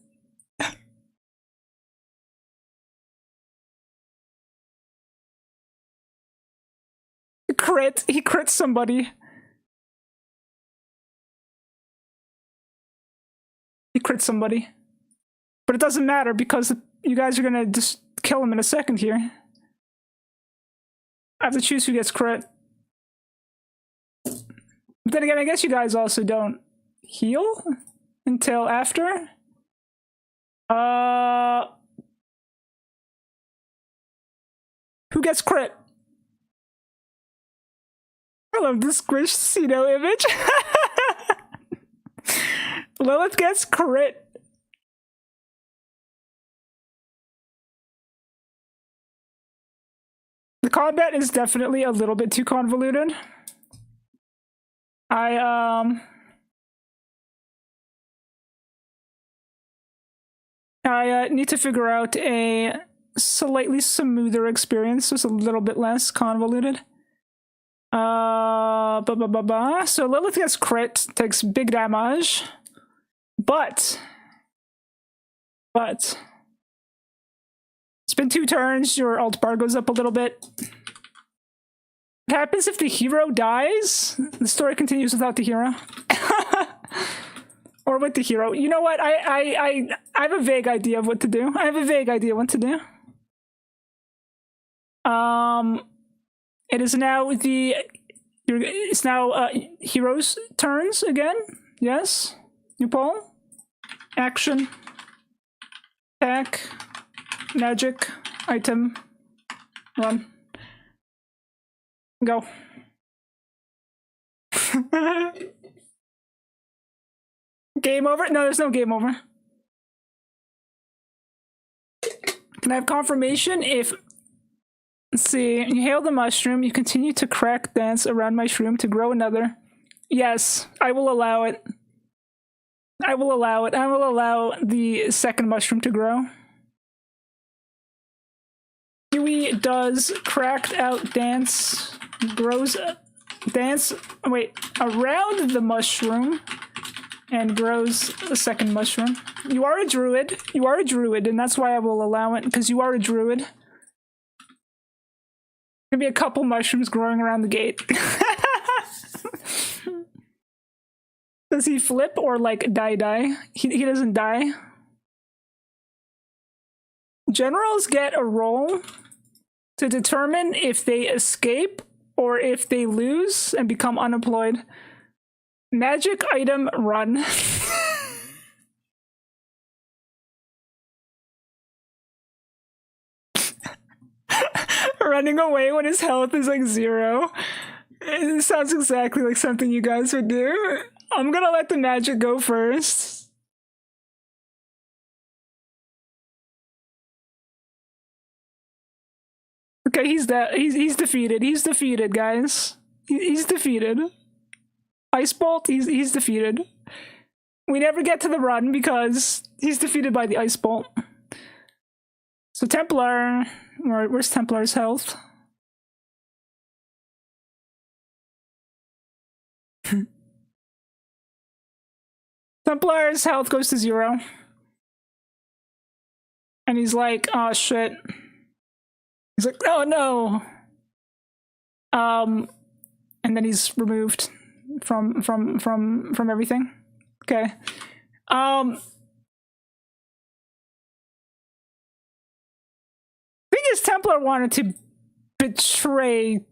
Speaker 1: Crit. He crits somebody. He crits somebody. But it doesn't matter because you guys are gonna just kill him in a second here. I have to choose who gets crit. But then again, I guess you guys also don't heal? until after. Who gets crit? I love the squished Cino image. Lilith gets crit. The combat is definitely a little bit too convoluted. I need to figure out a slightly smoother experience, so it's a little bit less convoluted. So Lilith gets crit, takes big damage, but spin 2 turns, your alt bar goes up a little bit. What happens if the hero dies? The story continues without the hero. Or with the hero. You know what? I have a vague idea of what to do. It is now heroes' turns again. Yes. You pull. Action. Attack. Magic. Item. Run. Go. Game over? No, there's no game over. Can I have confirmation if... Let's see. You hail the mushroom. You continue to crack dance around my shroom to grow another. Yes, I will allow it. I will allow the second mushroom to grow. Yui does cracked out dance. Grows... Dance... Wait. Around the mushroom. And grows a second mushroom. You are a druid. And that's why I will allow it, because you are a druid. Maybe a couple mushrooms growing around the gate. Does he flip or like die? He doesn't die. Generals get a roll to determine if they escape or if they lose and become unemployed. Magic item run. Running away when his health is like 0. It sounds exactly like something you guys would do. I'm gonna let the magic go first. Okay, he's defeated. He's defeated, guys. He's defeated. Ice Bolt, he's defeated. We never get to the run because he's defeated by the Ice Bolt. So Templar, where's Templar's health? Templar's health goes to 0. And he's like, oh shit. He's like, oh no. And then he's removed from everything. Okay. Thing is, Templar wanted to betray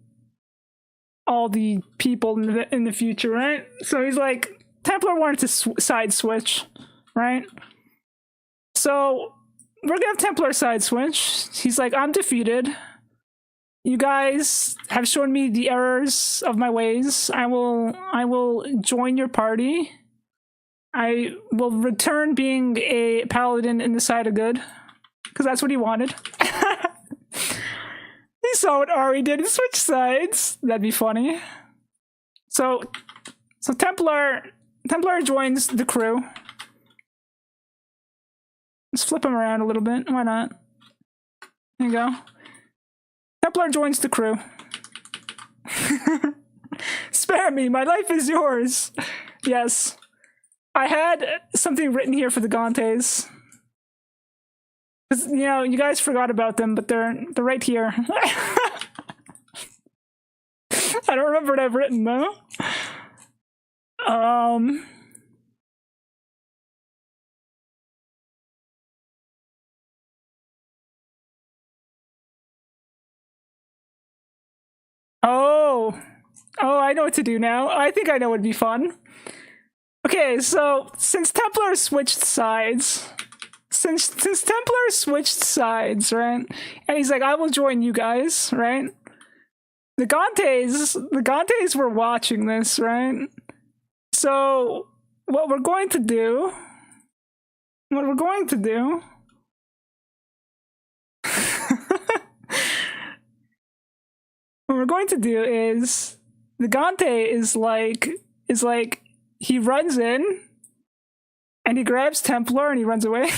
Speaker 1: all the people in the future, right? So he's like, Templar wanted to side switch, right? So we're gonna have Templar side switch. He's like, I'm defeated. You guys have shown me the errors of my ways. I will join your party. I will return being a paladin in the side of good. Because that's what he wanted. He saw what Ari did and switched sides. That'd be funny. So Templar joins the crew. Let's flip him around a little bit. Why not? There you go. Templar joins the crew. Spare me, my life is yours. Yes. I had something written here for the Gantes. You know, you guys forgot about them, but they're right here. I don't remember what I've written though. Oh, I know what to do now. I think I know what'd be fun. Okay, so since Templar switched sides, right? And he's like, I will join you guys, right? The Gantes were watching this, right? So what we're going to do is the Gante is like he runs in and he grabs Templar and he runs away.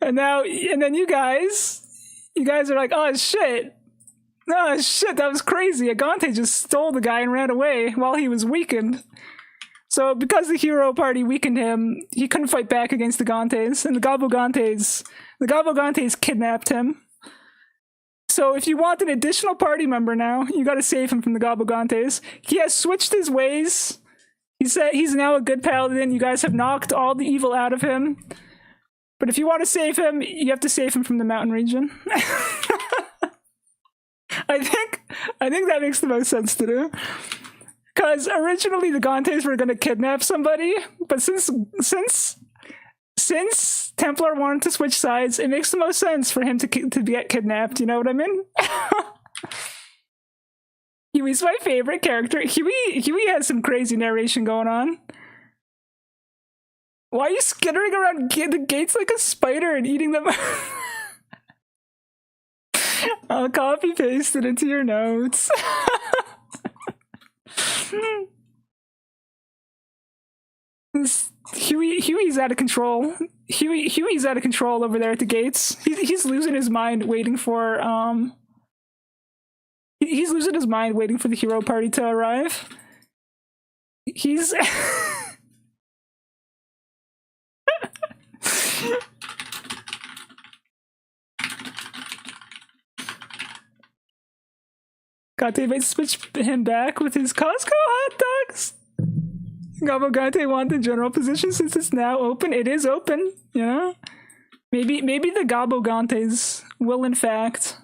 Speaker 1: And then you guys are like, oh shit, that was crazy. Agante just stole the guy and ran away while he was weakened. So because the hero party weakened him, he couldn't fight back against the Gantes, and the Gabogantes kidnapped him. So if you want an additional party member now, you gotta save him from the Gabogantes. He has switched his ways. He said he's now a good paladin. You guys have knocked all the evil out of him. But if you want to save him, you have to save him from the mountain region. I think that makes the most sense to do. Because originally the Gantes were going to kidnap somebody, but since Templar wanted to switch sides, it makes the most sense for him to get kidnapped. You know what I mean? Huey's my favorite character. Huey has some crazy narration going on. Why are you skittering around the gates like a spider and eating them? I'll copy paste it into your notes. Huey's out of control. Huey's out of control over there at the gates. He's losing his mind waiting for he's losing his mind waiting for the hero party to arrive. He's Gante might switch him back with his Costco hot dogs. Gabo Gante want the general position since it's now open. It is open, you know? Maybe the Gabo Gantes will in fact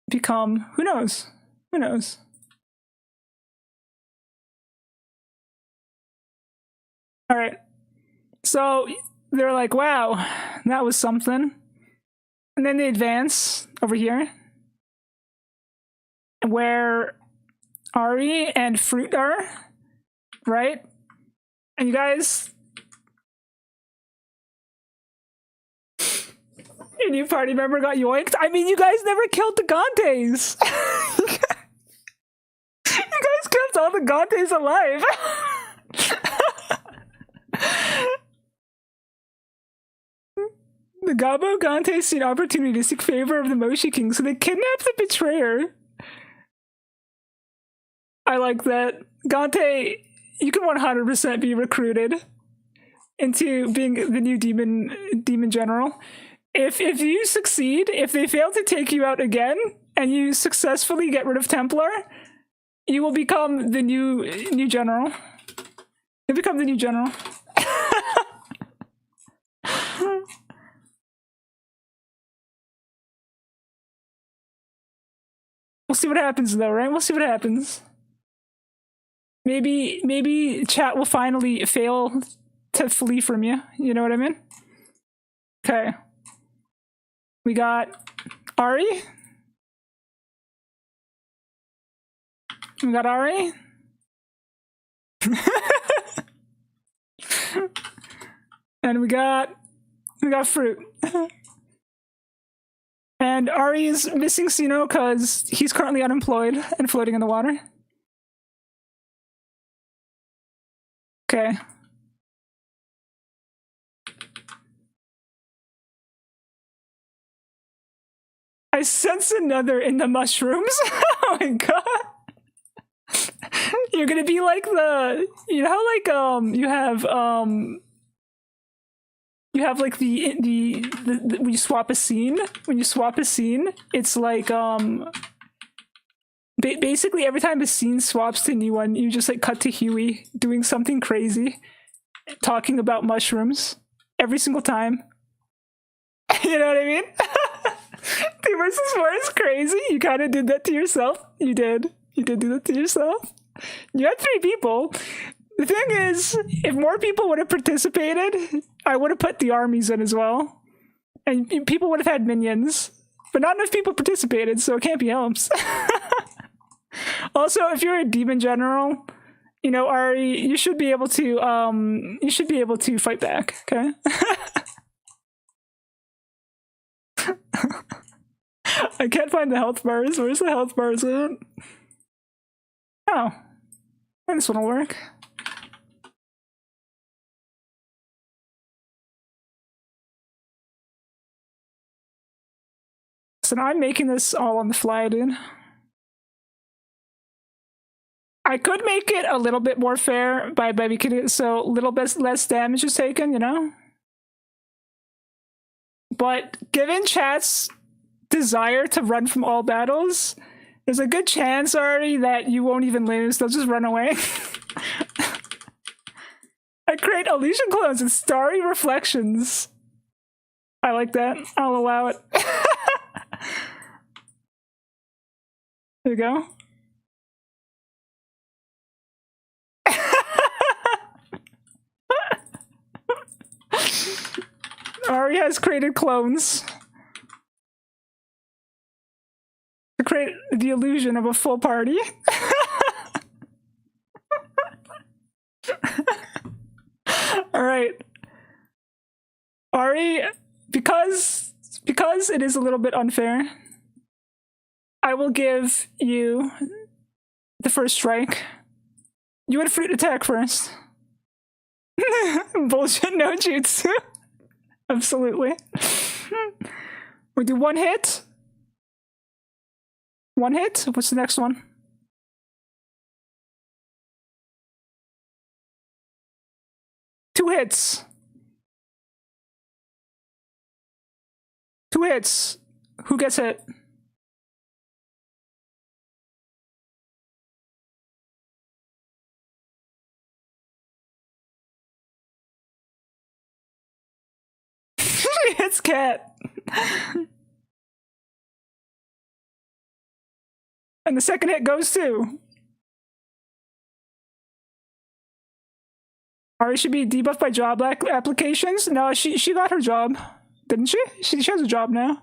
Speaker 1: become, who knows? Who knows? Alright. So they're like, wow, that was something. And then they advance over here, where Ari and Fruit are, right? And you guys, your new party member got yoinked. I mean, you guys never killed the Gantes. You guys kept all the Gantes alive. The Gabo Gantes see an opportunity to seek favor of the Moshi King, so they kidnap the betrayer. I like that. Gante, you can 100% be recruited into being the new demon general. If you succeed, if they fail to take you out again, and you successfully get rid of Templar, you will become the new general. You become the new general. We'll see what happens though, right? We'll see what happens. Maybe chat will finally fail to flee from you. You know what I mean? Okay. We got Ari. We got Ari. And we got Fruit. And Ari is missing Sino because he's currently unemployed and floating in the water. Okay. I sense another in the mushrooms. Oh my god. You're gonna be like you know how like you have like the when you swap a scene, it's like basically every time a scene swaps to a new one, you just like cut to Huey doing something crazy, talking about mushrooms every single time. You know what I mean? 2 versus 4 is crazy. You kind of did that to yourself. You did. You did do that to yourself. You had 3 people. The thing is, if more people would have participated, I would have put the armies in as well. And people would have had minions. But not enough people participated, so it can't be helped. Also, if you're a demon general, you know, Ari, you should be able to fight back, okay? I can't find the health bars. Where's the health bars at? Oh. This one will work. So now I'm making this all on the fly, dude. I could make it a little bit more fair by making it so a little bit less damage is taken, you know? But given chat's desire to run from all battles, there's a good chance already that you won't even lose. They'll just run away. I create illusion clones and starry reflections. I like that. I'll allow it. There you go. Ari has created clones to create the illusion of a full party. All right, Ari, because it is a little bit unfair, I will give you the first strike. You would fruit attack first. Bullshit, no jutsu. Absolutely. We do 1 hit. 1 hit? What's the next one? Two hits. 2 hits. Who gets hit? It's Cat. And the second hit goes to Ari. Should be debuffed by job applications. No, she got her job, didn't she? She has a job now.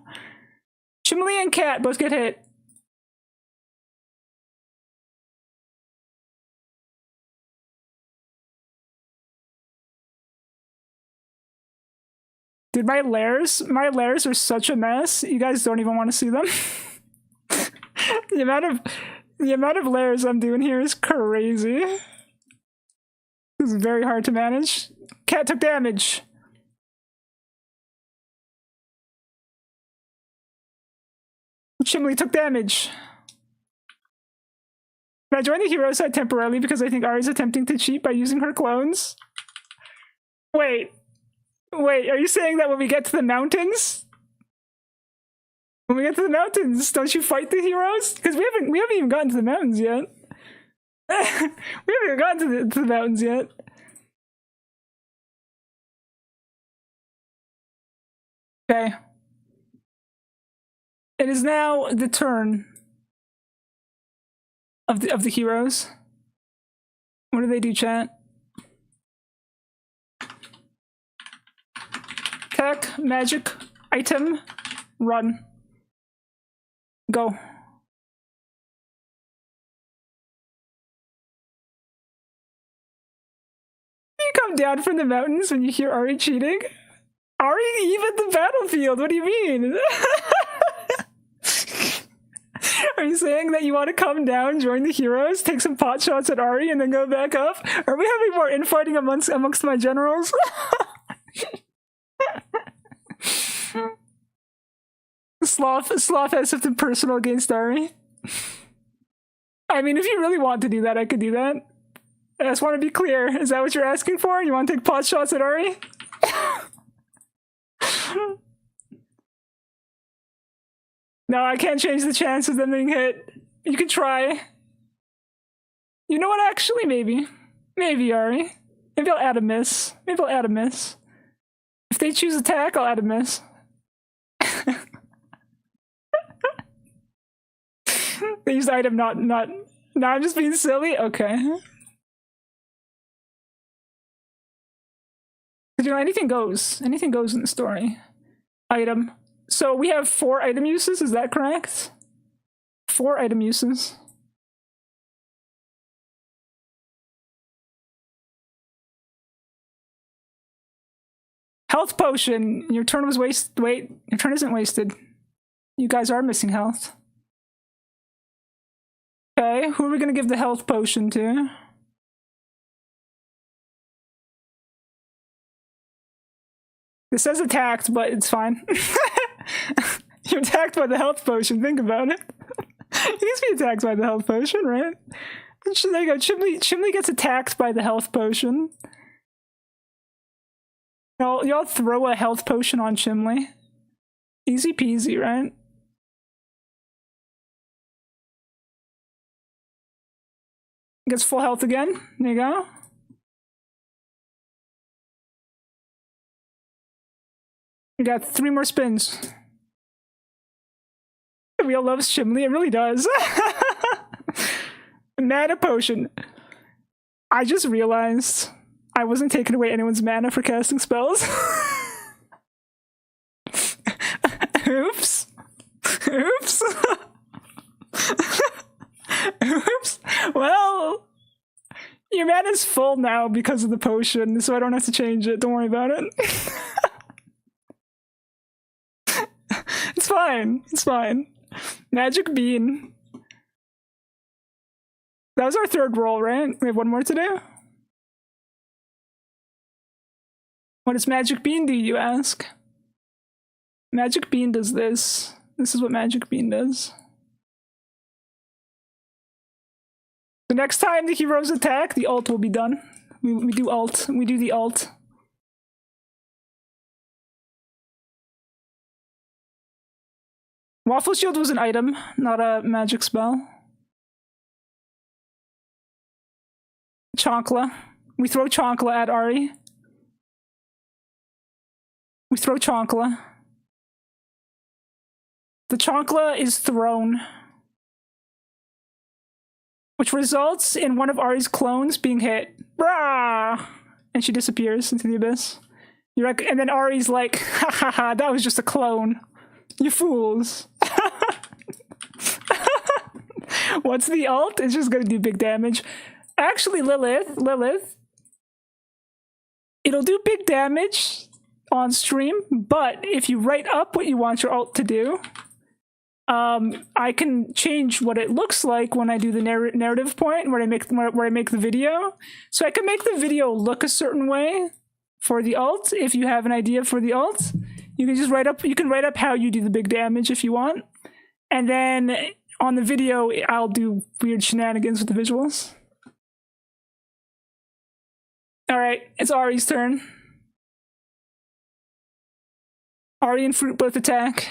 Speaker 1: Chimley and Cat both get hit. Dude, my lairs are such a mess. You guys don't even want to see them. The amount of layers I'm doing here is crazy. This is very hard to manage. Cat took damage. Chimley took damage. Can I join the hero side temporarily because I think Ari's attempting to cheat by using her clones? Wait, are you saying that when we get to the mountains? When we get to the mountains, don't you fight the heroes? Because we haven't even gotten to the mountains yet. We haven't even gotten to the mountains yet. Okay. It is now the turn of the heroes. What do they do, chat? Attack, magic, item, run. Go. You come down from the mountains when you hear Ari cheating? Ari even the battlefield, what do you mean? Are you saying that you want to come down, join the heroes, take some pot shots at Ari, and then go back up? Are we having more infighting amongst my generals? Sloth has something personal against Ari. I mean, if you really want to do that, I could do that. I just want to be clear. Is that what you're asking for? You want to take pot shots at Ari? No, I can't change the chance of them being hit. You can try. You know what, actually, maybe. Maybe, Ari. Maybe I'll add a miss. Maybe I'll add a miss. If they choose attack, I'll add a miss. They used item, not No, I'm just being silly? Okay. You know, anything goes. Anything goes in the story. Item. So we have 4 item uses, is that correct? 4 item uses. Health potion. Your turn was wasted. Wait, your turn isn't wasted. You guys are missing health. Okay, who are we gonna give the health potion to? This says attacked, but it's fine. You're attacked by the health potion, think about it. You need to be attacked by the health potion, right? There you go, Chimley gets attacked by the health potion. Y'all throw a health potion on Chimley. Easy peasy, right? Gets full health again. There you go. We got 3 more spins. The wheel loves Chimley, it really does. Mana potion. I just realized I wasn't taking away anyone's mana for casting spells. Oops. Oops. Oops. Well, your mana's full now because of the potion, so I don't have to change it. Don't worry about it. It's fine. It's fine. Magic bean. That was our 3rd roll, right? We have 1 more to do? What does magic bean do, you ask? Magic bean does this. This is what magic bean does. The next time the heroes attack, the ult will be done. We do ult. We do the ult. Waffle Shield was an item, not a magic spell. Chonkla. We throw Chonkla at Ari. We throw Chonkla. The Chonkla is thrown, which results in one of Ari's clones being hit. Brah! And she disappears into the abyss. And then Ari's like, ha ha ha, that was just a clone. You fools. What's the ult? It's just gonna do big damage. Actually, Lilith, it'll do big damage on stream, but if you write up what you want your ult to do, I can change what it looks like when I do the narrative point where I make the video. So I can make the video look a certain way for the ult. If you have an idea for the ult, you can just write up. You can write up how you do the big damage if you want, and then on the video I'll do weird shenanigans with the visuals. All right, it's Ari's turn. Ari and Fruit both attack.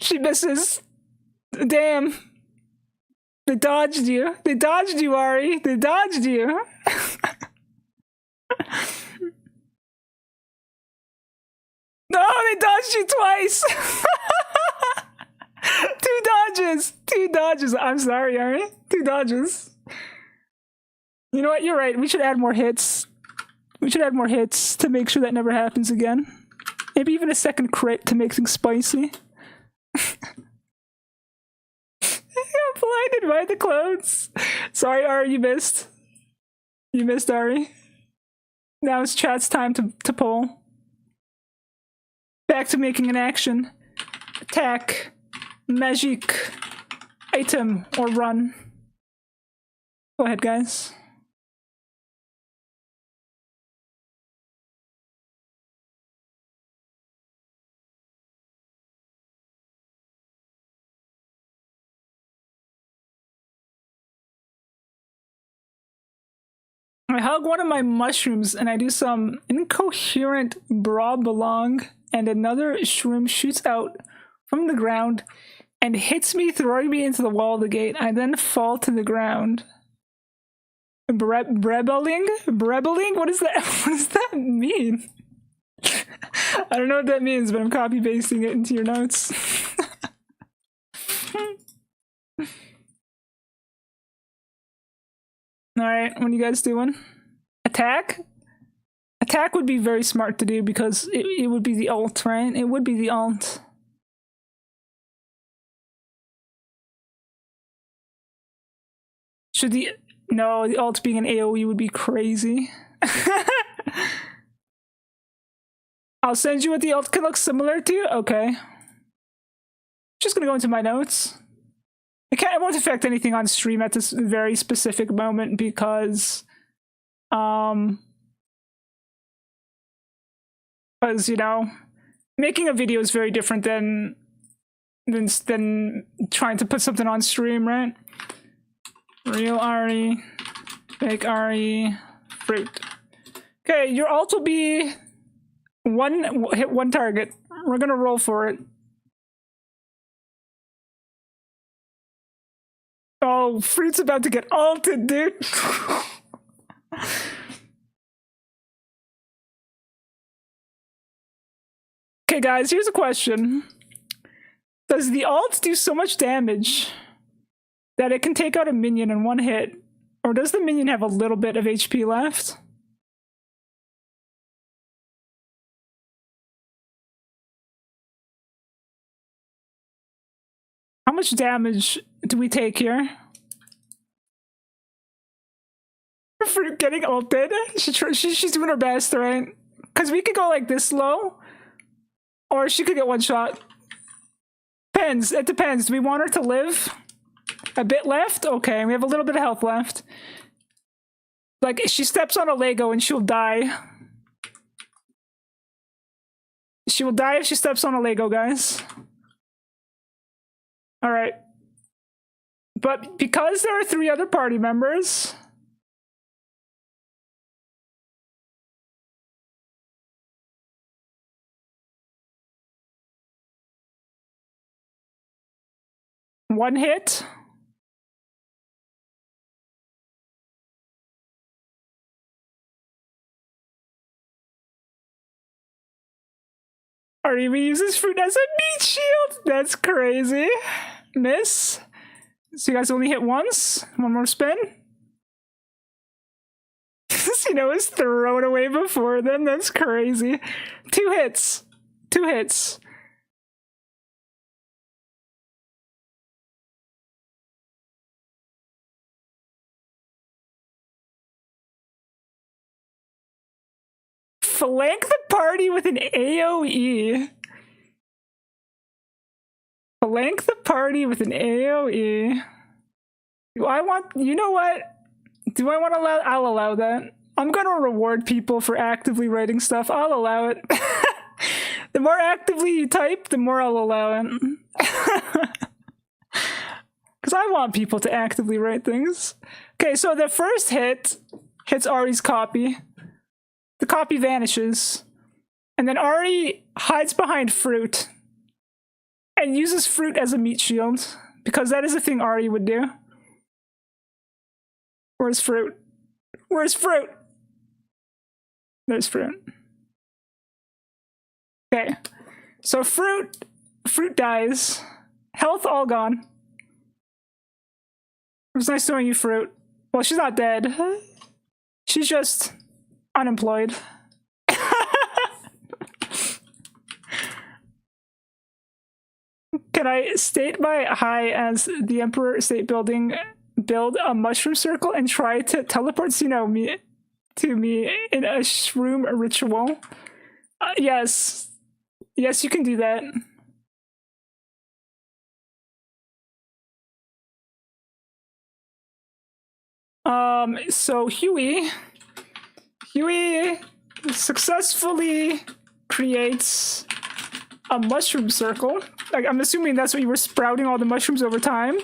Speaker 1: She misses. Damn. They dodged you. They dodged you, Ari. They dodged you. No, they dodged you twice. 2 dodges. 2 dodges. I'm sorry, Ari. 2 dodges. You know what? You're right. We should add more hits. We should add more hits to make sure that never happens again. Maybe even a second crit to make things spicy. I'm blinded by the clones. Sorry, Ari, you missed. You missed, Ari. Now it's chat's time to poll. Back to making an action. Attack, magic, item, or run. Go ahead, guys. I hug one of my mushrooms and I do some incoherent bra belong, and another shroom shoots out from the ground and hits me, throwing me into the wall of the gate. I then fall to the ground. Brebeling? Brebeling? What is that? What does that mean? I don't know what that means, but I'm copy pasting it into your notes. Alright, what are you guys doing? Attack? Attack would be very smart to do because it would be the ult, right? It would be the ult. Should the... No, the ult being an AoE would be crazy. I'll send you what the ult can look similar to? Okay. Just gonna go into my notes. It won't affect anything on stream at this very specific moment because... Because, you know, making a video is very different than trying to put something on stream, right? Real Ari, fake Ari, fruit. Okay, your ult will be hit one target. We're gonna roll for it. Oh, fruit's about to get ulted, dude. Okay, guys, here's a question. Does the ult do so much damage that it can take out a minion in one hit? Or does the minion have a little bit of HP left? How much damage do we take here? For getting ulted? She's doing her best, right? Because we could go like this low. Or she could get one shot. Depends. It depends. Do we want her to live? A bit left? Okay, we have a little bit of health left. Like, she steps on a Lego and she'll die. She will die if she steps on a Lego, guys. Alright. But because there are 3 other party members... One hit. Ari uses fruit as a meat shield. That's crazy. Miss. So you guys only hit once. One more spin. Sino was thrown away before then. That's crazy. 2 hits. 2 hits. Flank the party with an AoE. Flank the party with an AoE. Do I want... You know what? Do I want to allow... I'll allow that. I'm gonna reward people for actively writing stuff. I'll allow it. The more actively you type, the more I'll allow it. Because I want people to actively write things. Okay, so the first hit hits Ari's copy. The copy vanishes. And then Ari hides behind fruit. And uses fruit as a meat shield. Because that is a thing Ari would do. Where's fruit? Where's fruit? There's fruit. Okay. So fruit dies. Health all gone. It was nice knowing you, fruit. Well, she's not dead. She's just unemployed. Can I state my hi as the Emperor State Building, build a mushroom circle and try to teleport Sino to me in a shroom ritual? Yes. Yes, you can do that. So Huey successfully creates a mushroom circle. Like, I'm assuming that's what you were sprouting all the mushrooms over time.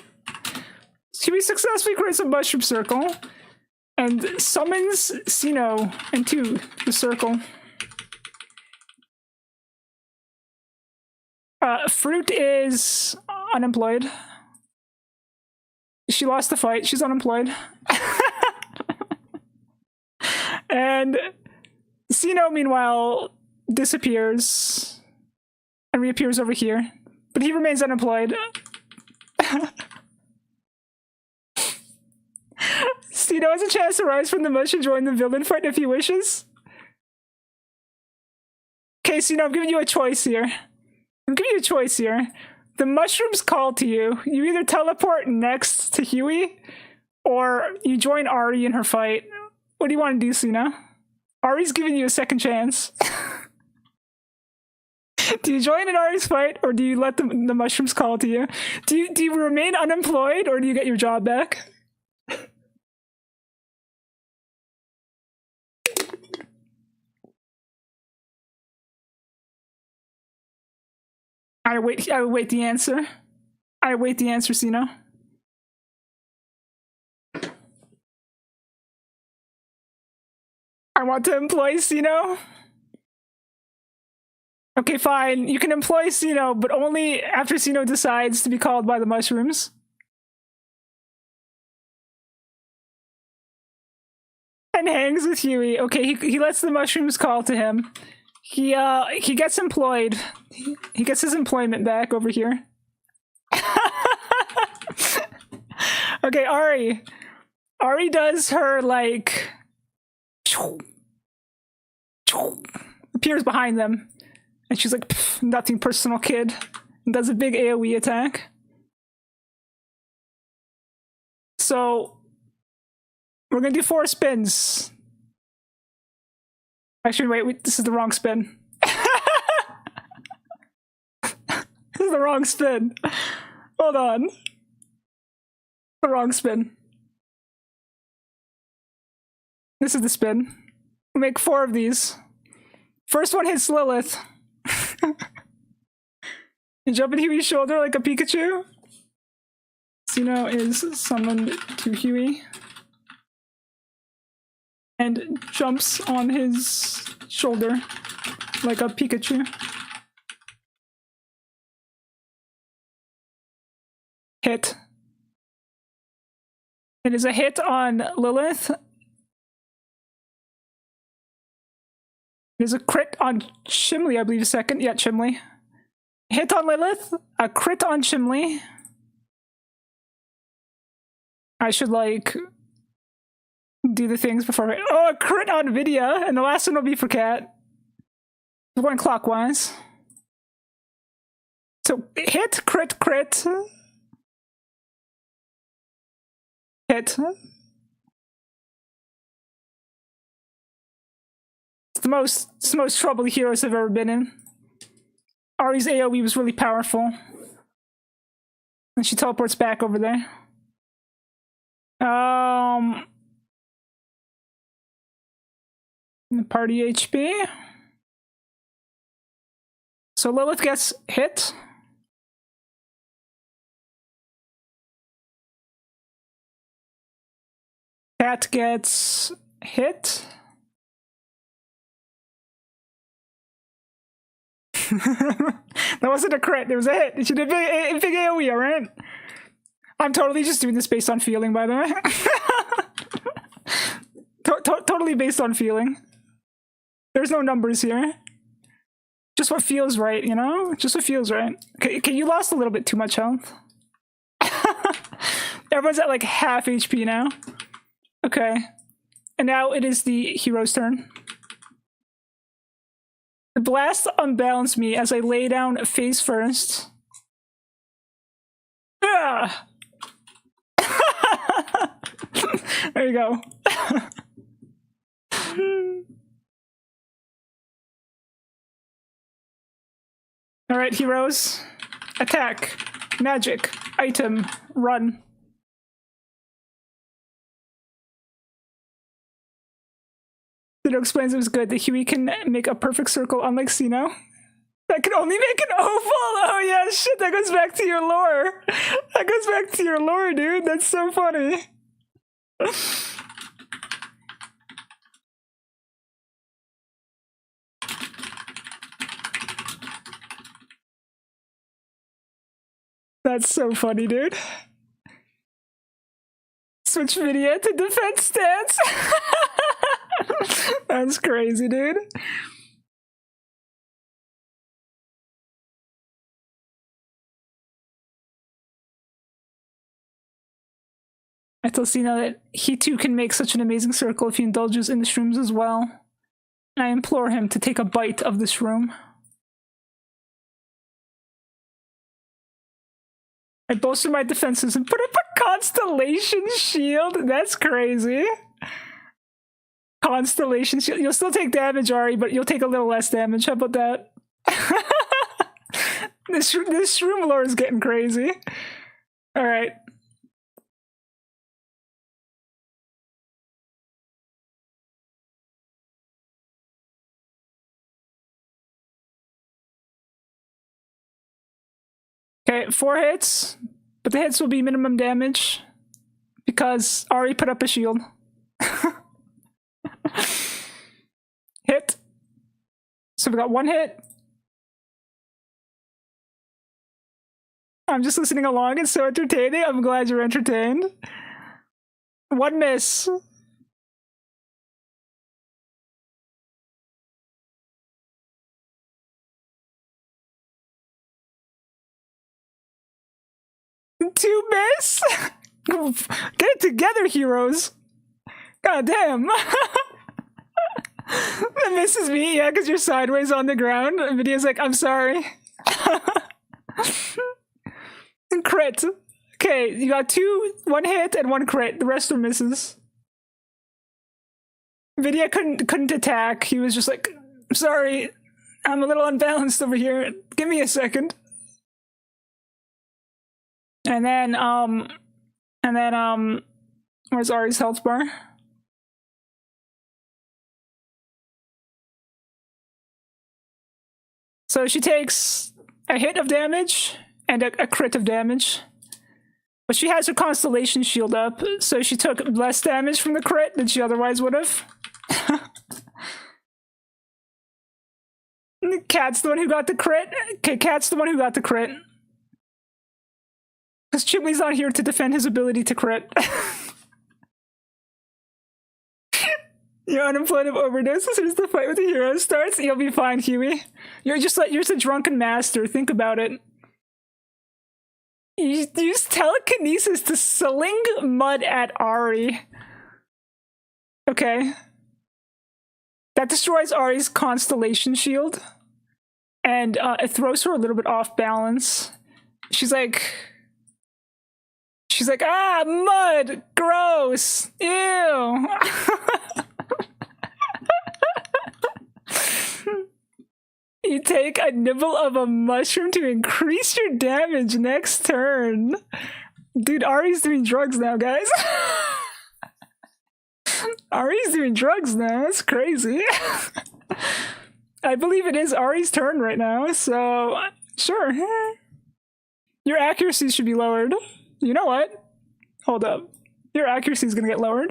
Speaker 1: Huey successfully creates a mushroom circle and summons Sino into the circle. Fruit is unemployed. She lost the fight. She's unemployed. And Sino, meanwhile, disappears and reappears over here. But he remains unemployed. Sino has a chance to rise from the mush and join the villain fight if he wishes. Okay, so I'm giving you a choice here. The mushrooms call to you. You either teleport next to Huey, or you join Ari in her fight. What do you want to do, Sina? Ari's giving you a second chance. Do you join in Ari's fight, or do you let the mushrooms call to you? Do you remain unemployed, or do you get your job back? I wait the answer. I wait the answer, Sino. I want to employ Sino. Okay, fine. You can employ Sino, but only after Sino decides to be called by the mushrooms. And hangs with Huey. Okay, he lets the mushrooms call to him. He gets employed. He gets his employment back over here. Okay, Ari. Ari does her, like, appears behind them. And she's like, nothing personal, kid. And does a big AoE attack. So, we're gonna do 4 spins. Actually, wait, this is the wrong spin. This is the wrong spin. Hold on. The wrong spin. This is the spin. We'll make 4 of these. First one hits Lilith. You jump in Huey's shoulder like a Pikachu. Sino is summoned to Huey. And jumps on his shoulder like a Pikachu. Hit. It is a hit on Lilith. It is a crit on Chimley, I believe, a second. Yeah, Chimley. Hit on Lilith. A crit on Chimley. I should, like, do the things before. Oh, a crit on Vidya, and the last one will be for Cat. We're going clockwise. So hit, crit, crit. Hit. It's the most trouble the heroes have ever been in. Ari's AoE was really powerful. And she teleports back over there. Party HP. So Lilith gets hit. Cat gets hit. That wasn't a crit, it was a hit. She did big AoE, alright? I'm totally just doing this based on feeling, by the way. Totally based on feeling. There's no numbers here. Just what feels right, you know? Just what feels right. Okay, you lost a little bit too much health. Everyone's at like half HP now. Okay. And now it is the hero's turn. The blast unbalanced me as I lay down face first. Ah! There you go. Alright, heroes. Attack. Magic. Item. Run. Sino explains it was good that Huey can make a perfect circle unlike Sino. That can only make an oval! Oh yeah, shit, that goes back to your lore! That goes back to your lore, dude! That's so funny! That's so funny, dude. Switch video to defense stance! That's crazy, dude. I tell Cena that he too can make such an amazing circle if he indulges in the shrooms as well. I implore him to take a bite of this shroom. I bolster my defenses and put up a constellation shield. That's crazy. Constellation shield. You'll still take damage, Ari, but you'll take a little less damage. How about that? This shroom lore is getting crazy. All right. Okay, 4 hits, but the hits will be minimum damage because Ari put up a shield. Hit. So we got 1 hit. I'm just listening along. It's so entertaining. I'm glad you're entertained. 1 miss. Two miss? Get it together, heroes. God damn. That misses me, yeah, because you're sideways on the ground. And Video's like, I'm sorry. Crit. Okay, you got 1 hit and 1 crit. The rest are misses. Vidya couldn't attack. He was just like, I'm sorry. I'm a little unbalanced over here. Give me a second. And then, where's Ari's health bar? So she takes a hit of damage and a crit of damage. But she has her constellation shield up, so she took less damage from the crit than she otherwise would have. Cat's the one who got the crit? Okay, Cat's the one who got the crit. Because Chimley's not here to defend his ability to crit. You're unemployed of overdose as soon as the fight with the hero starts. You'll be fine, Huey. You're just a drunken master. Think about it. You use telekinesis to sling mud at Ari. Okay. That destroys Ari's constellation shield. And it throws her a little bit off balance. She's like, ah, mud! Gross! Ew! You take a nibble of a mushroom to increase your damage next turn. Dude, Ari's doing drugs now, guys. Ari's doing drugs now. That's crazy. I believe it is Ari's turn right now, so sure. Your accuracy should be lowered. You know what? Hold up. Your accuracy is gonna get lowered.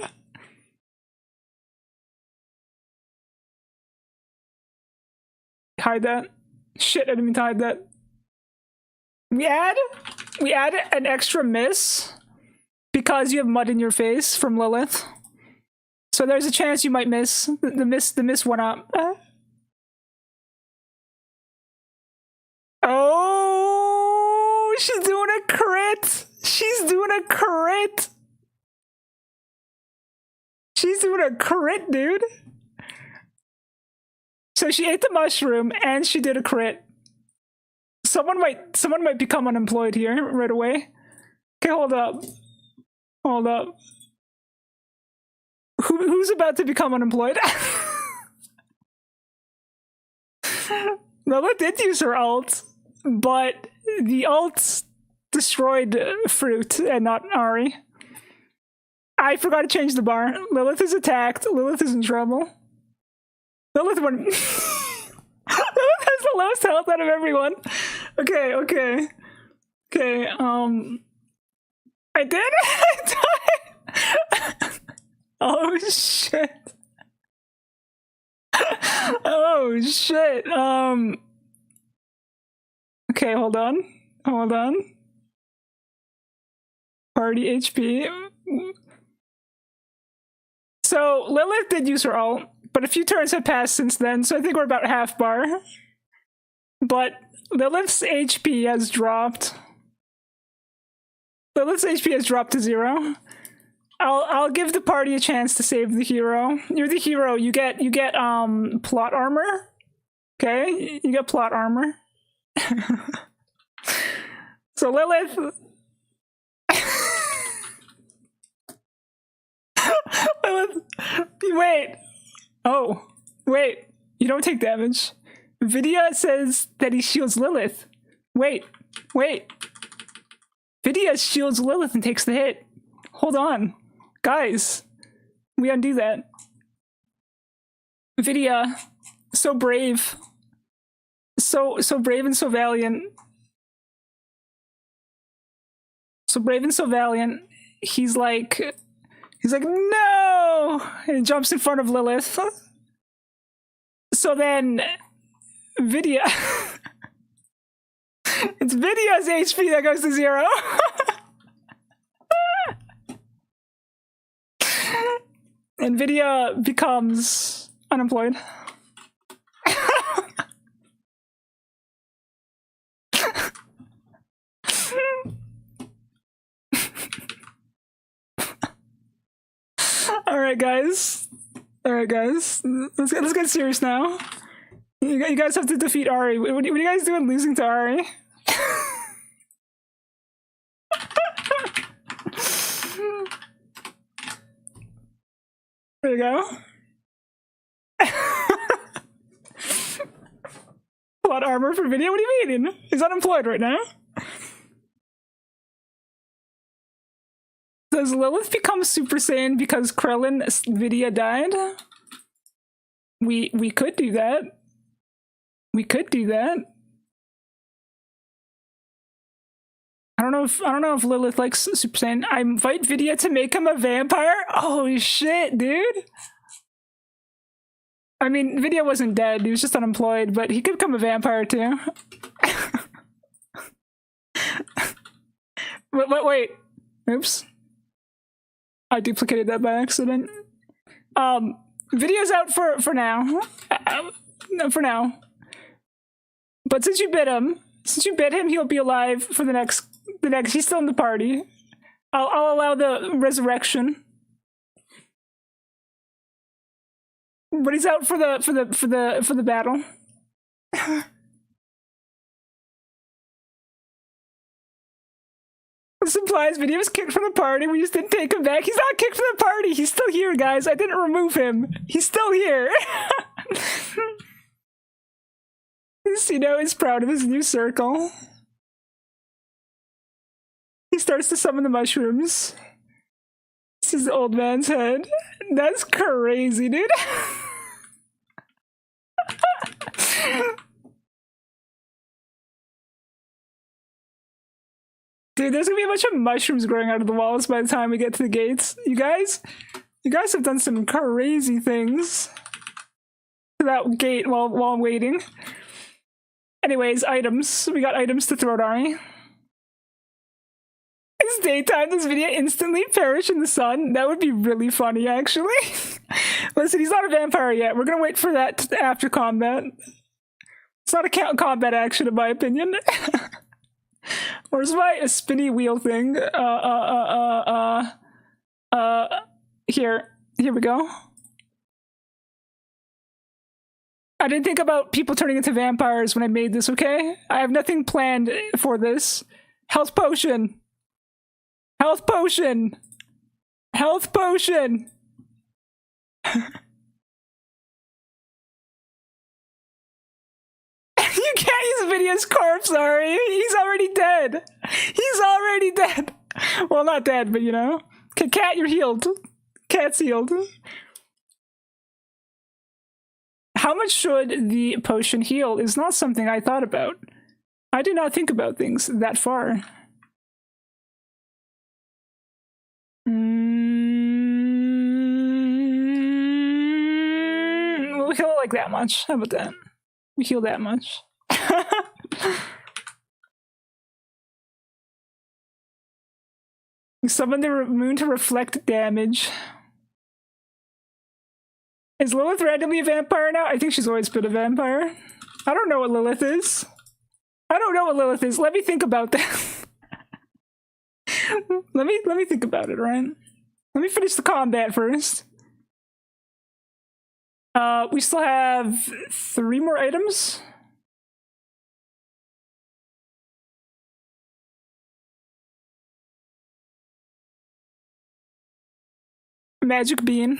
Speaker 1: Hide that. Shit, I didn't mean to hide that. We add an extra miss because you have mud in your face from Lilith. So there's a chance you might miss. The miss went up. Oh, she's doing a crit. She's doing a crit. She's doing a crit, dude. So she ate the mushroom and she did a crit. Someone might become unemployed here right away. Okay, hold up. Hold up. Who's about to become unemployed? Lilith did use her ult, but the ult destroyed Fruit and not Ari. I forgot to change the bar. Lilith is attacked. Lilith is in trouble. Lilith went. Lilith has the lowest health out of everyone. Okay. I did. I died. Oh shit. Oh shit. Okay, hold on. Party HP. So Lilith did use her ult, but a few turns have passed since then, so I think we're about half bar. But Lilith's HP has dropped. Lilith's HP has dropped to 0. I'll give the party a chance to save the hero. You're the hero. You get plot armor. Okay, you get plot armor. So Lilith. Lilith, wait. Oh, wait. You don't take damage. Vidya says that he shields Lilith. Wait. Vidya shields Lilith and takes the hit. Hold on. Guys, we undo that. Vidya, so brave. So brave and so valiant. So brave and so valiant. He's like, no! And he jumps in front of Lilith. So then, Vidya... It's Vidya's HP that goes to 0. And Vidya becomes unemployed. Alright guys. Let's get serious now. You guys have to defeat Ari. What are you guys doing losing to Ari? There you go. Plot armor for Vidya? What do you mean? He's unemployed right now. Does Lilith become Super Saiyan because Krillin Vidya died? We could do that. We could do that. I don't know if Lilith likes Super Saiyan. I invite Vidya to make him a vampire? Oh shit, dude. I mean, Vidya wasn't dead, he was just unemployed, but he could become a vampire too. Wait. Oops. I duplicated that by accident. Vidya's out for now. For now. But since you bit him, he'll be alive for the next. He's still in the party. I'll allow the resurrection. But he's out for the battle. This implies Vidya was kicked from the party. We just didn't take him back. He's not kicked from the party. He's still here, guys. I didn't remove him. He's still here. Sino is proud of his new circle. He starts to summon the mushrooms. This is the old man's head. That's crazy, dude. Dude, there's gonna be a bunch of mushrooms growing out of the walls by the time we get to the gates. You guys have done some crazy things to that gate while I'm waiting. Anyways, items. We got items to throw at Ari. It's daytime. This video instantly perish in the sun. That would be really funny, actually. Listen, he's not a vampire yet. We're gonna wait for that after combat. It's not a combat action, in my opinion. Where's my spinny wheel thing? Here we go. I didn't think about people turning into vampires when I made this, okay? I have nothing planned for this. Health potion! Health potion! Health potion! You can't use Vidya's corpse, Ari. He's already dead. He's already dead. Well, not dead, but you know. Cat, you're healed. Cat's healed. How much should the potion heal is not something I thought about. I do not think about things that far. We'll heal it like that much. How about that? We heal that much. Summon the moon to reflect damage. Is Lilith randomly a vampire now? I think she's always been a vampire. I don't know what Lilith is. Let me think about that. let me think about it, right? Let me finish the combat first. We still have 3 more items. Magic bean.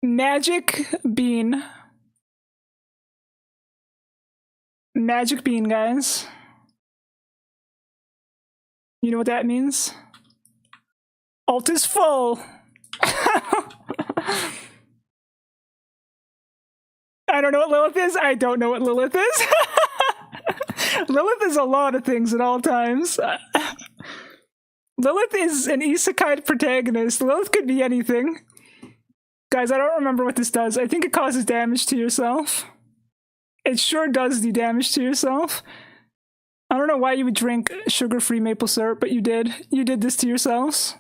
Speaker 1: Magic bean. Magic bean, guys. You know what that means? Alt is full. I don't know what Lilith is. I don't know what Lilith is. Lilith is a lot of things at all times. Lilith is an isekai protagonist. Lilith could be anything. Guys, I don't remember what this does. I think it causes damage to yourself. It sure does do damage to yourself. I don't know why you would drink sugar-free maple syrup, but you did. You did this to yourselves.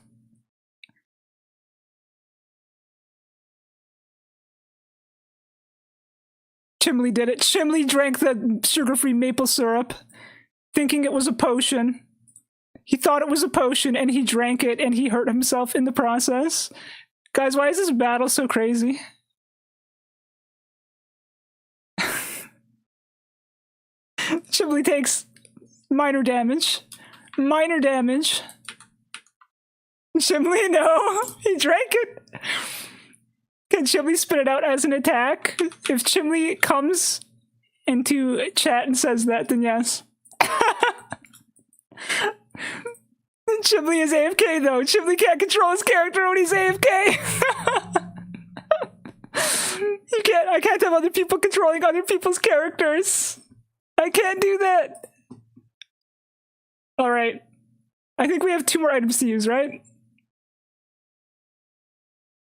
Speaker 1: Chimley did it. Chimley drank the sugar-free maple syrup, thinking it was a potion. He thought it was a potion, and he drank it, and he hurt himself in the process. Guys, why is this battle so crazy? Chimley takes minor damage. Minor damage. Chimley, no! He drank it! Can Chimley spit it out as an attack? If Chimley comes into chat and says that, then yes. Chimley is AFK though. Chimley can't control his character when he's AFK. I can't have other people controlling other people's characters. I can't do that. Alright. I think we have 2 more items to use, right?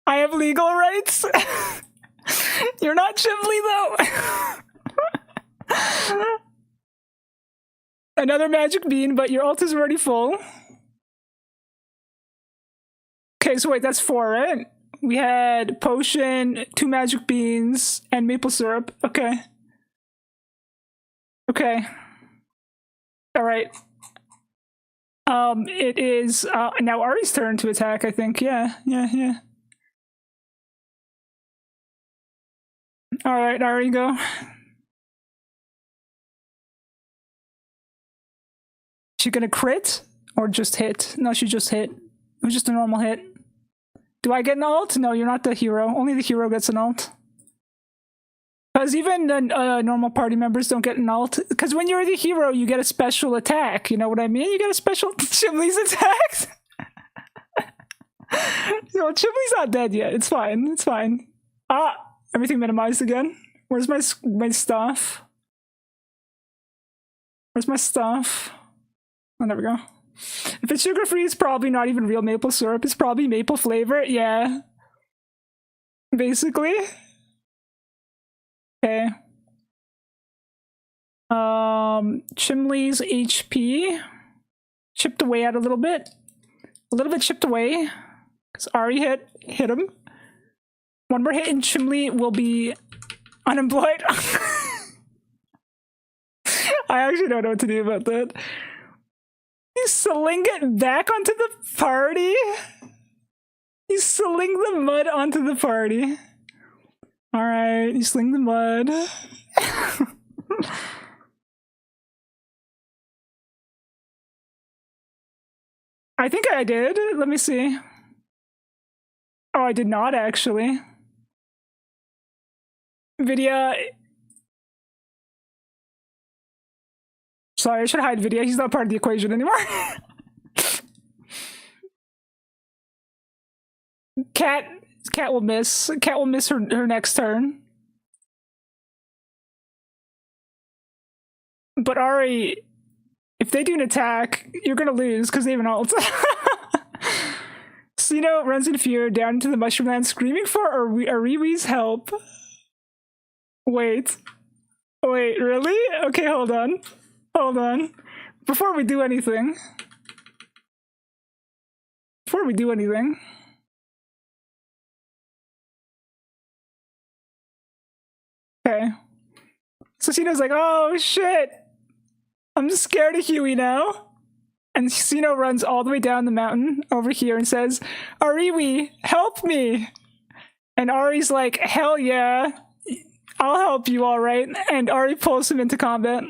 Speaker 1: I have legal rights? You're not Chimley, though. Another magic bean, but your ult is already full. Okay, so wait, that's 4, right? We had potion, 2 magic beans, and maple syrup. Okay. Okay. Alright. It is now Ari's turn to attack, I think. Yeah. Alright, Ari, go. She gonna crit? Or just hit? No, she just hit. It was just a normal hit. Do I get an ult? No, you're not the hero. Only the hero gets an ult. Because even the normal party members don't get an ult. Because when you're the hero, you get a special attack. You know what I mean? You get a special Chimley's attacks. No, Chimley's not dead yet. It's fine. It's fine. Ah, everything minimized again. Where's my stuff? Where's my stuff? Oh, there we go. If it's sugar-free, it's probably not even real maple syrup. It's probably maple flavor. Yeah. Basically. Okay. Chimley's HP chipped away at a little bit. A little bit chipped away. Because Ari hit him. 1 more hit and Chimley will be unemployed. I actually don't know what to do about that. You sling it back onto the party? You sling the mud onto the party. Alright, you sling the mud. I think I did. Let me see. Oh, I did not actually. Vidya. Sorry, I should hide Vidya. He's not part of the equation anymore. Cat will miss. Cat will miss her next turn. But Ari, if they do an attack, you're gonna lose because they have an ult. Sino runs in fear down into the mushroom land, screaming for Ariwi's help. Wait, really? Okay, hold on. Before we do anything. Okay. So Sino's like, oh shit! I'm scared of Huey now. And Sino runs all the way down the mountain over here and says, Ariwi, help me! And Ari's like, hell yeah, I'll help you, all right. And Ari pulls him into combat.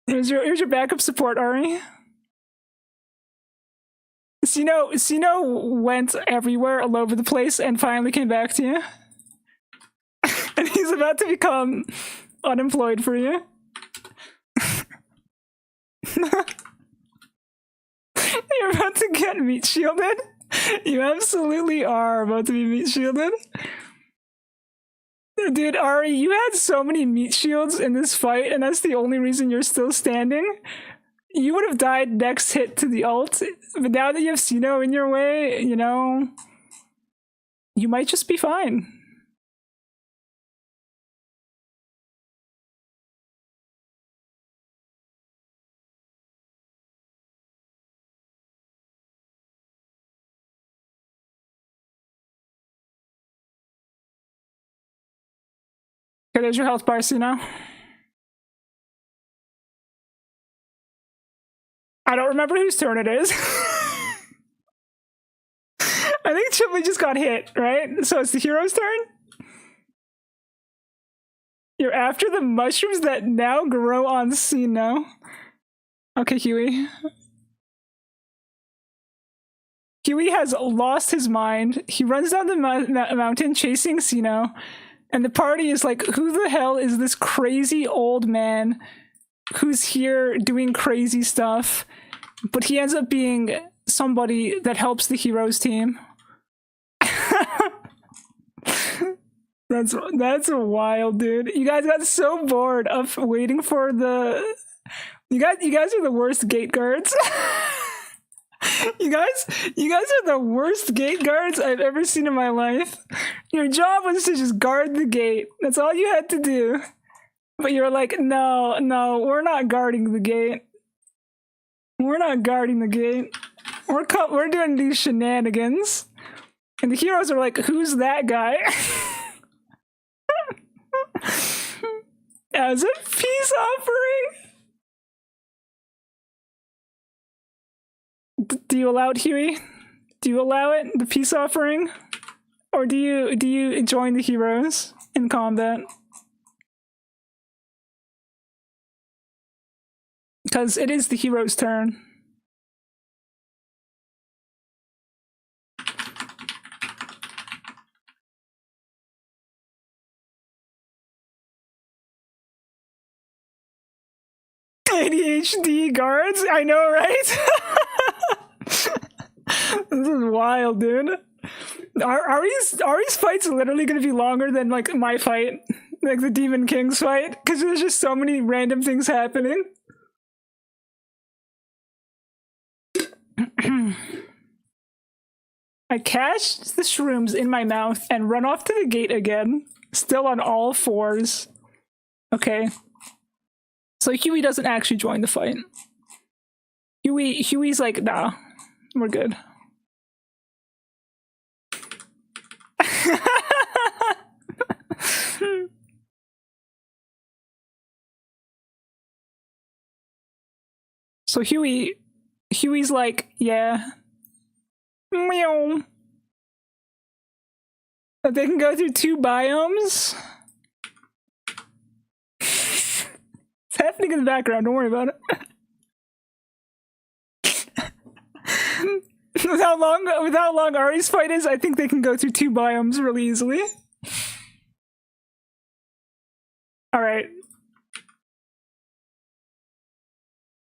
Speaker 1: Here's your backup support, Ari. Sino went everywhere all over the place and finally came back to you. And he's about to become unemployed for you. You're about to get meat shielded. You absolutely are about to be meat shielded. Dude, Ari, you had so many meat shields in this fight, and that's the only reason you're still standing. You would have died next hit to the ult, but now that you have Sino in your way, you know, you might just be fine. Okay, there's your health bar, Sino. I don't remember whose turn it is. I think Chipley just got hit, right? So it's the hero's turn? You're after the mushrooms that now grow on Sino. Okay, Huey. Huey has lost his mind. He runs down the mountain chasing Sino. And the party is like, who the hell is this crazy old man who's here doing crazy stuff? But he ends up being somebody that helps the heroes team. That's wild, dude. You guys got so bored of waiting for the... You guys are the worst gate guards. You guys are the worst gate guards I've ever seen in my life. Your job was to just guard the gate. That's all you had to do. But you're like, no, we're not guarding the gate. We're not guarding the gate. We're doing these shenanigans. And the heroes are like, who's that guy? As a peace offering? Do you allow it, Huey? Do you allow it, the peace offering? Or do you join the heroes in combat? Because it is the hero's turn. ADHD guards? I know, right? This is wild, dude. Ari's fight's literally gonna be longer than like my fight, like the Demon King's fight, because there's just so many random things happening. I catch the shrooms in my mouth and run off to the gate again, still on all fours. Okay. So Huey doesn't actually join the fight. Huey's like, nah, we're good. So Huey's like, yeah. Meow. But they can go through 2 biomes? It's happening in the background, don't worry about it. With how long Ari's fight is, I think they can go through 2 biomes really easily. Alright.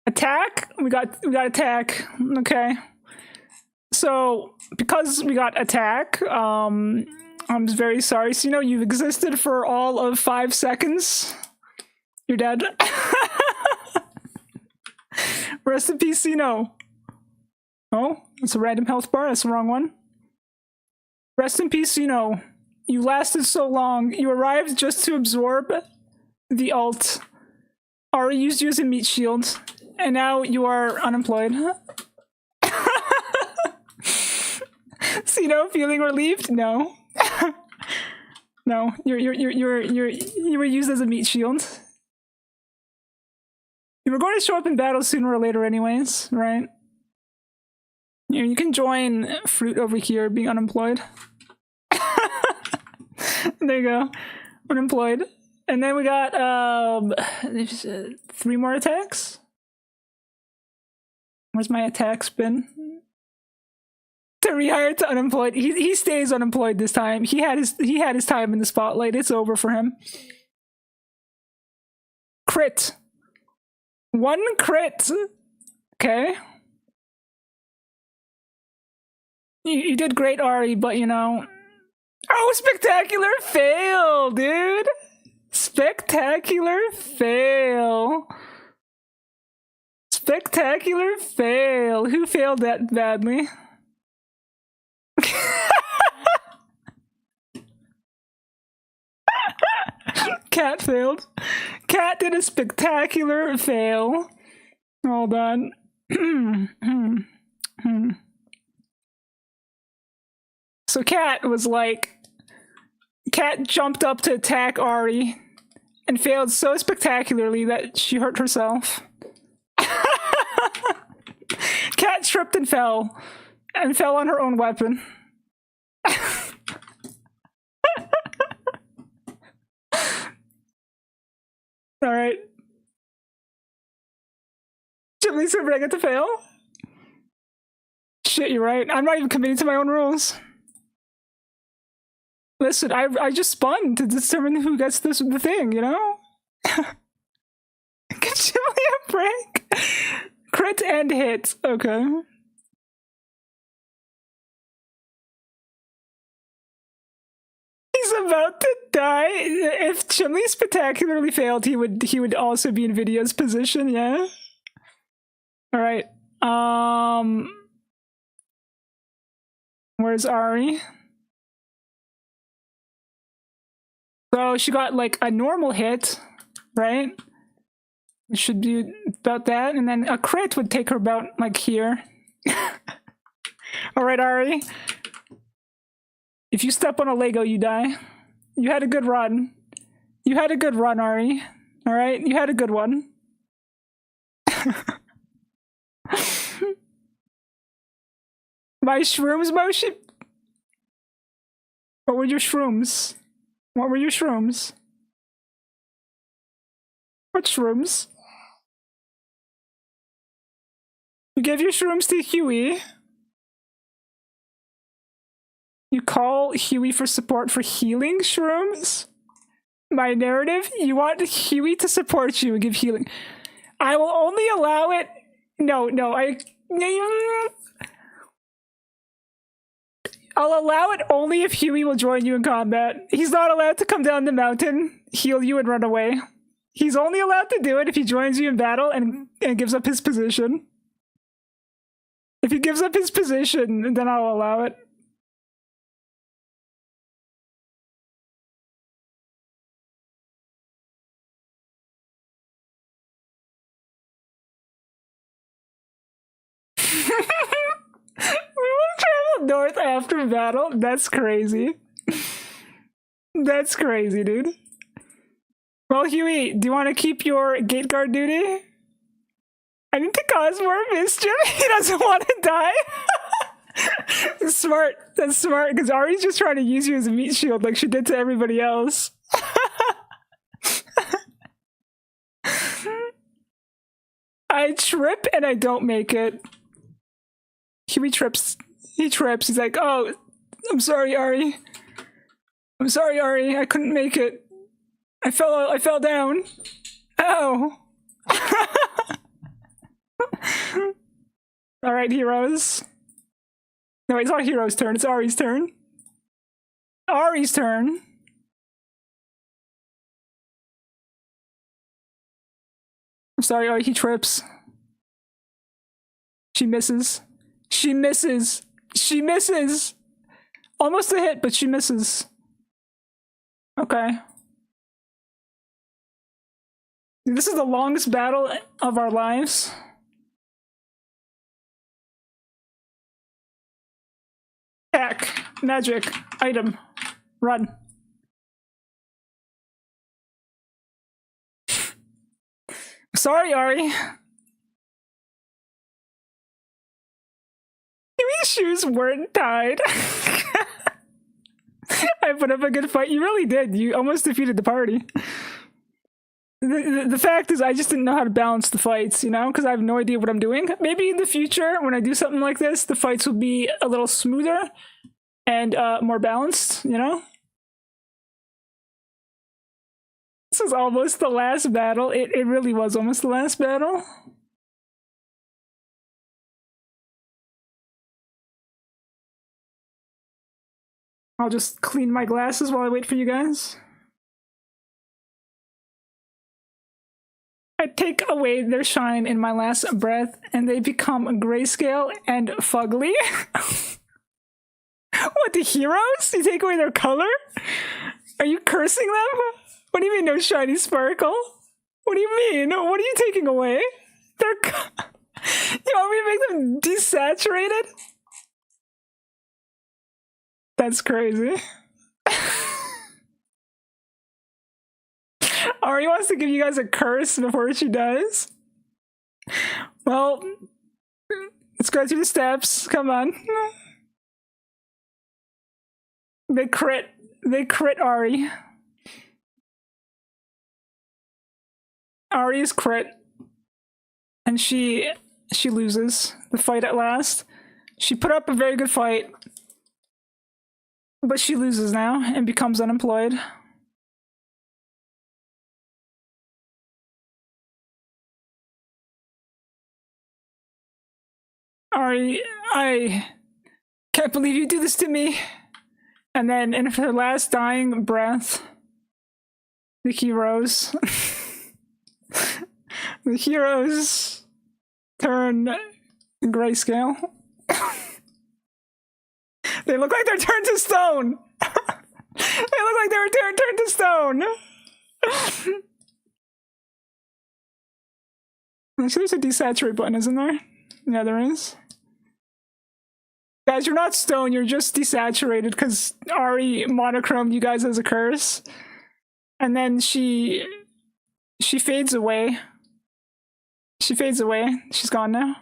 Speaker 1: Attack? We got attack. Okay. So, because we got attack, I'm very sorry. So, you know, you've existed for all of 5 seconds. You're dead. Rest in peace, Sino. Oh, it's a random health bar. That's the wrong one. Rest in peace, Sino. You lasted so long. You arrived just to absorb the ult. Ari used you as a meat shield, and now you are unemployed. Sino feeling relieved? No. No, you were used as a meat shield. You were going to show up in battle sooner or later anyways, right? You can join Fruit over here being unemployed. There you go. Unemployed. And then we got 3 more attacks. Where's my attack spin? To rehire to unemployed. He stays unemployed this time. He had his time in the spotlight. It's over for him. Crit. 1 crit. Okay. You did great, Ari, but you know. Oh, spectacular fail, dude. Spectacular fail. Spectacular fail. Who failed that badly? Cat failed. Cat did a spectacular fail. Hold on. So Cat was like, Cat jumped up to attack Ari and failed so spectacularly that she hurt herself. Cat tripped and fell on her own weapon. All right. Chimney's so I get to fail? Shit, you're right. I'm not even committing to my own rules. Listen, I just spun to determine who gets the thing, you know? Give Chimney a break. Crit and hit. Okay. He's about to die. If Chimney spectacularly failed, he would also be in Vidya's position, yeah? Alright. Where's Ari? So she got like a normal hit, right? It should be about that, and then a crit would take her about like here. Alright, Ari. If you step on a Lego, you die. You had a good run. You had a good run, Ari. Alright? You had a good one. My shrooms motion? What were your shrooms? What were your shrooms? What shrooms? You gave your shrooms to Huey. You call Huey for support for healing shrooms? My narrative? You want Huey to support you and give healing. I will only allow it. No, I'll allow it only if Huey will join you in combat. He's not allowed to come down the mountain, heal you, and run away. He's only allowed to do it if he joins you in battle and gives up his position. If he gives up his position, then I'll allow it. We will travel north after battle? That's crazy. That's crazy, dude. Well, Huey, do you want to keep your gate guard duty? I need to cause more mischief. He doesn't want to die. That's smart. That's smart, because Ari's just trying to use you as a meat shield like she did to everybody else. I trip and I don't make it. Huey trips. He trips. He's like, oh, I'm sorry, Ari. I'm sorry, Ari. I couldn't make it. I fell down. Oh. All right, heroes. No, it's not Hero's turn. It's Ari's turn. Ari's turn. I'm sorry, Ari. He trips. She misses. She misses. She misses. Almost a hit, but she misses. Okay. This is the longest battle of our lives. Attack. Magic. Item. Run. Sorry, Ari. Your shoes weren't tied. I put up a good fight. You really did. You almost defeated the party. The fact is, I just didn't know how to balance the fights, you know, because I have no idea what I'm doing. Maybe in the future, when I do something like this, the fights will be a little smoother and more balanced, you know? This is almost the last battle. It really was almost the last battle. I'll just clean my glasses while I wait for you guys. I take away their shine in my last breath, and they become grayscale and fugly. What, the heroes? You take away their color? Are you cursing them? What do you mean no shiny sparkle? What do you mean? What are you taking away? They're... You want me to make them desaturated? That's crazy. Ari wants to give you guys a curse before she dies. Well, let's go through the steps. Come on. They crit Ari. Ari is crit. And she loses the fight at last. She put up a very good fight. But she loses now and becomes unemployed. Ari, I can't believe you do this to me. And then in her last dying breath, the heroes turn grayscale. They look like they're turned to stone. They look like they were turned to stone. Actually, there's a desaturate button, isn't there? Yeah, there is. Guys, you're not stone, you're just desaturated because Ari monochromed you guys as a curse. And then she fades away. She fades away. She's gone now.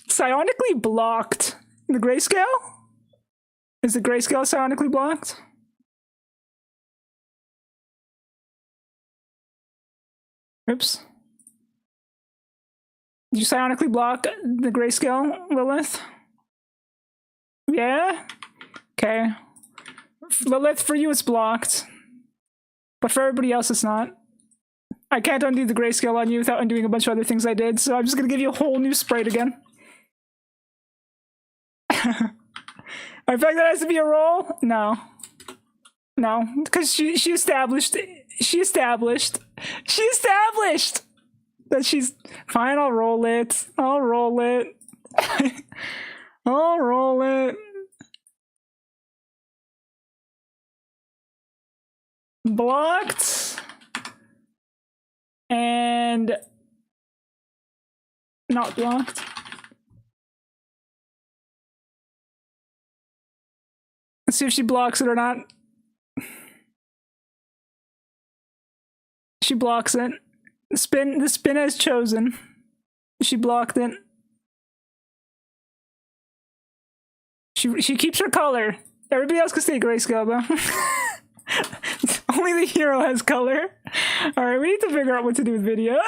Speaker 1: Psionically blocked. The grayscale? Is the grayscale psionically blocked? Oops. Did you psionically block the grayscale, Lilith? Yeah? Okay. Lilith, for you it's blocked. But for everybody else it's not. I can't undo the grayscale on you without undoing a bunch of other things I did, so I'm just gonna give you a whole new sprite again. I feel like that has to be a roll? No. No, because she established that she's fine. I'll roll it. I'll roll it. I'll roll it. Blocked and not blocked. Let's see if she blocks it or not. She blocks it. The spin has chosen. She blocked it. She keeps her color. Everybody else can stay grayscale though. Only the hero has color. Alright, we need to figure out what to do with video.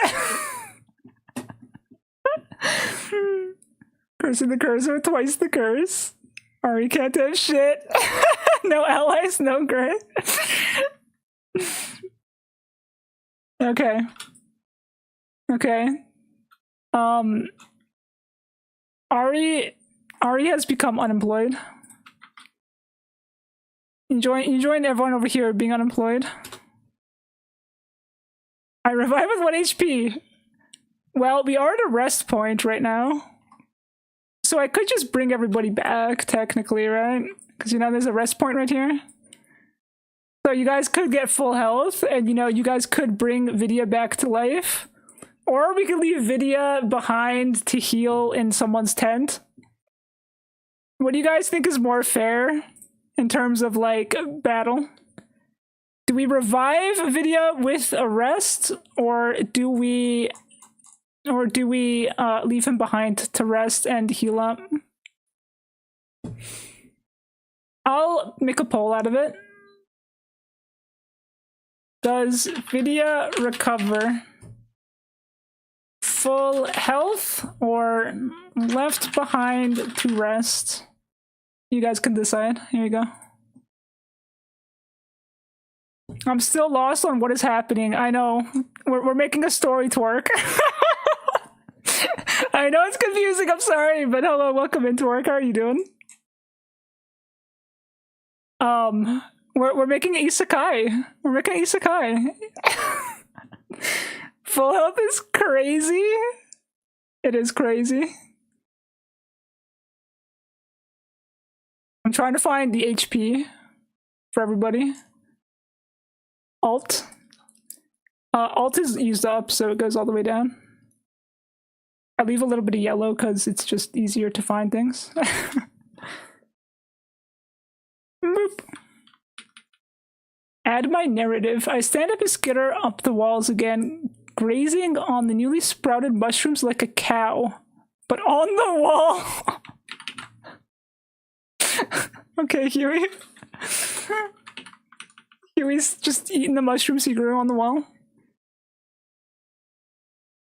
Speaker 1: Cursing the cursor, twice the curse. Ari can't have shit. No allies, no gray. Okay. Okay. Ari has become unemployed. You join everyone over here being unemployed. I revive with 1 HP. Well, we are at a rest point right now. So I could just bring everybody back, technically, right? Because, you know, there's a rest point right here. So you guys could get full health, and, you know, you guys could bring Vidya back to life. Or we could leave Vidya behind to heal in someone's tent. What do you guys think is more fair in terms of, like, battle? Do we revive Vidya with a rest, or do we leave him behind to rest and heal up? I'll make a poll out of it. Does Vidya recover full health or left behind to rest? You guys can decide. Here you go. I'm still lost on what is happening. I know. We're making a story twerk. I know it's confusing. I'm sorry, but hello, welcome into work. How are you doing? We're making isekai. We're making isekai. Full health is crazy. It is crazy. I'm trying to find the HP for everybody. Alt. Alt is used up, so it goes all the way down. I leave a little bit of yellow because it's just easier to find things. Boop. Add my narrative. I stand up a skitter up the walls again, grazing on the newly sprouted mushrooms like a cow, but on the wall. Okay, Huey. Huey's just eating the mushrooms he grew on the wall.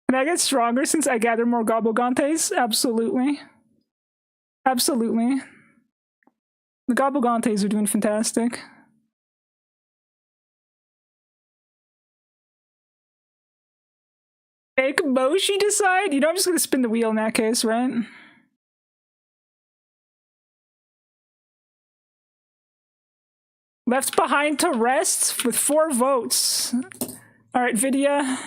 Speaker 1: Can I get stronger since I gather more Gabogantes? Absolutely. Absolutely. The Gabogantes are doing fantastic. Make Moshi decide? You know, I'm just gonna spin the wheel in that case, right? Left behind to rest with 4 votes. Alright, Vidya.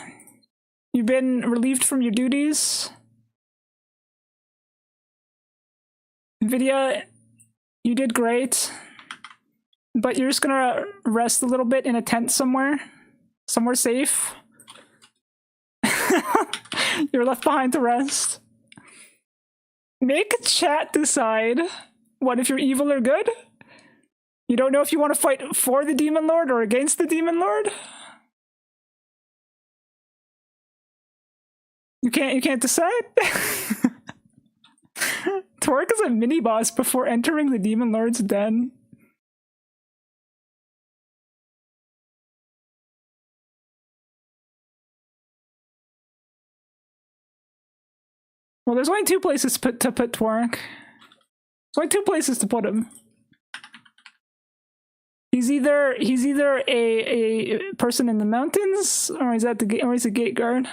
Speaker 1: You've been relieved from your duties. Vidya, you did great. But you're just gonna rest a little bit in a tent somewhere. Somewhere safe. You're left behind to rest. Make chat decide what if you're evil or good. You don't know if you want to fight for the Demon Lord or against the Demon Lord? You can't decide? Twerk is a mini-boss before entering the Demon Lord's den. Well, there's only 2 places to put Twerk. There's only 2 places to put him. He's either a person in the mountains, or he's at the or he's a gate guard.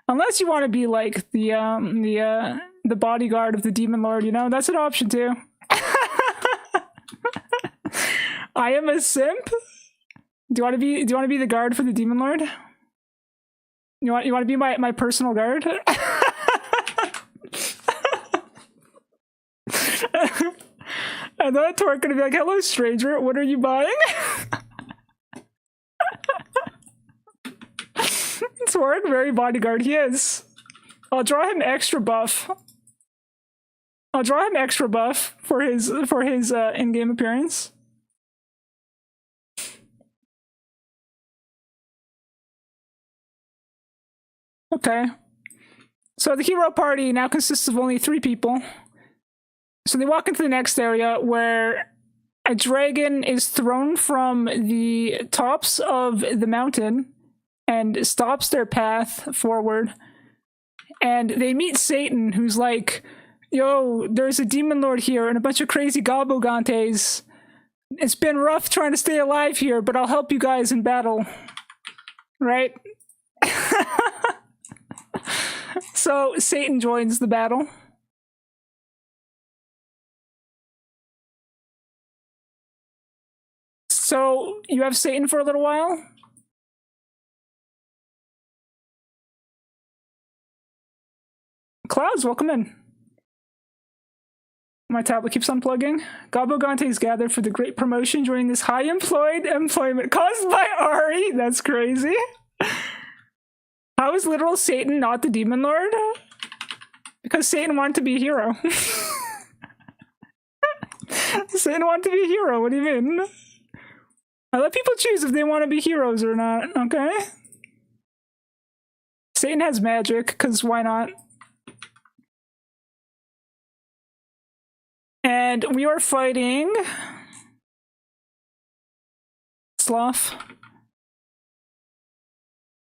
Speaker 1: Unless you want to be like the bodyguard of the Demon Lord, you know, that's an option too. I am a simp. Do you want to be the guard for the Demon Lord? You want to be my personal guard? And then Twerk gonna be like, "Hello, stranger. What are you buying?" Twerk, very bodyguard he is. I'll draw him extra buff. I'll draw him extra buff for his in-game appearance. Okay. So the hero party now consists of only 3 people. So they walk into the next area where a dragon is thrown from the tops of the mountain and stops their path forward. And they meet Satan, who's like, "Yo, there's a Demon Lord here and a bunch of crazy Gabogantes. It's been rough trying to stay alive here, but I'll help you guys in battle." Right? So Satan joins the battle. So you have Satan for a little while? Clouds, welcome in. My tablet keeps unplugging. Gabogantes gather for the great promotion during this high employment caused by Ari. That's crazy. How is literal Satan not the Demon Lord? Because Satan wanted to be a hero. Satan wanted to be a hero, what do you mean? I let people choose if they want to be heroes or not, okay? Satan has magic, because why not? And we are fighting Sloth.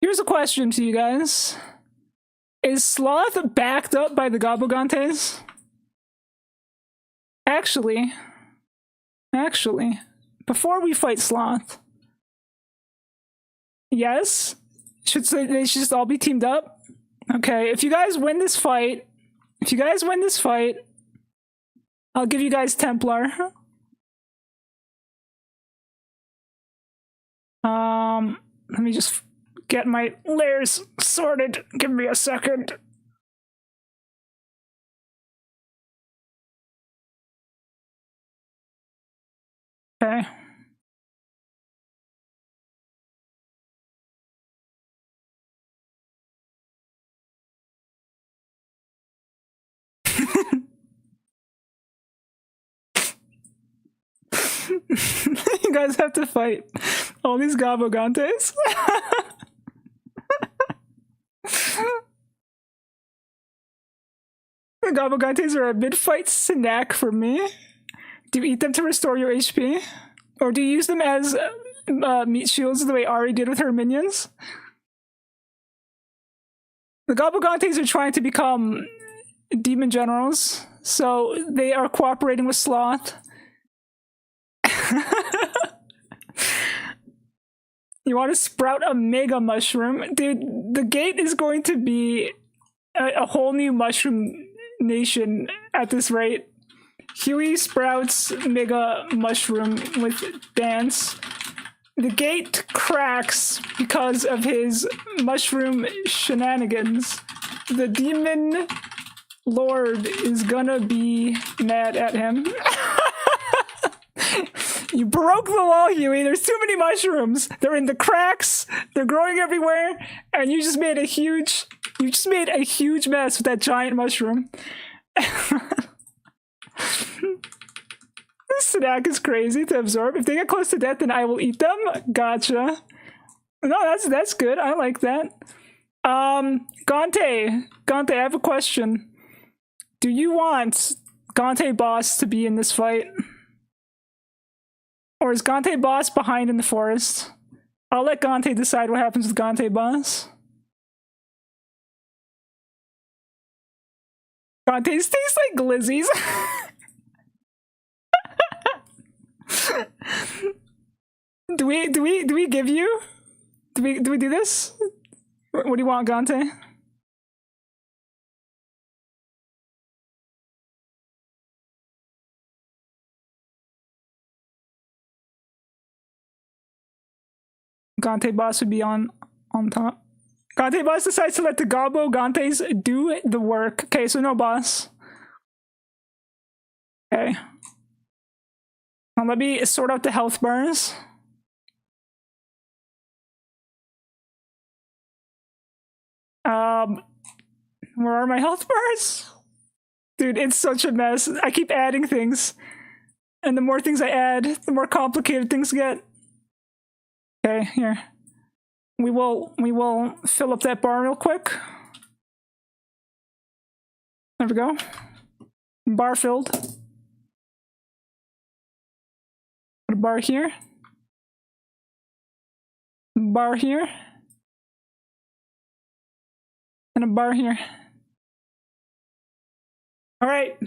Speaker 1: Here's a question to you guys. Is Sloth backed up by the Gabogantes? Actually, before we fight Sloth, yes? They should just all be teamed up? Okay, if you guys win this fight, I'll give you guys Templar. Let me just get my layers sorted. Give me a second. Okay. You guys have to fight all these Gabogantes. The Gabogantes are a mid-fight snack for me. Do you eat them to restore your HP? Or do you use them as meat shields the way Ari did with her minions? The Gabogantes are trying to become demon generals, so they are cooperating with Sloth. You want to sprout a mega mushroom? Dude, the gate is going to be a whole new mushroom nation at this rate. Huey sprouts mega mushroom with dance. The gate cracks because of his mushroom shenanigans. The demon lord is gonna be mad at him. You broke the wall, Huey. There's too many mushrooms. They're in the cracks. They're growing everywhere, and you just made a huge mess with that giant mushroom. This snack is crazy to absorb. If they get close to death, then I will eat them. Gotcha. No, that's good. I like that. Gante, I have a question. Do you want Gante Boss to be in this fight? Or is Gante Boss behind in the forest? I'll let Gante decide what happens with Gante Boss. Gantes taste like glizzies. Do we give you? Do we do this? What do you want, Gante? Gante Boss would be on top. Gante Boss decides to let the Gabo Gantes do the work. Okay, so no boss. Okay. Now let me sort out the health bars. Where are my health bars? Dude, it's such a mess. I keep adding things. And the more things I add, the more complicated things get. Okay, here. We will fill up that bar real quick. There we go. Bar filled. Put a bar here. Bar here. And a bar here. All right.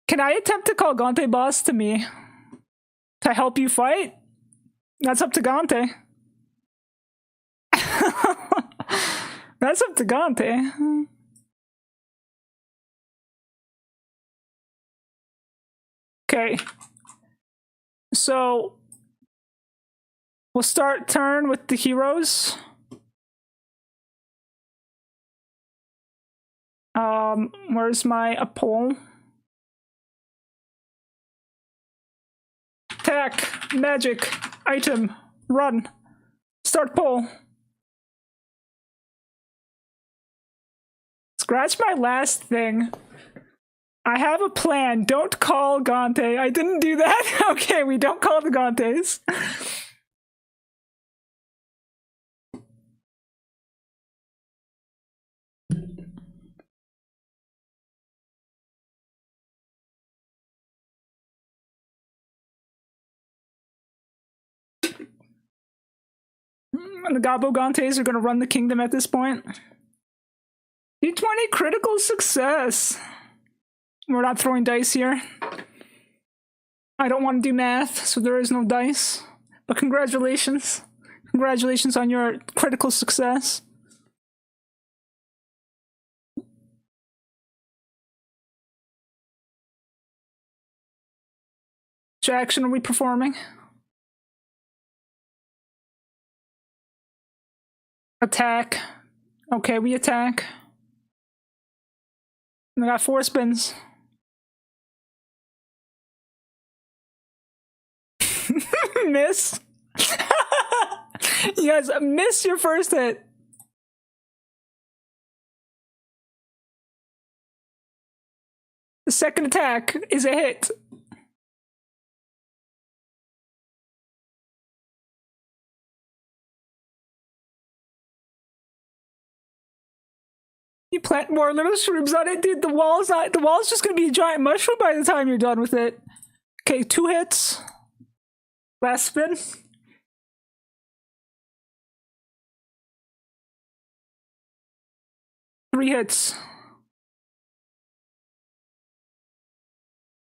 Speaker 1: Can I attempt to call Gante Boss to me? To help you fight? That's up to Gante. That's up to Gante. Okay. So we'll start turn with the heroes. Where's my poll? Attack, magic, item, run. Start poll. Scratch my last thing. I have a plan. Don't call Gante. I didn't do that. Okay, we don't call the Gantes. The Gabo Gantes are going to run the kingdom at this point. D20 critical success. We're not throwing dice here. I don't want to do math, so there is no dice. But congratulations. Congratulations on your critical success. Which action are we performing? Attack. Okay, we attack. We got 4 spins. Miss. You guys miss your first hit. The second attack is a hit. You plant more little shrooms on it, dude. The wall's just gonna be a giant mushroom by the time you're done with it. Okay, 2 hits. Last spin. Three hits.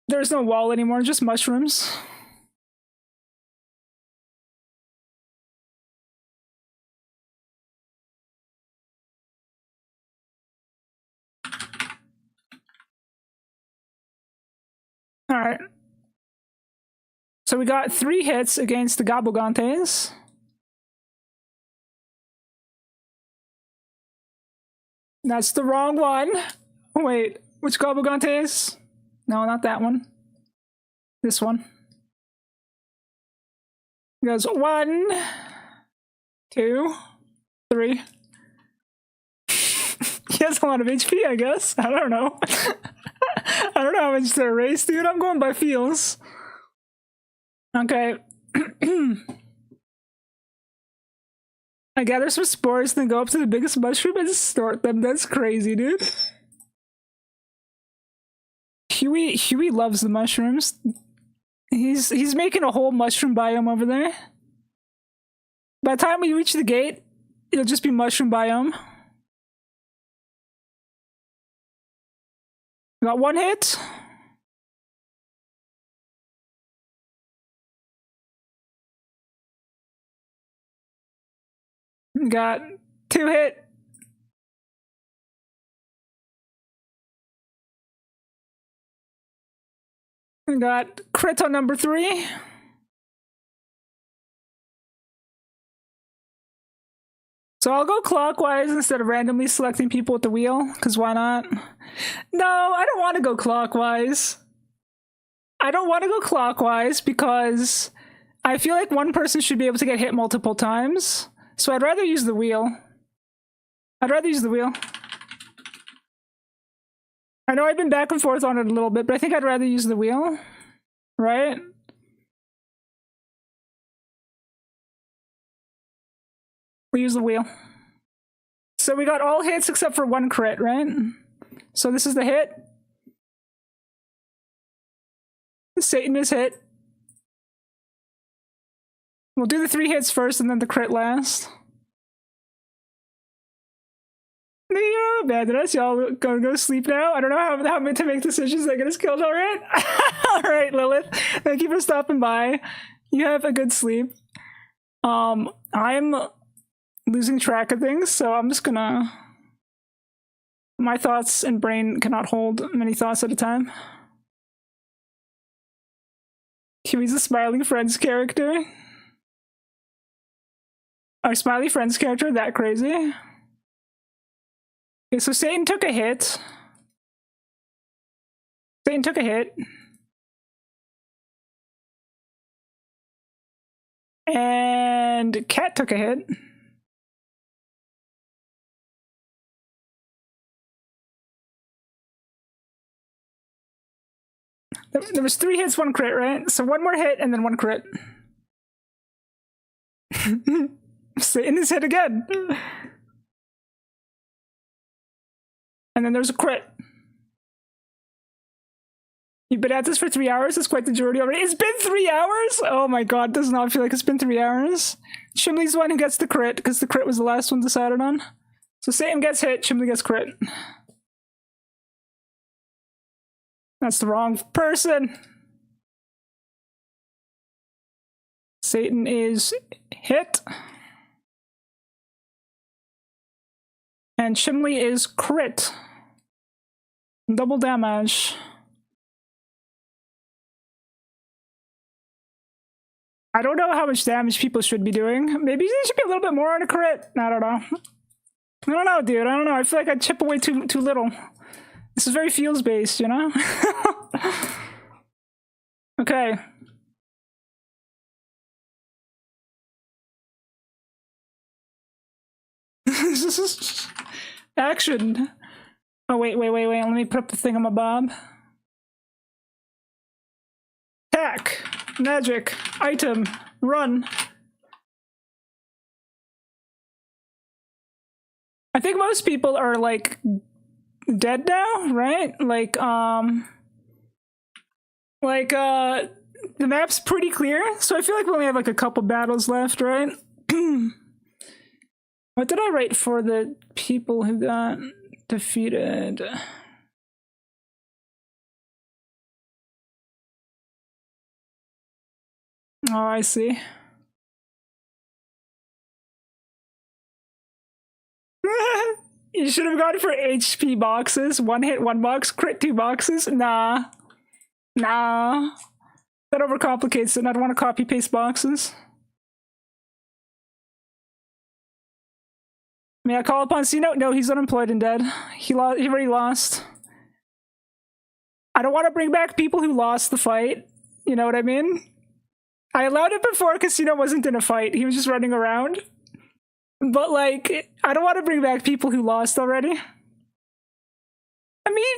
Speaker 1: There's no wall anymore, just mushrooms. All right. So we got 3 hits against the Gabogantes. That's the wrong one. Wait, which Gabogantes? No, not that one. This one. It goes 1, 2, 3. He has a lot of HP, I guess. I don't know. I don't know how much to erase, dude. I'm going by feels. Okay. I gather some spores, then go up to the biggest mushroom and snort them. That's crazy, dude. Huey loves the mushrooms. He's making a whole mushroom biome over there. By the time we reach the gate, it'll just be mushroom biome. Got 1 hit. Got 2 hit. Got crit on number 3. So I'll go clockwise instead of randomly selecting people with the wheel, because why not? No, I don't want to go clockwise. I don't want to go clockwise because I feel like one person should be able to get hit multiple times. So I'd rather use the wheel. I'd rather use the wheel. I know I've been back and forth on it a little bit, but I think I'd rather use the wheel. Right? We use the wheel. So we got all hits except for 1 crit, right? So this is the hit. Satan is hit. We'll do the 3 hits first and then the crit last. Yeah, bad us. Y'all go sleep now. I don't know how to make decisions that get us killed, alright? Alright, Lilith. Thank you for stopping by. You have a good sleep. I'm losing track of things, so I'm just gonna... My thoughts and brain cannot hold many thoughts at a time. Huey's a Smiling Friends character. Our Smiley Friends character that crazy? Okay, so Satan took a hit. Satan took a hit. And Cat took a hit. There was 3 hits, 1 crit, right? So 1 more hit and then 1 crit. Satan is hit again. And then there's a crit. You've been at this for 3 hours? That's quite the journey already. It's been 3 hours? Oh my god, it does not feel like it's been 3 hours. Chimley's the one who gets the crit, because the crit was the last one decided on. So Satan gets hit, Chimley gets crit. That's the wrong person. Satan is hit. And Chimley is crit. Double damage. I don't know how much damage people should be doing. Maybe they should be a little bit more on a crit. I don't know. I don't know, dude. I don't know. I feel like I chip away too little. This is very feels-based, you know? Okay. Action. Oh, wait. Let me put up the thingamabob. Attack. Magic. Item. Run. I think most people are, like, dead now, right? Like, the map's pretty clear, so I feel like we only have, like, a couple battles left, right? What did I write for the people who got defeated? Oh, I see. You should have gone for HP boxes. 1 hit, 1 box, crit 2 boxes. Nah. That overcomplicates it. I don't want to copy paste boxes. May I call upon Cino? No, he's unemployed and dead. He already lost. I don't want to bring back people who lost the fight. You know what I mean? I allowed it before because Cino wasn't in a fight. He was just running around. But, like, I don't want to bring back people who lost already. I mean,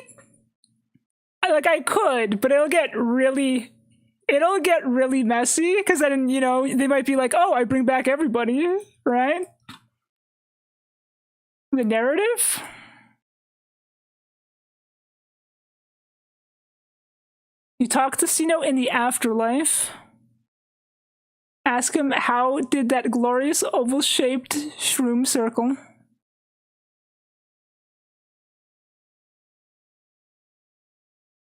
Speaker 1: I could, but it'll get really messy, because then, you know, they might be like, oh, I bring back everybody, right? The narrative? You talk to Cino in the afterlife. Ask him, how did that glorious oval-shaped shroom circle?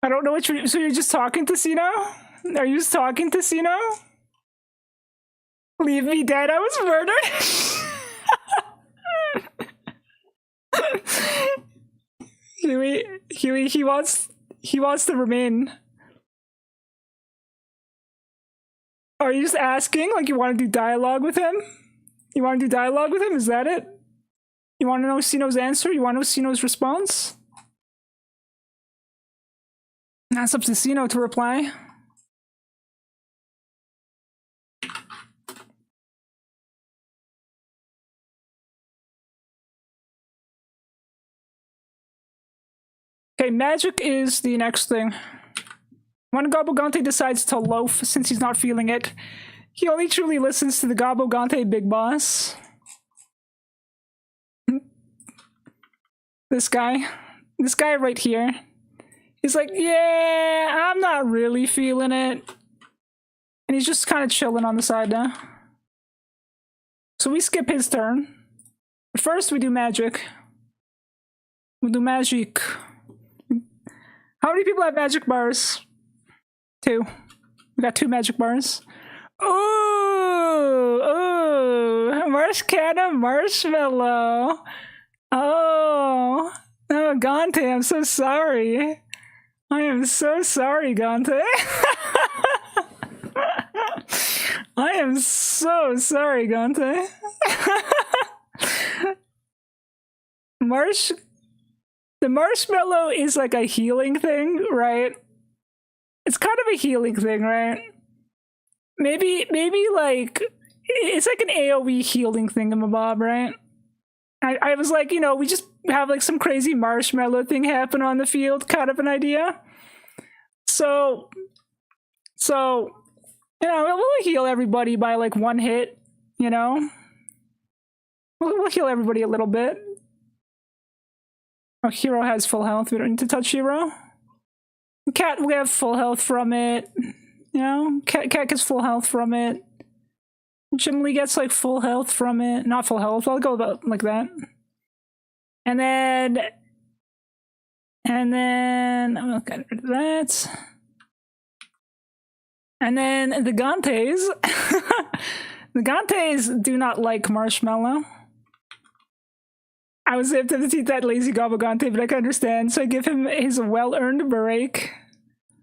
Speaker 1: I don't know what you're... So you're just talking to Cino? Are you just talking to Cino? Leave me dead, I was murdered! Huey, he wants to remain. Are you just asking? Like, you want to do dialogue with him? You want to do dialogue with him? Is that it? You want to know Cino's answer? You want to know Cino's response? That's up to Cino to reply. Okay, magic is the next thing. When Gabogante decides to loaf since he's not feeling it, he only truly listens to the Gabogante Big Boss. This guy right here. He's like, yeah, I'm not really feeling it. And he's just kind of chilling on the side now. So we skip his turn. But first we do magic. We'll do magic. How many people have magic bars? 2. We got 2 magic bars. Ooh, Marshcanna Marshmallow. Oh, Gante, I'm so sorry. I am so sorry, Gante. I am so sorry, Gante. The marshmallow is like a healing thing, right? It's kind of a healing thing, right? Maybe like, it's like an AoE healing thingamabob, right? I was like, you know, we just have like some crazy marshmallow thing happen on the field, kind of an idea. So, you know, we'll heal everybody by like one hit, you know? We'll heal everybody a little bit. Oh, Hero has full health. We don't need to touch Hero. Cat, we have full health from it. You know? Cat gets full health from it. Chimley gets like full health from it. Not full health, I'll go about like that. And then I'll get rid of that. And then the Gantes. The Gantes do not like marshmallow. I was able to eat that lazy Gabagante, but I can understand. So I give him his well-earned break.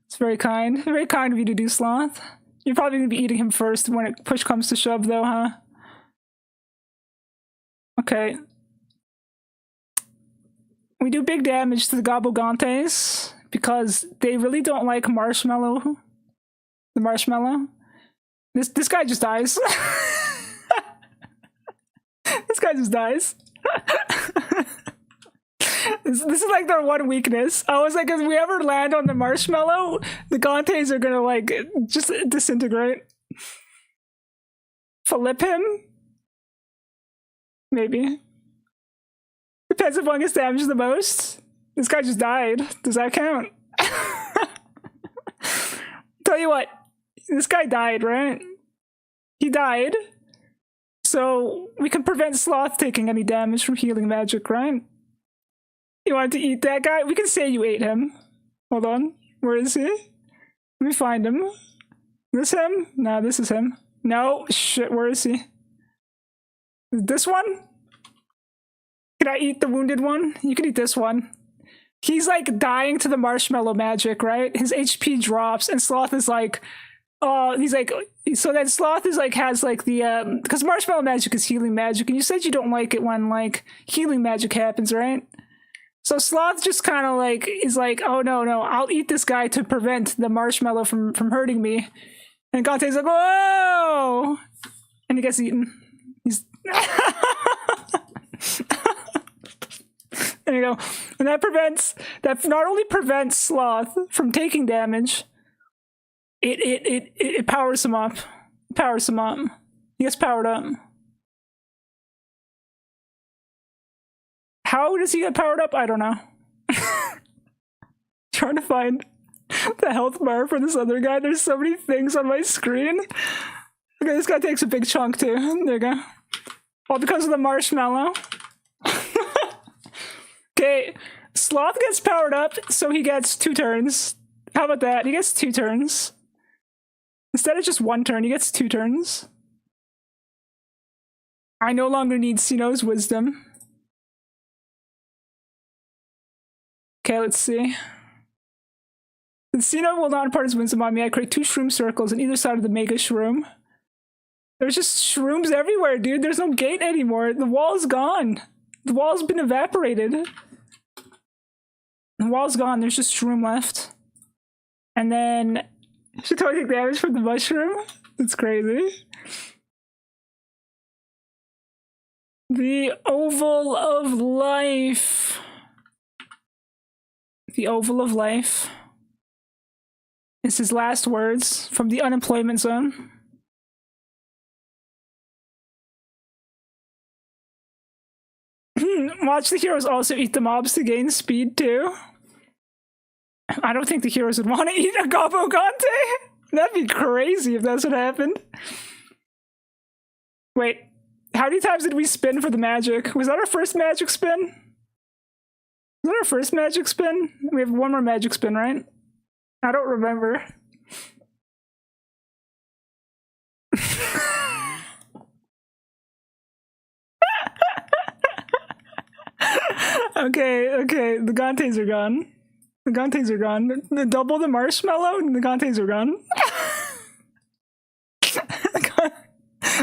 Speaker 1: It's very kind. Very kind of you to do, Sloth. You're probably going to be eating him first when push comes to shove, though, huh? Okay. We do big damage to the Gabogantes because they really don't like marshmallow. The marshmallow. This guy just dies. This guy just dies. This is like their one weakness. I was like, if we ever land on the marshmallow, the Gantes are gonna like just disintegrate. Flip him? Maybe. Depends if one gets damaged the most. This guy just died. Does that count? Tell you what, this guy died, right? He died. So we can prevent Sloth taking any damage from healing magic, right? You wanted to eat that guy? We can say you ate him. Hold on. Where is he? Let me find him. This him? No, this is him. No, shit, where is he? Is this one? Can I eat the wounded one? You can eat this one. He's like dying to the marshmallow magic, right? His HP drops and Sloth is like, oh, he's like, so then Sloth is like, has like the, because marshmallow magic is healing magic, and you said you don't like it when like healing magic happens, right? So Sloth just kind of like, is like, oh no, I'll eat this guy to prevent the marshmallow from hurting me. And Gante's like, whoa! And he gets eaten. He's, there you go. And that not only prevents Sloth from taking damage, it powers him up. Powers him up. He gets powered up. How does he get powered up? I don't know. Trying to find the health bar for this other guy. There's so many things on my screen. Okay, this guy takes a big chunk too. There you go. All because of the marshmallow. Okay, Sloth gets powered up, so he gets 2 turns. How about that? He gets 2 turns. Instead of just 1 turn, he gets 2 turns. I no longer need Sino's wisdom. Okay, let's see. Since Sino will not impart his wisdom on me, I create 2 shroom circles on either side of the mega shroom. There's just shrooms everywhere, dude. There's no gate anymore. The wall's gone. The wall's been evaporated. The wall's gone. There's just shroom left. And then should totally take damage from the mushroom. That's crazy. The Oval of Life. The Oval of Life is his last words from the unemployment zone. Watch the heroes also eat the mobs to gain speed too. I don't think the heroes would want to eat a Gabogante. That'd be crazy if that's what happened. Wait, how many times did we spin for the magic? Was that our first magic spin? Was that our first magic spin? We have 1 more magic spin, right? I don't remember. Okay, the Gantes are gone. The Gantes are gone. The double the marshmallow, the Gantes are gone.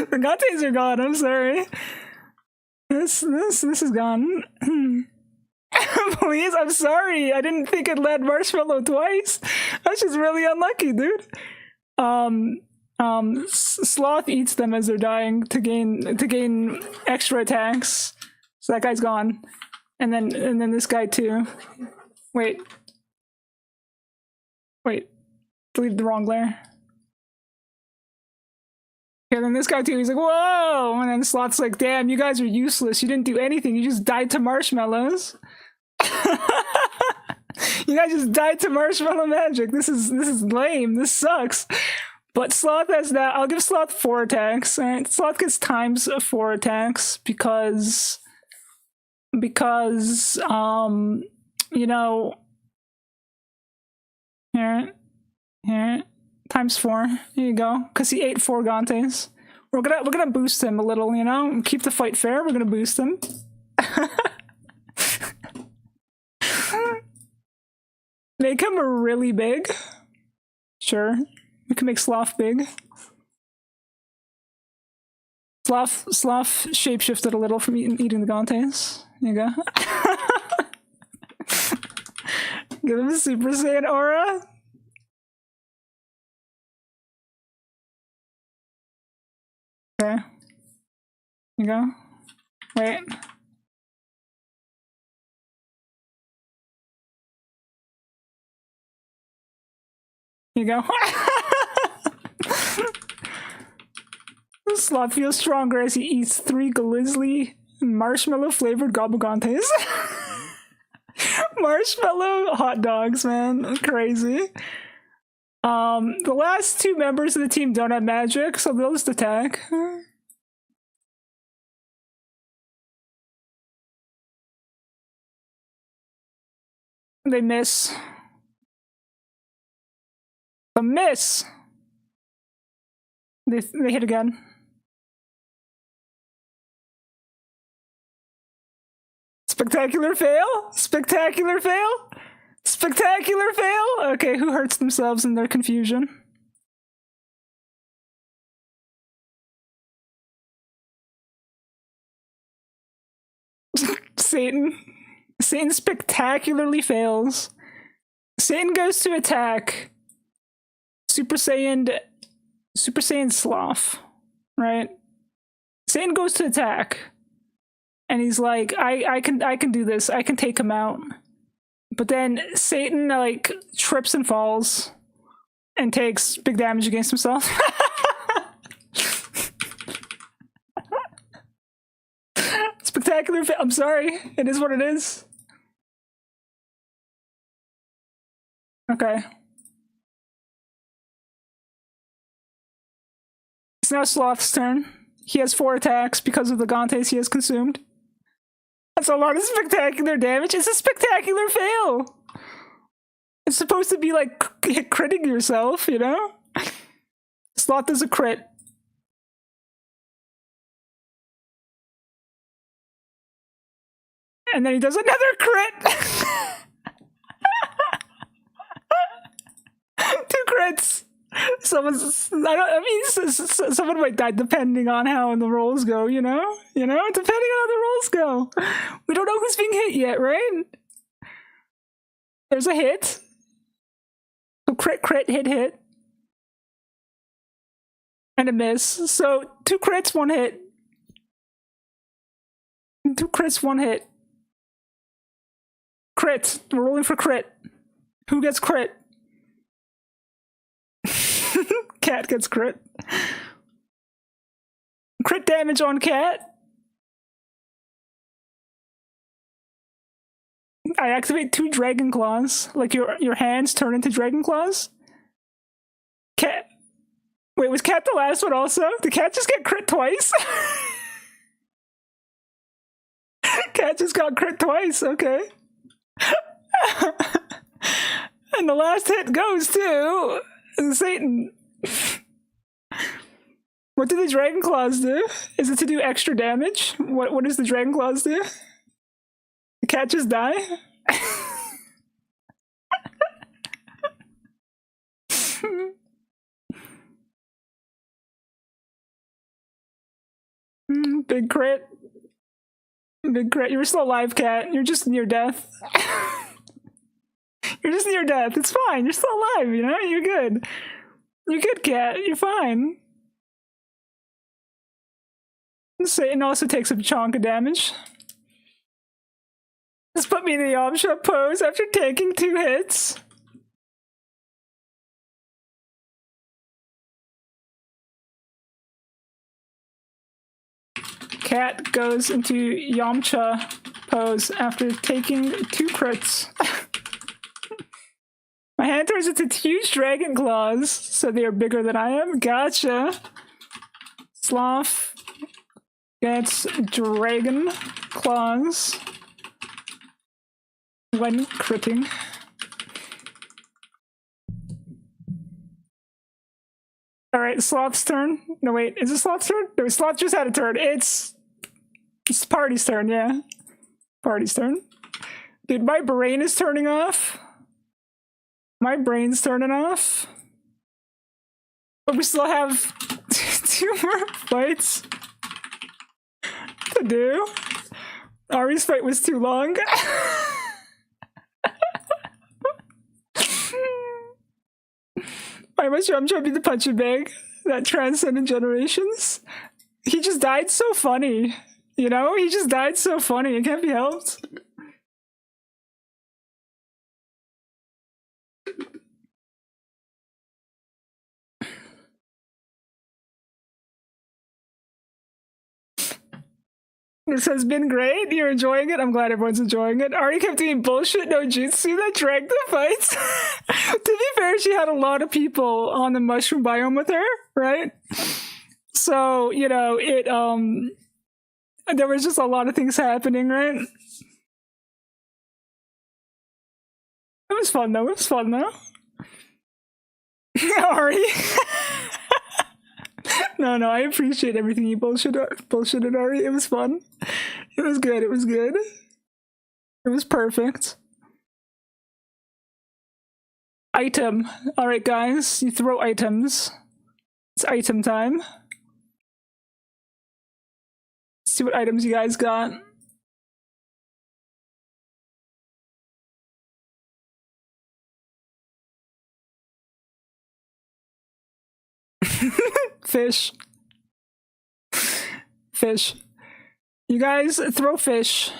Speaker 1: The Gantes are gone, I'm sorry. This is gone. Please, I'm sorry. I didn't think it led marshmallow twice. That's just really unlucky, dude. Sloth eats them as they're dying to gain extra attacks. So that guy's gone. And then this guy too. Wait. Delete the wrong layer. Okay, then this guy too, he's like, whoa! And then Sloth's like, damn, you guys are useless. You didn't do anything. You just died to marshmallows. You guys just died to marshmallow magic. This is lame. This sucks. But Sloth has that. I'll give Sloth 4 attacks. All right, Sloth gets times 4 attacks because you know, here times 4. Here you go. Because he ate 4 Gantes. We're gonna boost him a little. You know, keep the fight fair. We're gonna boost him. Make him really big. Sure. We can make Sloth big. Sloth shapeshifted a little from eating the Gantes. There you go. Give him a Super Saiyan aura. Okay. Here you go. Wait. Here you go. Sloth feels stronger as he eats 3 Glizzly marshmallow flavored Gobblegantes. Marshmallow hot dogs, man. Crazy. The last 2 members of the team don't have magic, so they'll just attack. They miss. A miss! They hit again. Spectacular fail? Spectacular fail? Spectacular fail? Okay, who hurts themselves in their confusion? Satan. Satan spectacularly fails. Satan goes to attack Super Saiyan Sloth, right? Satan goes to attack, and he's like, I can do this. I can take him out. But then Satan like trips and falls, and takes big damage against himself. Spectacular. I'm sorry. It is what it is. Okay. It's now Sloth's turn. He has 4 attacks because of the Gantes he has consumed. That's a lot of spectacular damage. It's a spectacular fail. It's supposed to be like critting yourself, you know? Sloth does a crit. And then he does another crit. 2 crits. Someone might die depending on how the rolls go, you know? Depending on how the rolls go. We don't know who's being hit yet, right? There's a hit. So crit, hit. And a miss. So 2 crits, 1 hit. 2 crits, 1 hit. Crit. We're rolling for crit. Who gets crit? Cat gets crit. Crit damage on Cat. I activate 2 Dragon Claws. Like your hands turn into Dragon Claws. Cat. Wait, was Cat the last one also? Did Cat just get crit twice? Cat just got crit twice, okay. And the last hit goes to Satan. What do the Dragon Claws do? Is it to do extra damage? What does the Dragon Claws do? The cat just die? Big crit. Big crit. You're still alive, Cat. You're just near death. You're just near death. It's fine. You're still alive, you know? You're good. You're good, Cat. You're fine. Satan also takes a chunk of damage. Just put me in the Yamcha pose after taking 2 hits. Cat goes into Yamcha pose after taking 2 crits. My hand turns into huge dragon claws, so they are bigger than I am. Gotcha. Sloth gets dragon claws when critting. Alright, Sloth's turn. No, wait, is it Sloth's turn? No, Sloth just had a turn. It's Party's turn, yeah. Party's turn. Dude, my brain is turning off. My brain's turning off. But we still have 2 more fights to do. Ari's fight was too long. Why must Yamcha be the punching bag that transcended generations? He just died so funny. You know? He just died so funny. It can't be helped. This has been great. You're enjoying it. I'm glad everyone's enjoying it. Ari kept doing bullshit no jutsu that dragged the fights. To be fair, she had a lot of people on the mushroom biome with her, right? So, you know, there was just a lot of things happening, right? It was fun though. It was fun though. Ari. No, I appreciate everything you bullshitted, Ari. It was fun. It was good. It was good. It was perfect. Item. Alright, guys. You throw items. It's item time. Let's see what items you guys got. Fish. Fish. You guys throw fish.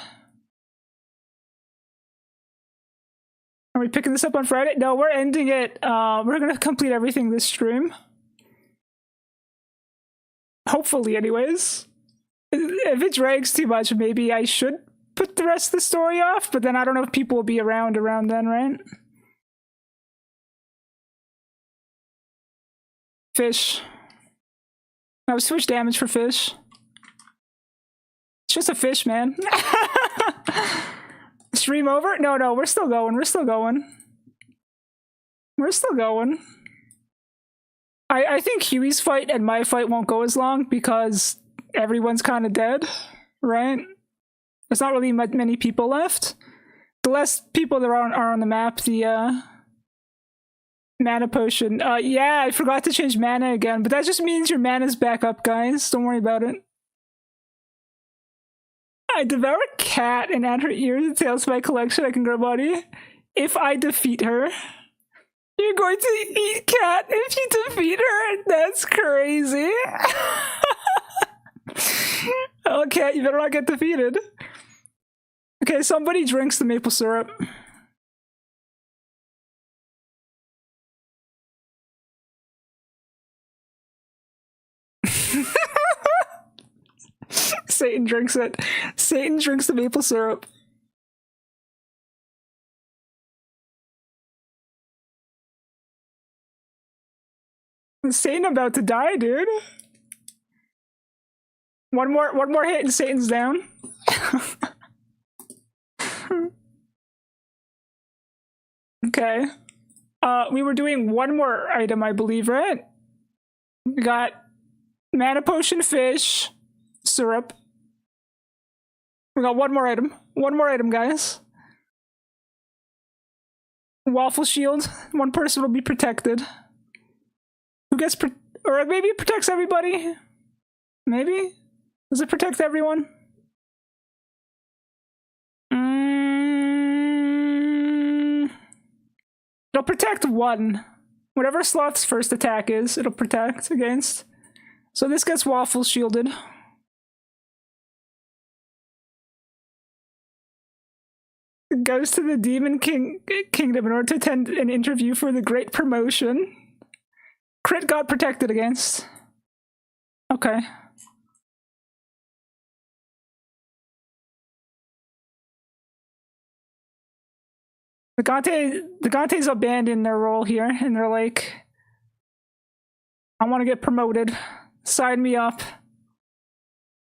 Speaker 1: Are we picking this up on Friday? No, we're ending it. We're gonna complete everything this stream. Hopefully, anyways. If it drags too much, maybe I should put the rest of the story off, but then I don't know if people will be around then, right? Fish. That was too much damage for fish. It's just a fish, man. Stream over? No, we're still going. We're still going. We're still going. I think Huey's fight and my fight won't go as long because everyone's kind of dead, right? There's not really many people left. The less people there are on the map, the mana potion. Yeah, I forgot to change mana again, but that just means your mana's back up, guys. Don't worry about it. I devour a cat and add her ears and tails to my collection. I can grow body. If I defeat her. You're going to eat cat if you defeat her? That's crazy. Oh, cat, you better not get defeated. Okay, somebody drinks the maple syrup. Satan drinks it. Satan drinks the maple syrup. Satan about to die, dude. One more hit and Satan's down. Okay. We were doing one more item, I believe, right? We got mana potion, fish, syrup. We got one more item. One more item, guys. Waffle shield. One person will be protected. Who gets or maybe it protects everybody? Maybe? Does it protect everyone? It'll protect one. Whatever Sloth's first attack is, it'll protect against. So this gets waffle shielded. It goes to the Demon Kingdom in order to attend an interview for the Great Promotion. Crit got protected against. Okay. The Gante's abandoned their role here, and they're like, I want to get promoted. Sign me up.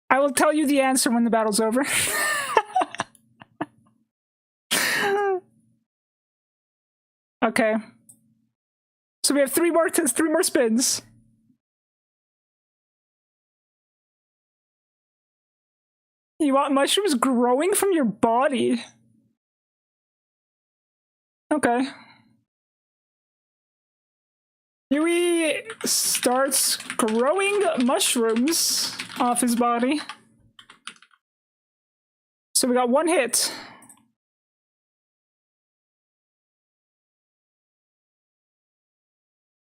Speaker 1: I will tell you the answer when the battle's over. Okay. So we have three more spins. You want mushrooms growing from your body? Okay. Huey starts growing mushrooms off his body. So we got one hit.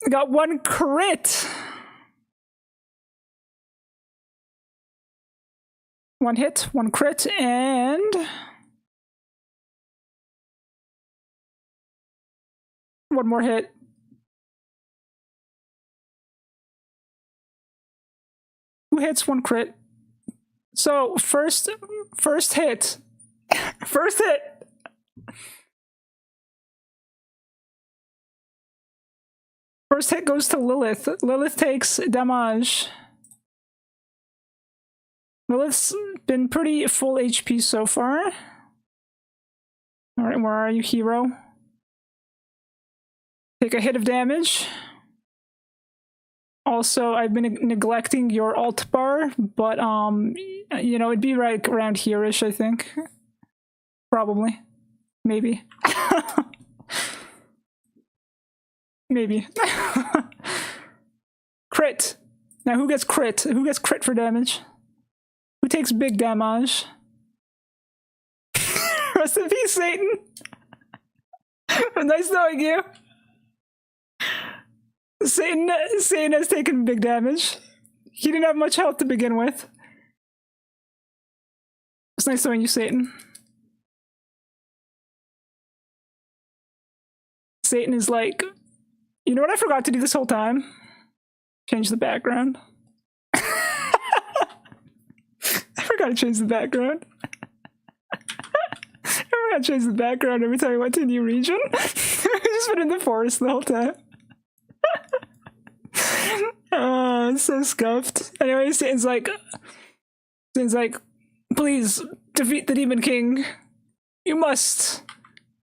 Speaker 1: We got one crit. One hit, one crit, and one more hit. Two hits, one crit. So first hit. First hit. First hit goes to Lilith. Lilith takes damage. Lilith's been pretty full HP so far. Alright, where are you, hero? Take a hit of damage. Also, I've been neglecting your alt bar, but you know, it'd be right around here-ish, I think. Probably. Maybe. Maybe. Crit. Now who gets crit? Who gets crit for damage? Who takes big damage? Rest in peace, Satan. Nice knowing you. Satan has taken big damage. He didn't have much health to begin with. It's nice knowing you, Satan. Satan is like, you know what I forgot to do this whole time? Change the background. I forgot to change the background. I forgot to change the background every time I went to a new region. I've just been in the forest the whole time. Oh, it's so scuffed. Anyway, Satan's like, please defeat the Demon King. You must.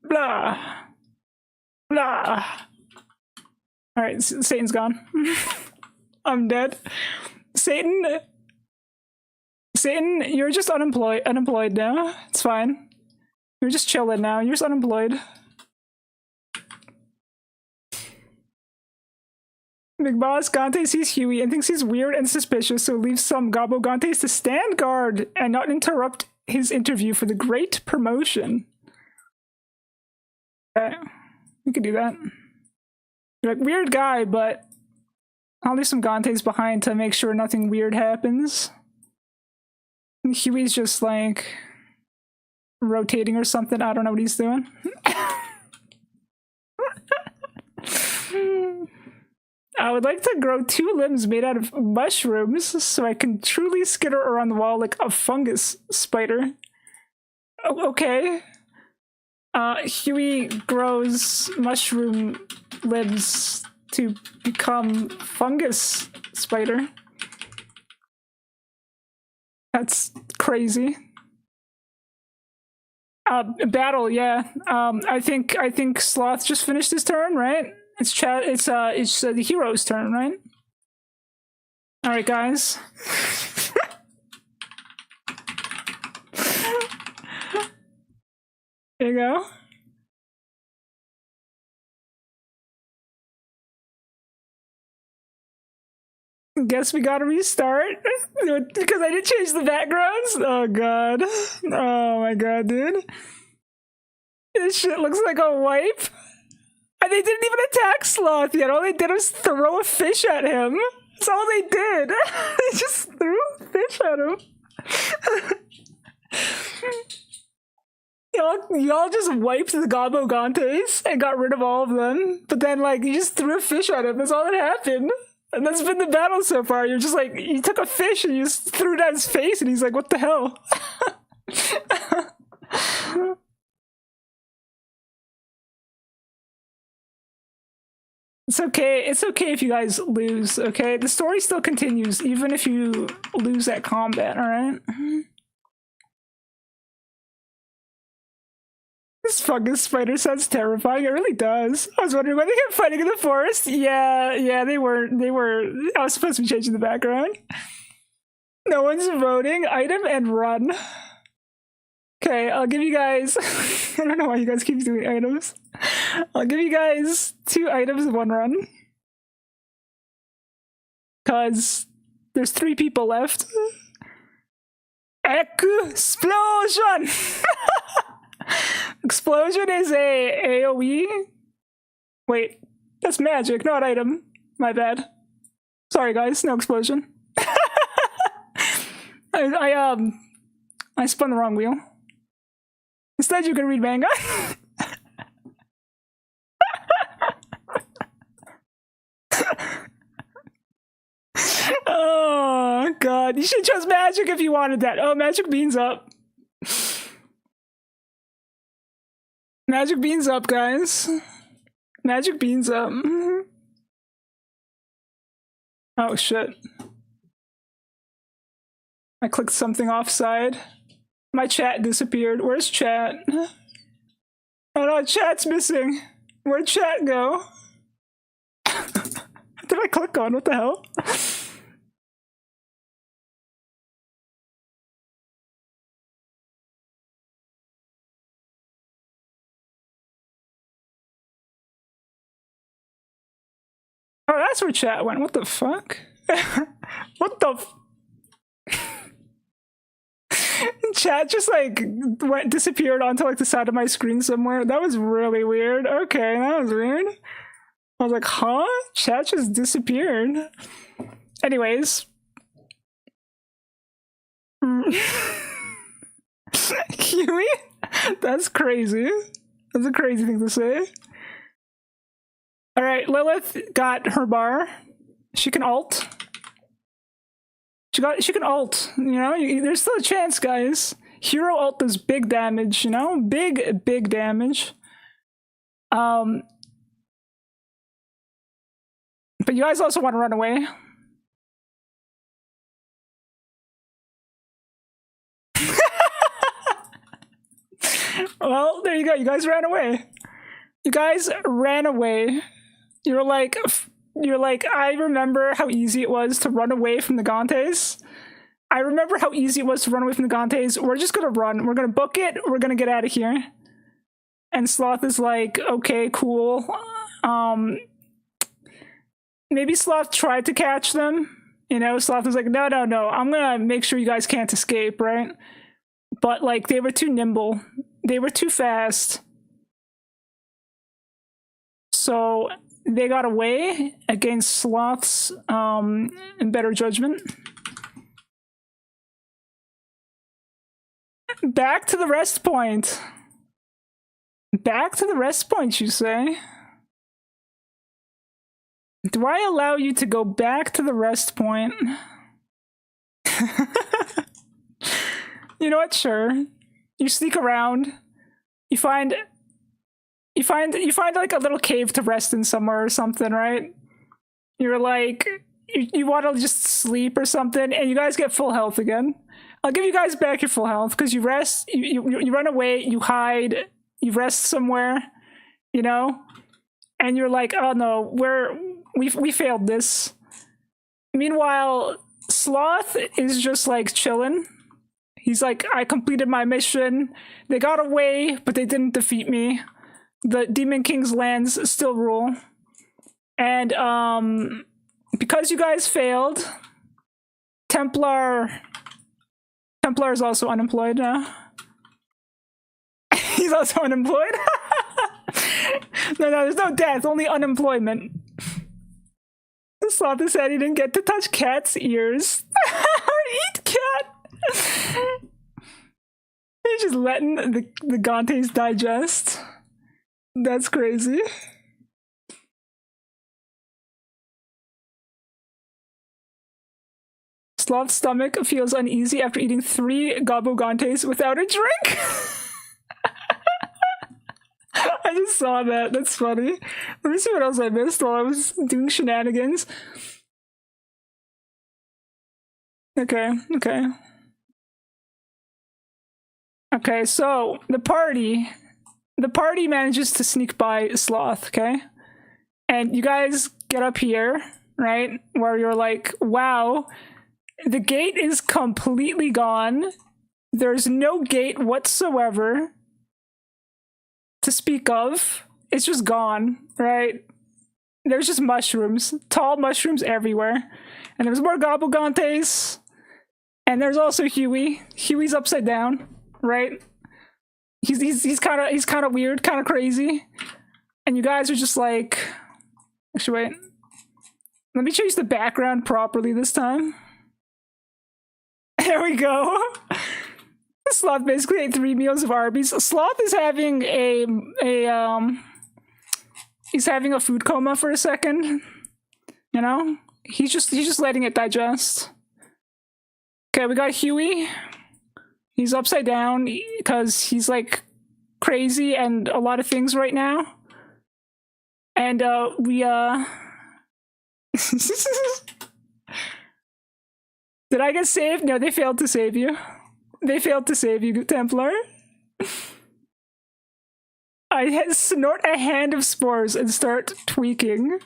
Speaker 1: Blah. Blah. Alright, Satan's gone. I'm dead. Satan, you're just unemployed now. It's fine. You're just chilling now. You're just unemployed. Big Boss Gante sees Huey and thinks he's weird and suspicious, so leaves some Gabo Gantes to stand guard and not interrupt his interview for the great promotion. Okay, we could do that. You're like, weird guy, but I'll leave some Gantes behind to make sure nothing weird happens. And Huey's just like rotating or something. I don't know what he's doing. I would like to grow 2 limbs made out of mushrooms so I can truly skitter around the wall like a fungus spider. Okay. Huey grows mushroom limbs to become fungus spider. That's crazy. Battle, yeah. I think Sloth just finished his turn, right? It's the hero's turn, right? All right, guys. There you go. Guess we gotta restart because I didn't change the backgrounds. Oh god. Oh my god, dude. This shit looks like a wipe. And they didn't even attack Sloth yet. All they did was throw a fish at him. That's all they did. They just threw a fish at him. Y'all just wiped the Gabo Gantes and got rid of all of them. But then, like, you just threw a fish at him. That's all that happened. And that's been the battle so far. You're just like, you took a fish and you just threw it at his face and he's like, what the hell? It's okay. It's okay if you guys lose, okay? The story still continues, even if you lose at combat, alright? This fucking spider sounds terrifying. It really does. I was wondering why they kept fighting in the forest. Yeah, they were. I was supposed to be changing the background. No one's voting. Item and run. Okay, I'll give you guys... I don't know why you guys keep doing items. I'll give you guys 2 items and 1 run. Because there's 3 people left. Explosion! Explosion is a AoE. Wait, that's magic, not item. My bad. Sorry guys, no explosion. I spun the wrong wheel. Instead, you can read manga. Oh god, you should trust magic if you wanted that. Oh, magic beans up. Magic beans up, guys. Magic beans up. Oh shit. I clicked something offside. My chat disappeared. Where's chat? Oh no, chat's missing. Where'd chat go? What did I click on? What the hell? Oh, that's where chat went. What the fuck? What the chat just like disappeared onto like the side of my screen somewhere. That was really weird. Okay, that was weird. I was like, huh? Chat just disappeared. Anyways. Kiwi? That's crazy. That's a crazy thing to say. Alright, Lilith got her bar. She can ult. She can ult, you know? There's still a chance, guys. Hero ult does big damage, you know? Big damage. But you guys also want to run away. Well, there you go. You guys ran away. You guys ran away. You're like, I remember how easy it was to run away from the Gantes. I remember how easy it was to run away from the Gantes. We're just gonna run. We're gonna book it. We're gonna get out of here. And Sloth is like, okay, cool. Maybe Sloth tried to catch them. You know, Sloth was like, no. I'm gonna make sure you guys can't escape, right? But like, they were too nimble. They were too fast. So they got away against Sloth's better judgment. Back to the rest point. Back to the rest point, you say? Do I allow you to go back to the rest point? You know what? Sure. You sneak around. You find like a little cave to rest in somewhere or something, right? You're like, you want to just sleep or something, and you guys get full health again. I'll give you guys back your full health because you rest, you run away, you hide, you rest somewhere, you know, and you're like, oh no, we failed this. Meanwhile, Sloth is just like chilling. He's like, I completed my mission. They got away, but they didn't defeat me. The Demon King's lands still rule. And because you guys failed, Templar is also unemployed now. He's also unemployed? No, there's no death, only unemployment. Sloth said he didn't get to touch cat's ears. Or eat cat. He's just letting the Gantes digest. That's crazy. Sloth's stomach feels uneasy after eating 3 Gabu Gantes without a drink. I just saw that. That's funny. Let me see what else I missed while I was doing shenanigans. Okay, okay. Okay, so the party manages to sneak by Sloth, okay? And you guys get up here, right? Where you're like, wow, the gate is completely gone. There's no gate whatsoever to speak of. It's just gone, right? There's just mushrooms, tall mushrooms everywhere. And there's more Gobblegantes. And there's also Huey. Huey's upside down, right? He's kind of weird, kind of crazy. And you guys are just like, actually wait. Let me change the background properly this time. There we go. Sloth basically ate 3 meals of Arby's. Sloth is having he's having a food coma for a second. You know? He's just letting it digest. Okay, we got Huey. He's upside down because he's like crazy and a lot of things right now. And we Did I get saved? No, they failed to save you. They failed to save you, Templar. I snort a hand of spores and start tweaking.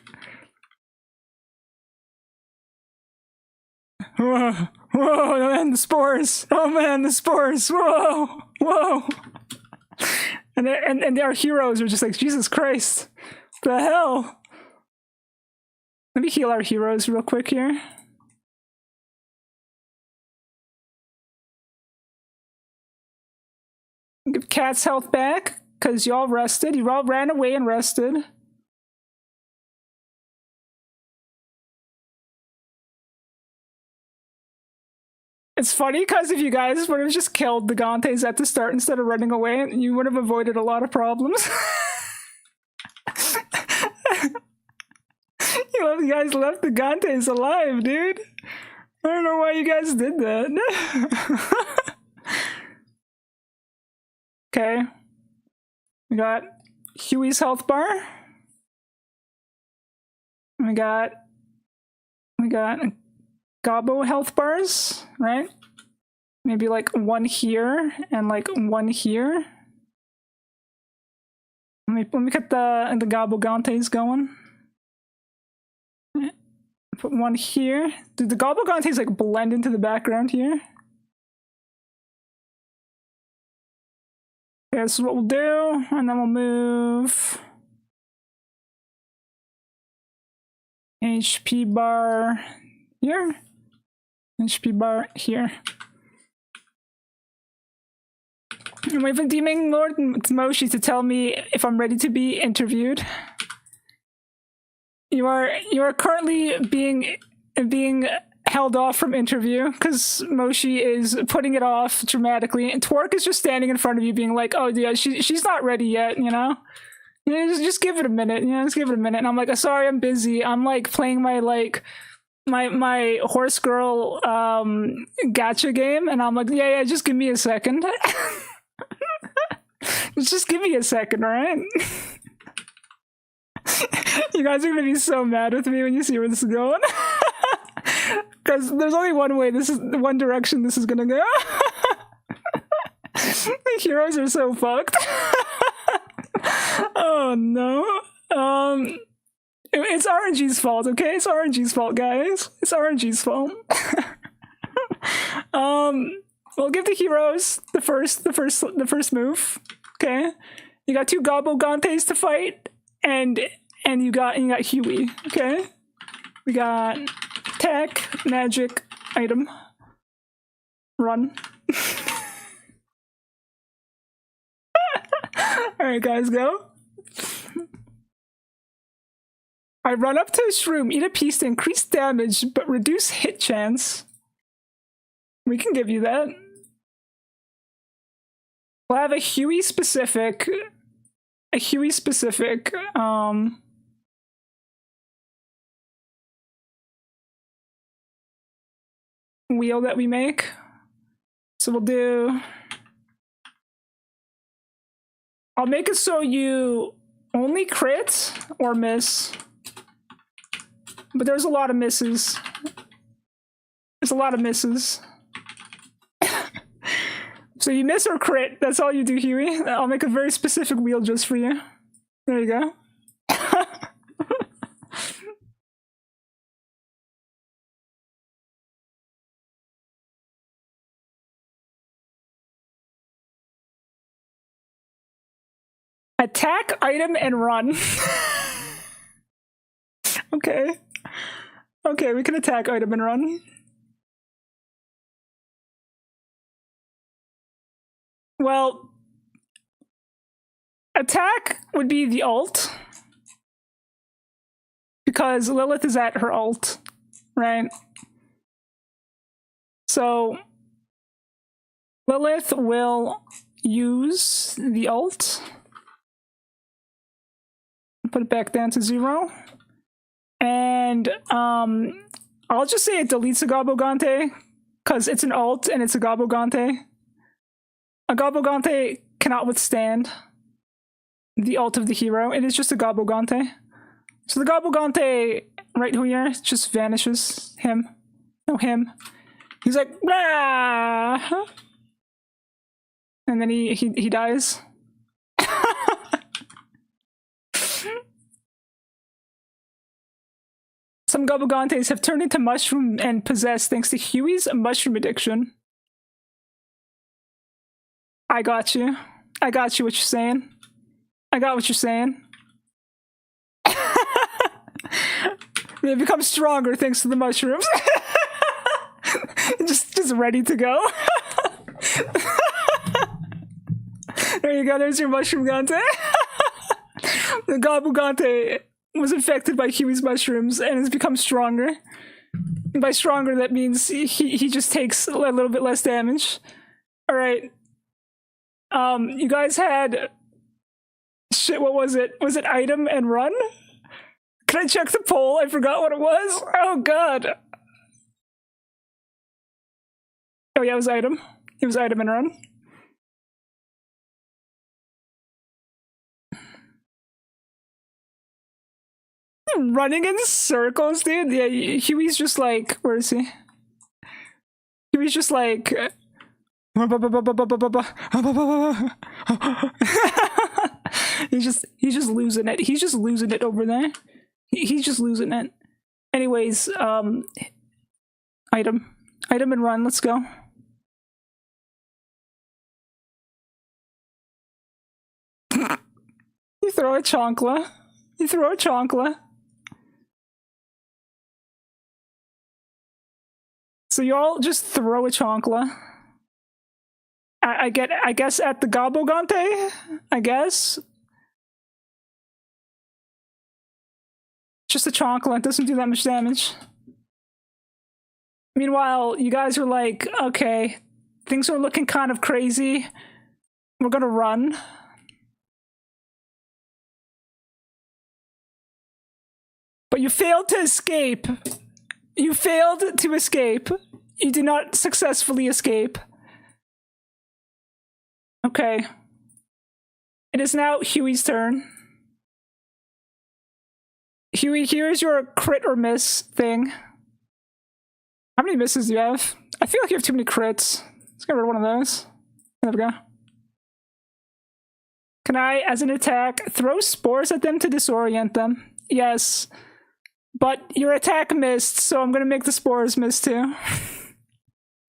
Speaker 1: Whoa, whoa, man, the spores. Oh man, the spores. Whoa, whoa. And our heroes are just like, Jesus Christ. What the hell? Let me heal our heroes real quick here. Give Cat's health back, because y'all rested. You all ran away and rested. It's funny because if you guys would have just killed the Gantes at the start instead of running away, you would have avoided a lot of problems. You guys left the Gantes alive, dude. I don't know why you guys did that. Okay. We got Huey's health bar. We got Gobbo health bars, right? Maybe like one here and like one here. Let me get the Gobbo Gantes going. Put one here. Did the Gobbo Gantes like blend into the background here? Okay, this is what we'll do, and then we'll move HP bar here, HP bar here. I'm waiting for Demon Lord Moshi to tell me if I'm ready to be interviewed. You are currently being held off from interview because Moshi is putting it off dramatically, and Twerk is just standing in front of you being like, oh yeah, she's not ready yet, you know? Just give it a minute, just give it a minute. And I'm like, sorry, I'm busy. I'm like playing my my horse girl gacha game, and I'm like, yeah, just give me a second. Just give me a second, alright? You guys are gonna be so mad with me when you see where this is going. Because there's only one way, one direction this is gonna go. The heroes are so fucked. Oh no. It's RNG's fault, okay? It's RNG's fault, guys. It's RNG's fault. We'll give the heroes the first move. Okay? You got 2 Gobbo Gantes to fight, and you got Huey, okay? We got tech, magic, item, run. Alright guys, go. I run up to a shroom, eat a piece to increase damage, but reduce hit chance. We can give you that. We'll have a Huey specific, wheel that we make. So we'll do I'll make it so you only crit or miss. But there's a lot of misses. There's a lot of misses. So you miss or crit, that's all you do, Huey. I'll make a very specific wheel just for you. There you go. Attack, item, and run. Okay. Okay, we can attack, item, and run. Well, attack would be the ult. Because Lilith is at her ult, right? So Lilith will use the ult. Put it back down to 0. And I'll just say it deletes a Gabogante, because it's an ult and it's a Gabogante. A Gabogante cannot withstand the ult of the hero. It is just a Gabogante. So the Gabogante right here just vanishes. Him. No, him. He's like, ah! And then he dies. Some Gabogantes have turned into mushroom and possessed thanks to Huey's mushroom addiction. I got you. I got you what you're saying. I got what you're saying. They become stronger thanks to the mushrooms. just ready to go. There you go, there's your mushroom Gante. The Gabogante was infected by Huey's mushrooms and has become stronger. And by stronger, that means he just takes a little bit less damage. Alright. You guys had... Shit, what was it? Was it item and run? Can I check the poll? I forgot what it was. Oh god. Oh yeah, it was item. It was item and run. Running in circles, dude. Yeah, Huey's just like, where is he? Huey's just like, he's just losing it. He's just losing it over there. He's just losing it. Anyways, item and run. Let's go. You throw a chonkla. You throw a chonkla. So you all just throw a chonkla. I guess at the Gabogante? I guess? Just a chonkla, it doesn't do that much damage. Meanwhile, you guys are like, okay, things are looking kind of crazy. We're gonna run. But you failed to escape. You failed to escape. You did not successfully escape. Okay. It is now Huey's turn. Huey, here's your crit or miss thing. How many misses do you have? I feel like you have too many crits. Let's get rid of one of those. There we go. Can I, as an attack, throw spores at them to disorient them? Yes. But your attack missed, so I'm gonna make the spores miss too.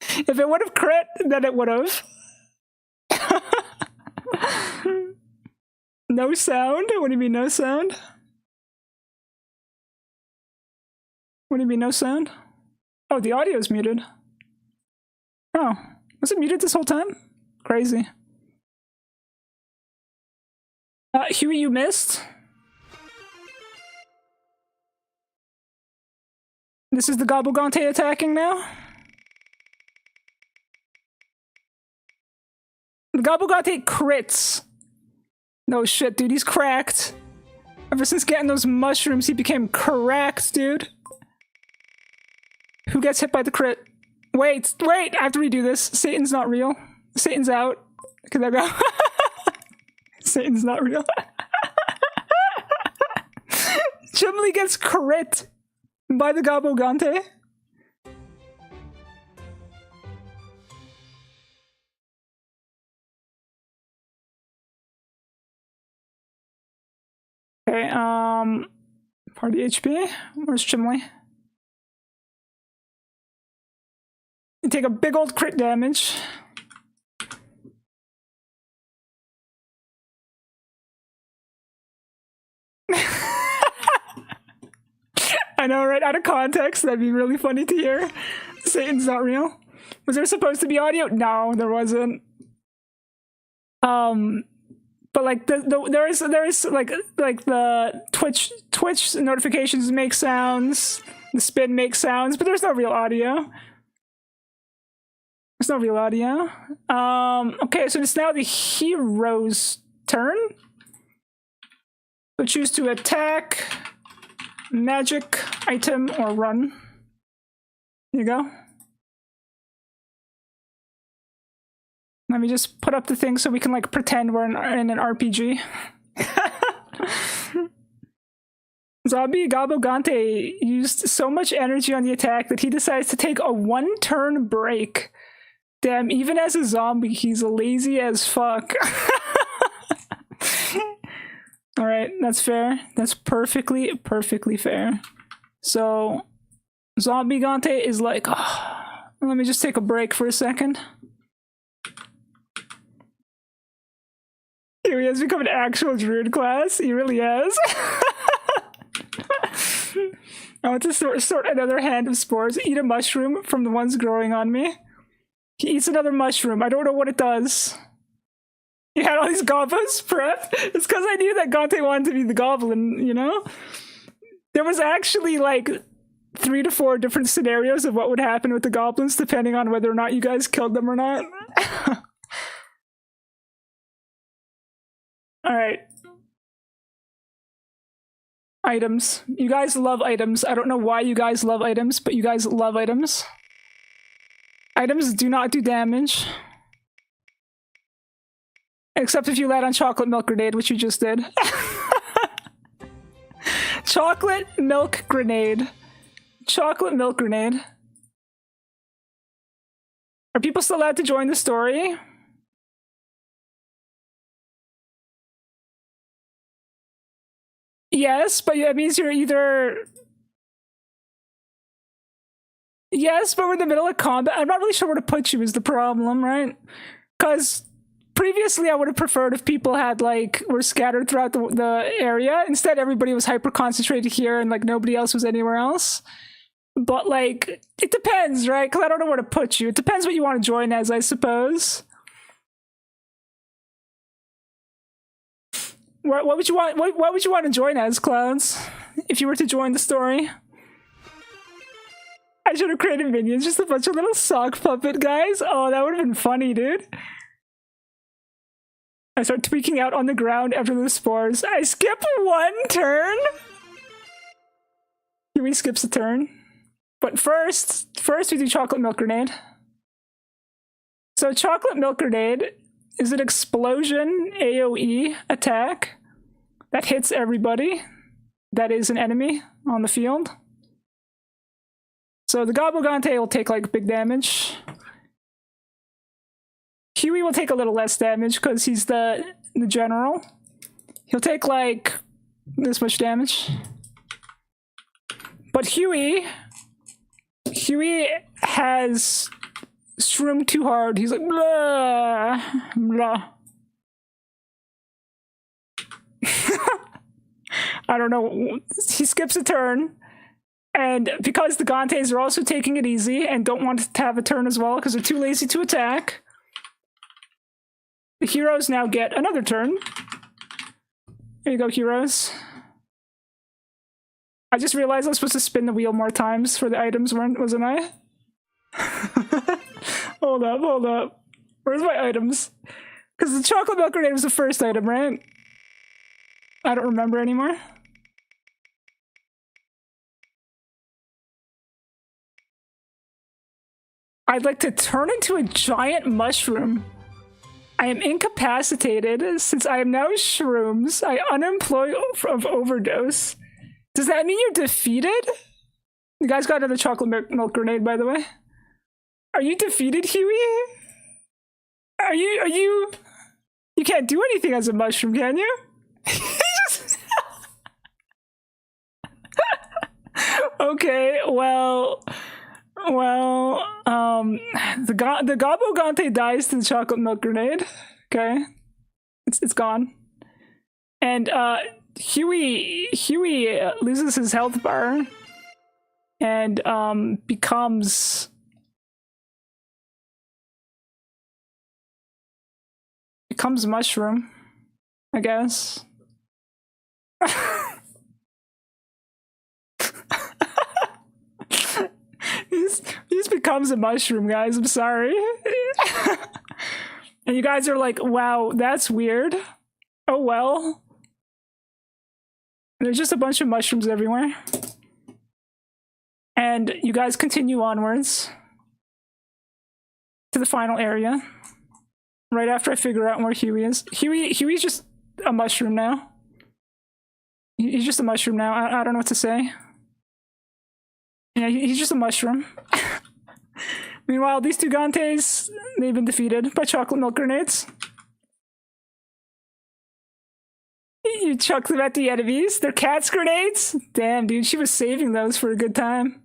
Speaker 1: If it would have crit, then it would have. No sound? What do you mean no sound? What do you mean no sound? Oh, the audio's muted. Oh, was it muted this whole time? Crazy. Huey, you missed. This is the Gabogante attacking now. The Gabogante crits. No shit, dude, he's cracked. Ever since getting those mushrooms, he became cracked, dude. Who gets hit by the crit? Wait, I have to redo this. Satan's not real. Satan's out. Okay, there we go. Satan's not real. Chumley gets crit by the Gabogante. Okay, party HP. Where's Chumley? You take a big old crit damage. I know, right? Out of context, that'd be really funny to hear. Satan's not real. Was there supposed to be audio? No, there wasn't. But like there is like the Twitch notifications make sounds, the spin makes sounds, but there's no real audio. There's no real audio. Okay, so it's now the hero's turn. So choose to attack, magic, item, or run. Here you go. Let me just put up the thing so we can like pretend we're in an RPG. Zombie Gabogante used so much energy on the attack that he decides to take a 1-turn break. Damn, even as a zombie, he's lazy as fuck. Alright, that's fair. That's perfectly fair. So, Zombie Gante is like, oh, let me just take a break for a second. He has become an actual druid class. He really has. I want to sort another hand of spores. Eat a mushroom from the ones growing on me. He eats another mushroom. I don't know what it does. He had all these goblins prepped. It's because I knew that Gante wanted to be the goblin, you know? There was actually like 3 to 4 different scenarios of what would happen with the goblins depending on whether or not you guys killed them or not. Alright. Items. You guys love items. I don't know why you guys love items, but you guys love items. Items do not do damage. Except if you land on chocolate milk grenade, which you just did. Chocolate milk grenade. Chocolate milk grenade. Are people still allowed to join the story? Yes, but that means you're either... Yes, but we're in the middle of combat. I'm not really sure where to put you is the problem, right? Because previously I would have preferred if people had, like, were scattered throughout the area. Instead, everybody was hyper-concentrated here and, like, nobody else was anywhere else. But, like, it depends, right? Because I don't know where to put you. It depends what you want to join as, I suppose. What would you want? What would you want to join as, Clouds? If you were to join the story? I should have created minions, just a bunch of little sock puppet guys. Oh, that would have been funny, dude. I start tweaking out on the ground after the spores. I skip 1 turn? Huey skips a turn. But first we do chocolate milk grenade. So chocolate milk grenade is an explosion AoE attack that hits everybody that is an enemy on the field. So the Gabogante will take like big damage. Huey will take a little less damage because he's the general. He'll take like this much damage. But Huey has shroomed too hard. He's like, blah, blah. I don't know. He skips a turn. And because the Gantes are also taking it easy and don't want to have a turn as well because they're too lazy to attack, the heroes now get another turn. There you go, heroes. I just realized I was supposed to spin the wheel more times for the items, wasn't I? Hold up. Where's my items? Because the chocolate milk grenade was the first item, right? I don't remember anymore. I'd like to turn into a giant mushroom. I am incapacitated since I am now shrooms. I unemployed of overdose. Does that mean you're defeated? You guys got another chocolate milk grenade, by the way. Are you defeated, Huey? Are you? You can't do anything as a mushroom, can you? Okay, well, the Gabo Gante dies to the chocolate milk grenade. Okay, it's gone, and Huey loses his health bar, and becomes mushroom, I guess. He becomes a mushroom, guys. I'm sorry. And you guys are like, wow, that's weird. Oh well. There's just a bunch of mushrooms everywhere. And you guys continue onwards to the final area. Right after I figure out where Huey is. Huey's just a mushroom now. He's just a mushroom now. I don't know what to say. Yeah, he's just a mushroom. Meanwhile, these two Gantes, they've been defeated by chocolate milk grenades. You chuck them at the enemies. They're cat's grenades? Damn, dude, she was saving those for a good time.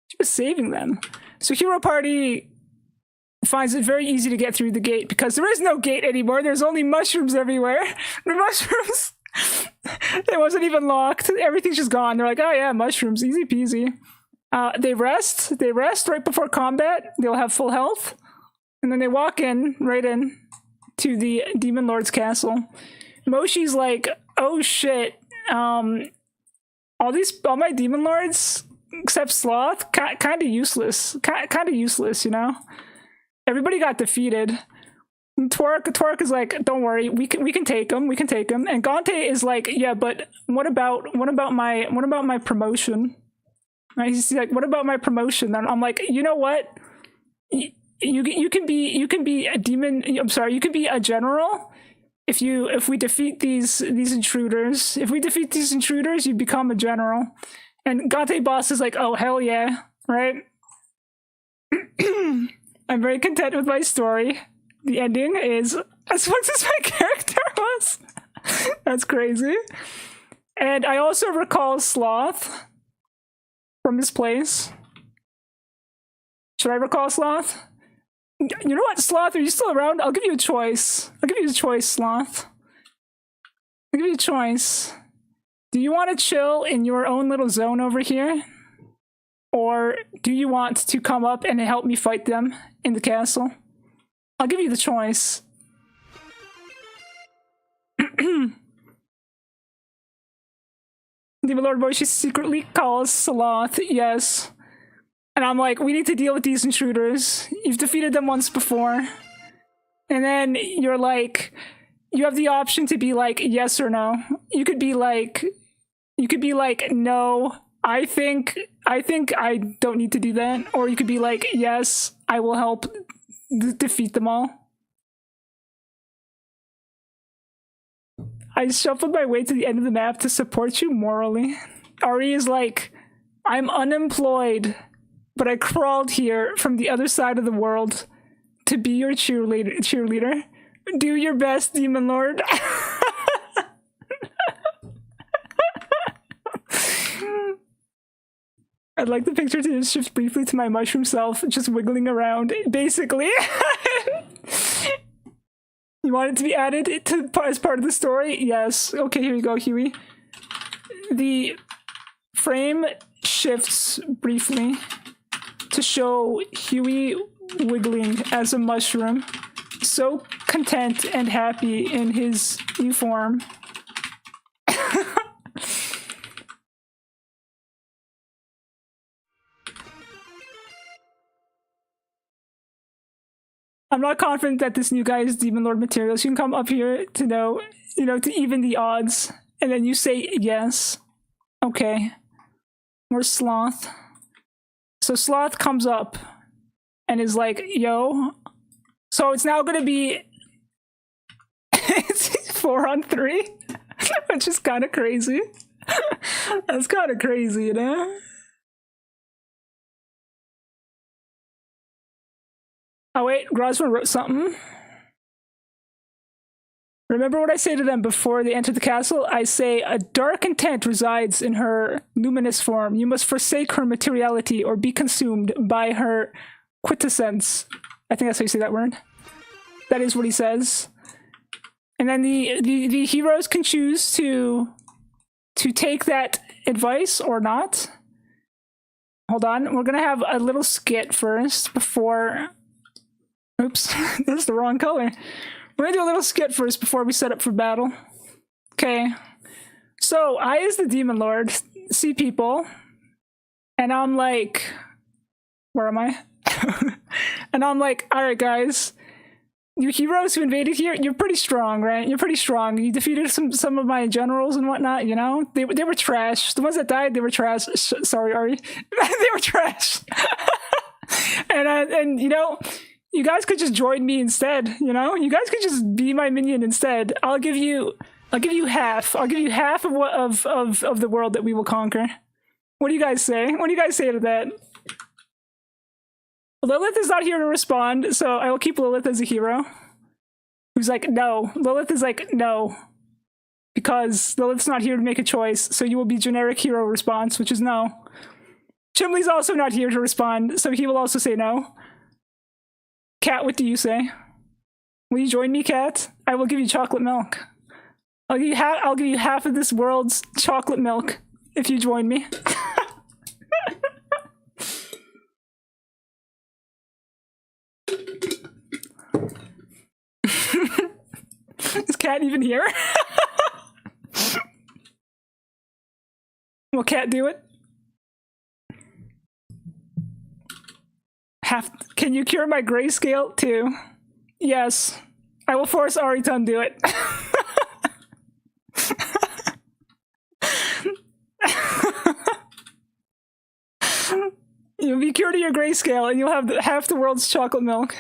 Speaker 1: She was saving them. So Hero Party finds it very easy to get through the gate because there is no gate anymore. There's only mushrooms everywhere. The mushrooms... It wasn't even locked. Everything's just gone. They're like, oh yeah, mushrooms, easy peasy. They rest right before combat. They'll have full health. And then they walk right in to the Demon Lord's castle. Moshi's like, oh shit. All my Demon Lords, except Sloth, kinda useless. Kinda useless, you know? Everybody got defeated. And Twerk is like, don't worry, we can take him, And Gante is like, yeah, but what about my promotion? Right? He's like, what about my promotion? And I'm like, you know what? You can be a demon. I'm sorry, you can be a general. If we defeat these intruders, you become a general. And Gante boss is like, oh hell yeah, right? I'm very content with my story. The ending is as much as my character was. That's crazy. And I also recall Sloth from his place. Should I recall Sloth? You know what, Sloth? Are you still around? I'll give you a choice. Sloth. I'll give you a choice. Do you want to chill in your own little zone over here? Or do you want to come up and help me fight them in the castle? I'll give you the choice. Demon Lord Moshi secretly calls Sloth, yes. And I'm like, we need to deal with these intruders. You've defeated them once before. And then you're like, you have the option to be like, yes or no. You could be like, no, I think I don't need to do that. Or you could be like, yes, I will help defeat them all. I shuffled my way to the end of the map to support you morally. Ari is like, I'm unemployed, but I crawled here from the other side of the world to be your cheerleader. Do your best, Demon Lord. I'd like the picture to shift briefly to my mushroom self, just wiggling around, basically. You want it to be added as part of the story? Yes. Okay, here you go, Huey. The frame shifts briefly to show Huey wiggling as a mushroom, so content and happy in his new form. I'm not confident that this new guy is Demon Lord material. So you can come up here to know, to even the odds. And then you say yes. Okay. Where's Sloth? So Sloth comes up and is like, yo. So it's now going to be It's 4-on-3, which is kind of crazy. That's kind of crazy, you know? Oh wait, Grosman wrote something. Remember what I say to them before they enter the castle? I say, a dark intent resides in her luminous form. You must forsake her materiality or be consumed by her quintessence. I think that's how you say that word. That is what he says. And then the heroes can choose to take that advice or not. Hold on, we're gonna have a little skit first before... Oops, that's the wrong color. We're gonna do a little skit first before we set up for battle. Okay. So, I, as the Demon Lord, see people, and I'm like... Where am I? And I'm like, alright guys, you heroes who invaded here, you're pretty strong, right? You're pretty strong. You defeated some of my generals and whatnot, you know? They were trash. The ones that died, they were trash. Sorry, Ari. They were trash. And you know... You guys could just join me instead, you know? You guys could just be my minion instead. I'll give you half. I'll give you half of what of the world that we will conquer. What do you guys say? What do you guys say to that? Lilith is not here to respond, so I will keep Lilith as a hero. Who's like, no. Lilith is like, no. Because Lilith's not here to make a choice, so you will be generic hero response, which is no. Chimley's also not here to respond, so he will also say no. Cat, what do you say? Will you join me, Cat? I will give you chocolate milk. I'll give you half of this world's chocolate milk if you join me. Is Cat even here? Will Cat do it? Can you cure my grayscale too? Yes. I will force Ari to undo it. You'll be cured of your grayscale and you'll have half the world's chocolate milk.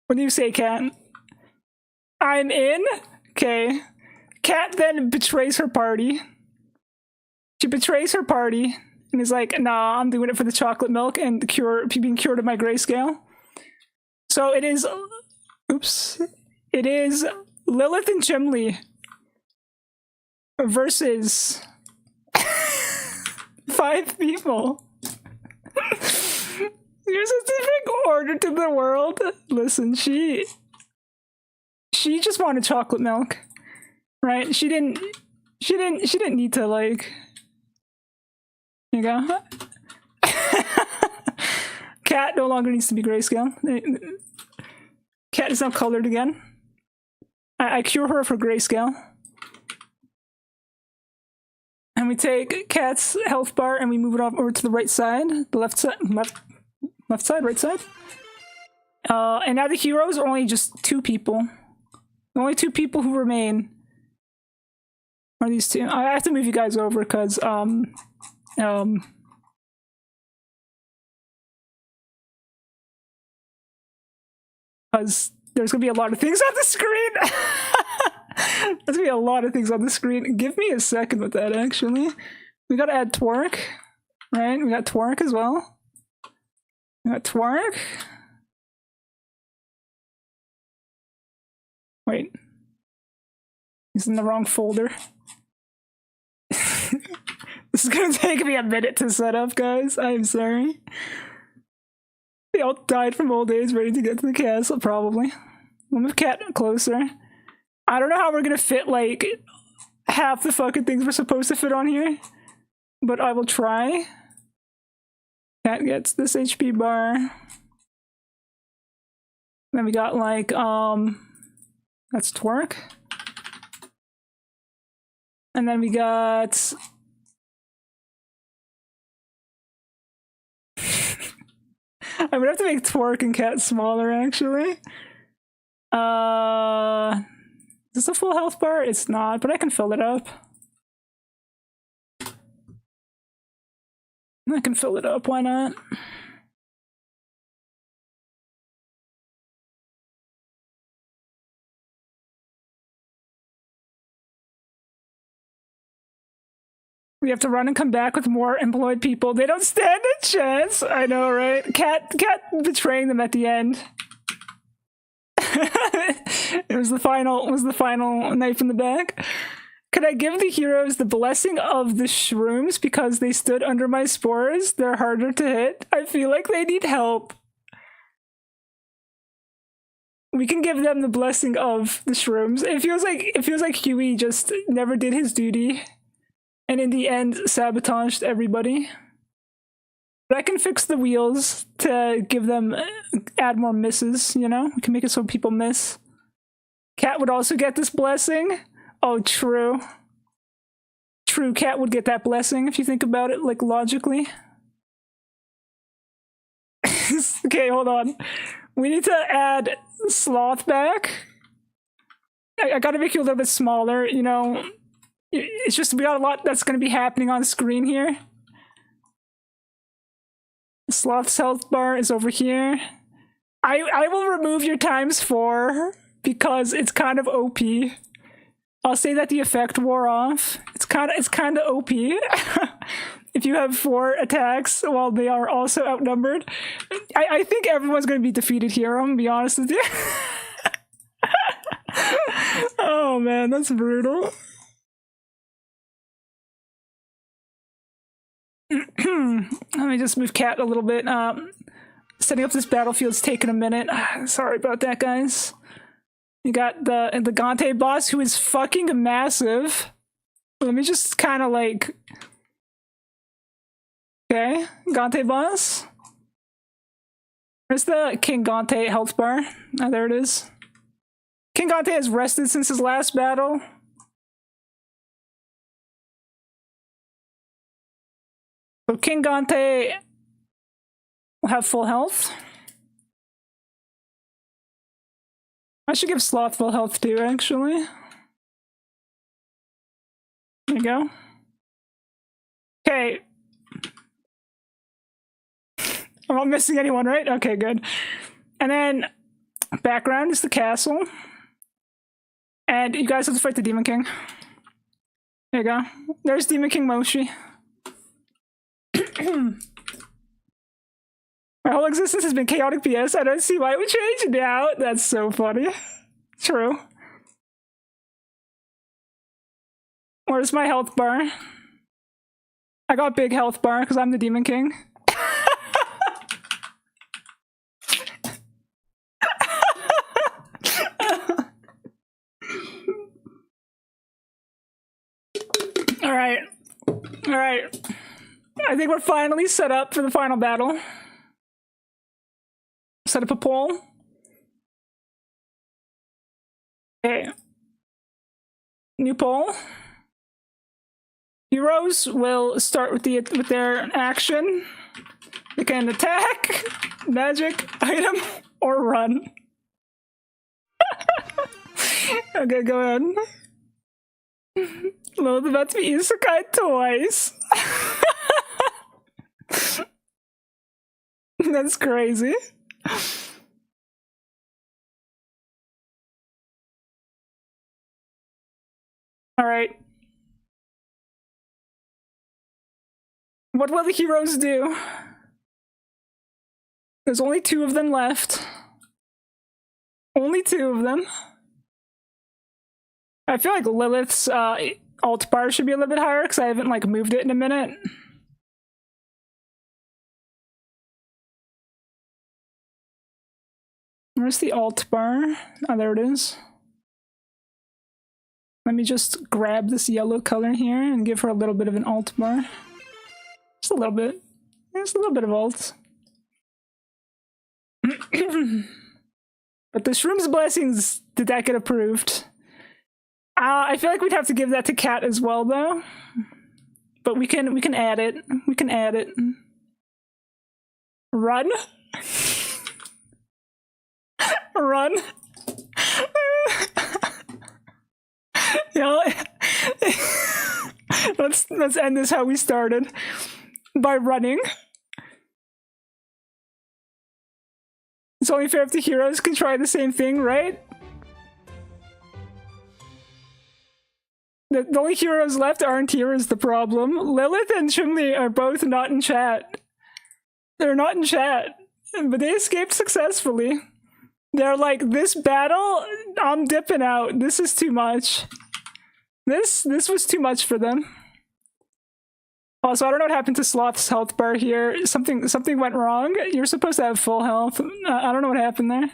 Speaker 1: What do you say, Cat? I'm in? Okay. Cat then betrays her party. She betrays her party. And he's like, nah, I'm doing it for the chocolate milk and being cured of my grayscale. So it is... Oops. It is Lilith and Chimley versus 5 people. There's a different order to the world. Listen, she just wanted chocolate milk. Right? She didn't need to, like... Here you go. Cat no longer needs to be grayscale. Cat is now colored again. I cure her for grayscale. And we take Cat's health bar and we move it over to the right side. The left side, left side, right side. And now the heroes are only just 2 people. The only 2 people who remain are these 2. I have to move you guys over because because there's gonna be a lot of things on the screen. There's gonna be a lot of things on the screen. Give me a second with that, actually. We gotta add twerk, right? We got twerk as well. We got twerk. Wait. He's in the wrong folder. This is gonna take me a minute to set up, guys. I'm sorry. They all died from old age, ready to get to the castle, probably. We'll move Cat closer. I don't know how we're gonna fit, like, half the fucking things we're supposed to fit on here. But I will try. Cat gets this HP bar. Then we got, like, that's twerk. And then we got... I'm gonna have to make twerk and Cat smaller, actually. Is this a full health bar? It's not, but I can fill it up. I can fill it up, why not? We have to run and come back with more employed people. They don't stand a chance. I know, right? Cat betraying them at the end. It was the final knife in the back. Could I give the heroes the blessing of the shrooms because they stood under my spores? They're harder to hit. I feel like they need help. We can give them the blessing of the shrooms. It feels like Huey just never did his duty, and in the end sabotaged everybody. But I can fix the wheels to give them add more misses. You know, we can make it so people miss. Cat would also get this blessing. Oh, true. True, Cat would get that blessing if you think about it, like, logically. Okay, hold on. We need to add Sloth back. I gotta make you a little bit smaller, you know. It's just, we got a lot that's gonna be happening on screen here. Sloth's health bar is over here. I will remove your ×4 because it's kind of OP. I'll say that the effect wore off. It's kind of OP. If you have 4 attacks while they are also outnumbered. I think everyone's going to be defeated here, I'm going to be honest with you. Oh man, that's brutal. Let me just move Cat a little bit. Setting up this battlefield's taking a minute. Sorry about that, guys. You got the Gante boss, who is fucking massive. Let me just kind of like... Okay, Gante boss. Where's the King Gante health bar? Oh, there it is. King Gante has rested since his last battle. So King Gante will have full health. I should give Sloth full health too, actually. There you go. Okay. I'm not missing anyone, right? Okay, good. And then background is the castle. And you guys have to fight the Demon King. There you go. There's Demon King Moshi. My whole existence has been chaotic BS. I don't see why it would change now. That's so funny. True. Where's my health bar? I got big health bar because I'm the Demon King. Alright. Alright. I think we're finally set up for the final battle. Set up a poll. Okay. New poll. Heroes will start with their action. They can attack, magic, item, or run. Okay, go ahead. Lilith about to be isekai twice. That's crazy. All right. What will the heroes do? There's only 2 of them left. Only 2 of them. I feel like Lilith's alt bar should be a little bit higher because I haven't like moved it in a minute. Where's the alt bar? Oh, there it is. Let me just grab this yellow color here and give her a little bit of an alt bar. Just a little bit. Just a little bit of alt. But the Shroom's Blessings, did that get approved? I feel like we'd have to give that to Cat as well, though. But we can add it. We can add it. Run. Run. You know, let's end this how we started, by running. It's only fair if the heroes can try the same thing, right? The only heroes left aren't here is the problem. Lilith and Chun-Li are both not in chat. They're not in chat, but they escaped successfully. They're like, this battle, I'm dipping out. This is too much. This was too much for them. Also, I don't know what happened to Sloth's health bar here. Something went wrong. You're supposed to have full health. I don't know what happened there.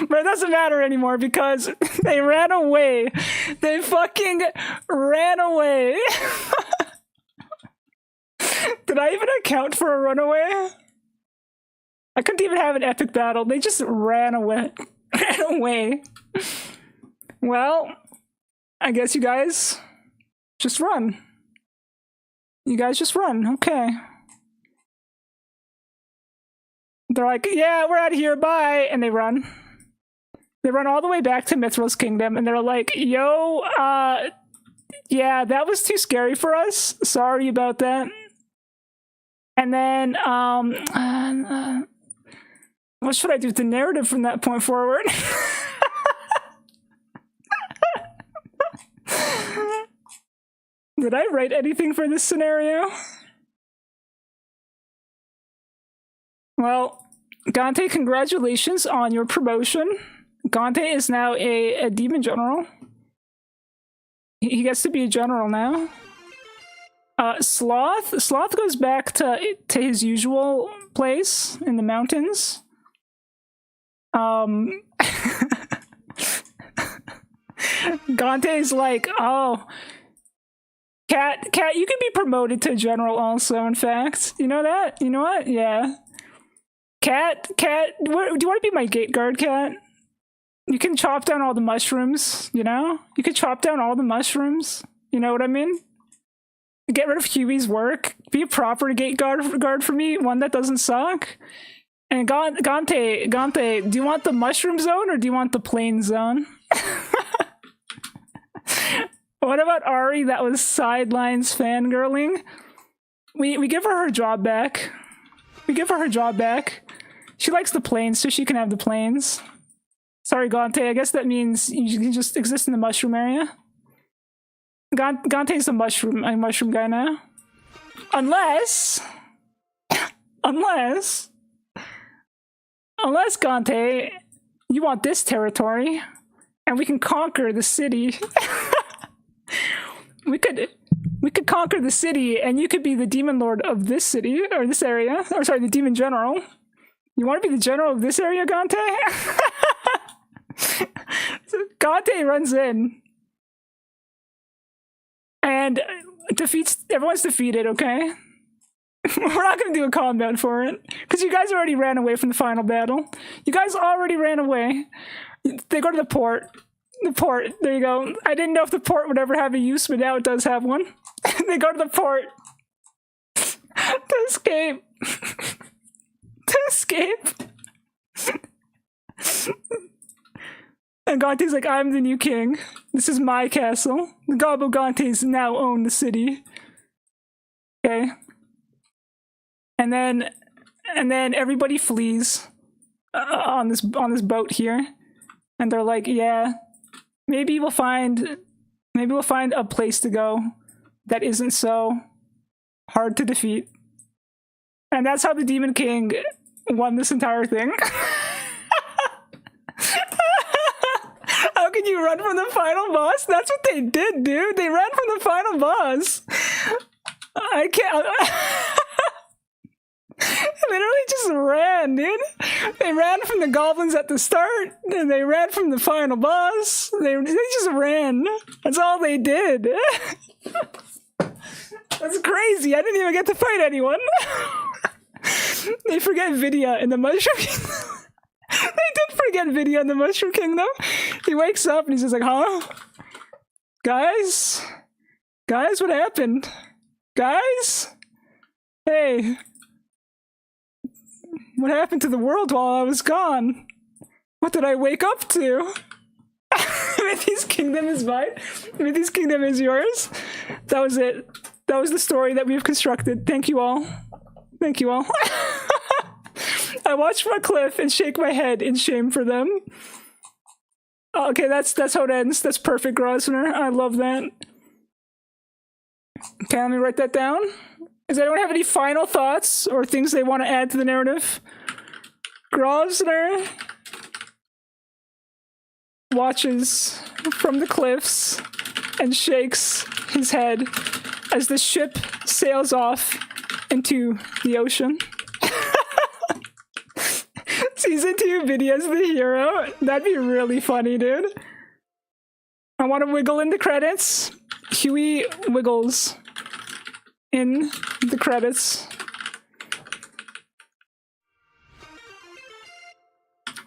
Speaker 1: But it doesn't matter anymore because they ran away. They fucking ran away. Did I even account for a runaway? I couldn't even have an epic battle. They just ran away. Ran away. Well, I guess you guys just run. You guys just run. Okay. They're like, yeah, we're out of here. Bye. And they run. They run all the way back to Mithril's kingdom. And they're like, yo, yeah, that was too scary for us. Sorry about that. And then, what should I do with the narrative from that point forward? Did I write anything for this scenario? Well, Gante, congratulations on your promotion. Gante is now a demon general. He gets to be a general now. Sloth goes back to his usual place in the mountains. Gante's like, oh, Cat, you can be promoted to general also, in fact. You know that? You know what? Yeah. Cat, do you want to be my gate guard, Cat? You can chop down all the mushrooms, you know? You can chop down all the mushrooms. You know what I mean? Get rid of Huey's work. Be a proper gate guard for me, one that doesn't suck. And Gante, do you want the mushroom zone or do you want the plain zone? What about Ari that was sidelines fangirling? We give her job back. We give her her job back. She likes the plains, so she can have the plains. Sorry, Gante, I guess that means you can just exist in the mushroom area. Gante's a mushroom guy now. Unless, Gante, you want this territory, and we can conquer the city. We could conquer the city, and you could be the demon lord of this city, or this area. Or sorry, the demon general. You want to be the general of this area, Gante? So Gante runs in. And everyone's defeated, okay? We're not going to do a combat for it. Because you guys already ran away from the final battle. You guys already ran away. They go to the port. The port, there you go. I didn't know if the port would ever have a use, but now it does have one. They go to the port to escape. To escape. And Gante's like, I'm the new king. This is my castle. The Gobbo Gantes now own the city. Okay. And then everybody flees on this boat here. And they're like, yeah, maybe we'll find a place to go that isn't so hard to defeat. And that's how the Demon King won this entire thing. How can you run from the final boss? That's what they did, dude. They ran from the final boss. I can't. Literally just ran, dude. They ran from the goblins at the start, and they ran from the final boss. They just ran. That's all they did. That's crazy. I didn't even get to fight anyone. They forget Vidya in the Mushroom Kingdom. They did forget Vidya in the Mushroom Kingdom. He wakes up and he's just like, huh? Guys? Guys, what happened? Guys? Hey. What happened to the world while I was gone? What did I wake up to? Mithy's kingdom is mine. Mithy's kingdom is yours. That was it. That was the story that we've constructed. Thank you all. Thank you all. I watch from a cliff and shake my head in shame for them. Okay, that's how it ends. That's perfect, Grosvenor. I love that. Okay, let me write that down. Does anyone have any final thoughts or things they want to add to the narrative? Grosvenor watches from the cliffs and shakes his head as the ship sails off into the ocean. Season 2 videos the hero. That'd be really funny, dude. I want to wiggle in the credits. Huey wiggles in the credits.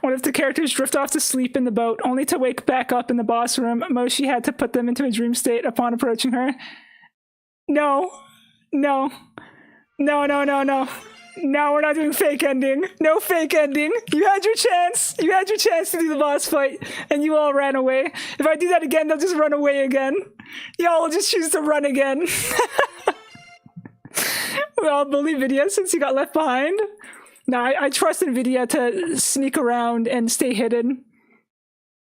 Speaker 1: What if the characters drift off to sleep in the boat, only to wake back up in the boss room? Moshi had to put them into a dream state upon approaching her. No. No. No, no, no, no. No, we're not doing fake ending. No fake ending. You had your chance. You had your chance to do the boss fight, and you all ran away. If I do that again, they'll just run away again. Y'all will just choose to run again. Well, bully Vidya since he got left behind. No, I trust in Vidya to sneak around and stay hidden.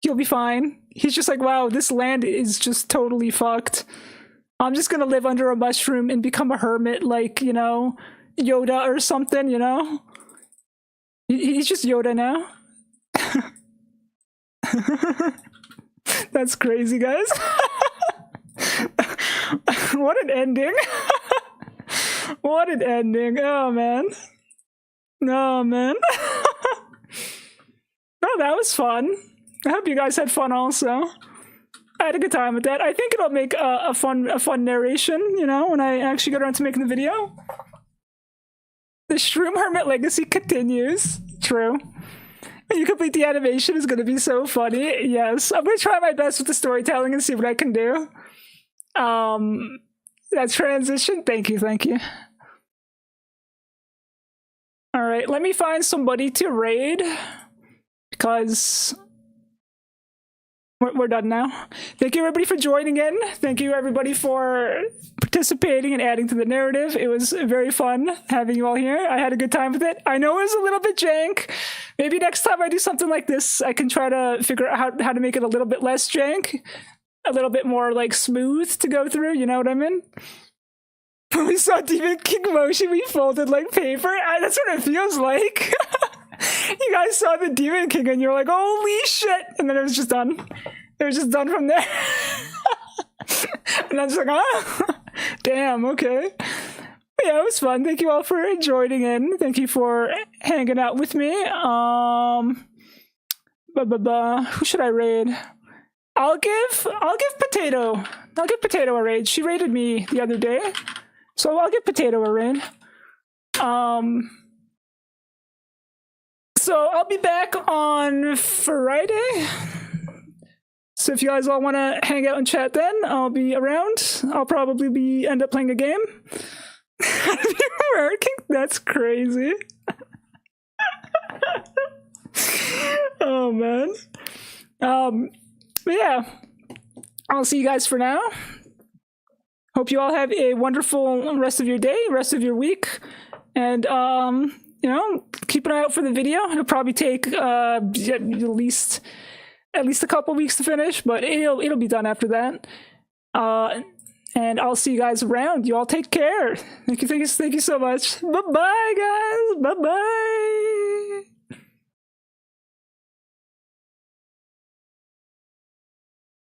Speaker 1: He'll be fine. He's just like, wow, this land is just totally fucked. I'm just gonna live under a mushroom and become a hermit, like, you know, Yoda or something, you know? He's just Yoda now. That's crazy, guys. What an ending. What an ending. Oh, man. Oh, man. Oh, that was fun. I hope you guys had fun also. I had a good time with that. I think it'll make a fun narration, you know, when I actually get around to making the video. The Shroom Hermit legacy continues. True. When you complete the animation, it's going to be so funny. Yes. I'm going to try my best with the storytelling and see what I can do. That transition. Thank you. Thank you. All right. Let me find somebody to raid because we're done now. Thank you, everybody, for joining in. Thank you, everybody, for participating and adding to the narrative. It was very fun having you all here. I had a good time with it. I know it was a little bit jank. Maybe next time I do something like this, I can try to figure out how to make it a little bit less jank, a little bit more like smooth to go through. You know what I mean? When we saw Demon King Moshi, we folded like paper. That's what it feels like. You guys saw the Demon King and you're like, holy shit! And then it was just done. It was just done from there. And I was like, ah, damn, okay. But yeah, it was fun. Thank you all for joining in. Thank you for hanging out with me. Who should I raid? I'll give Potato. I'll give Potato a raid. She raided me the other day. So I'll give Potato a raid. So I'll be back on Friday. So if you guys all want to hang out and chat then, I'll be around. I'll probably end up playing a game. Working? That's crazy. Oh, man. But yeah, I'll see you guys for now. Hope you all have a wonderful rest of your day, rest of your week. And, you know, keep an eye out for the video. It'll probably take at least a couple weeks to finish, but it'll be done after that. And I'll see you guys around. You all take care. Thank you so much. Bye-bye, guys. Bye-bye.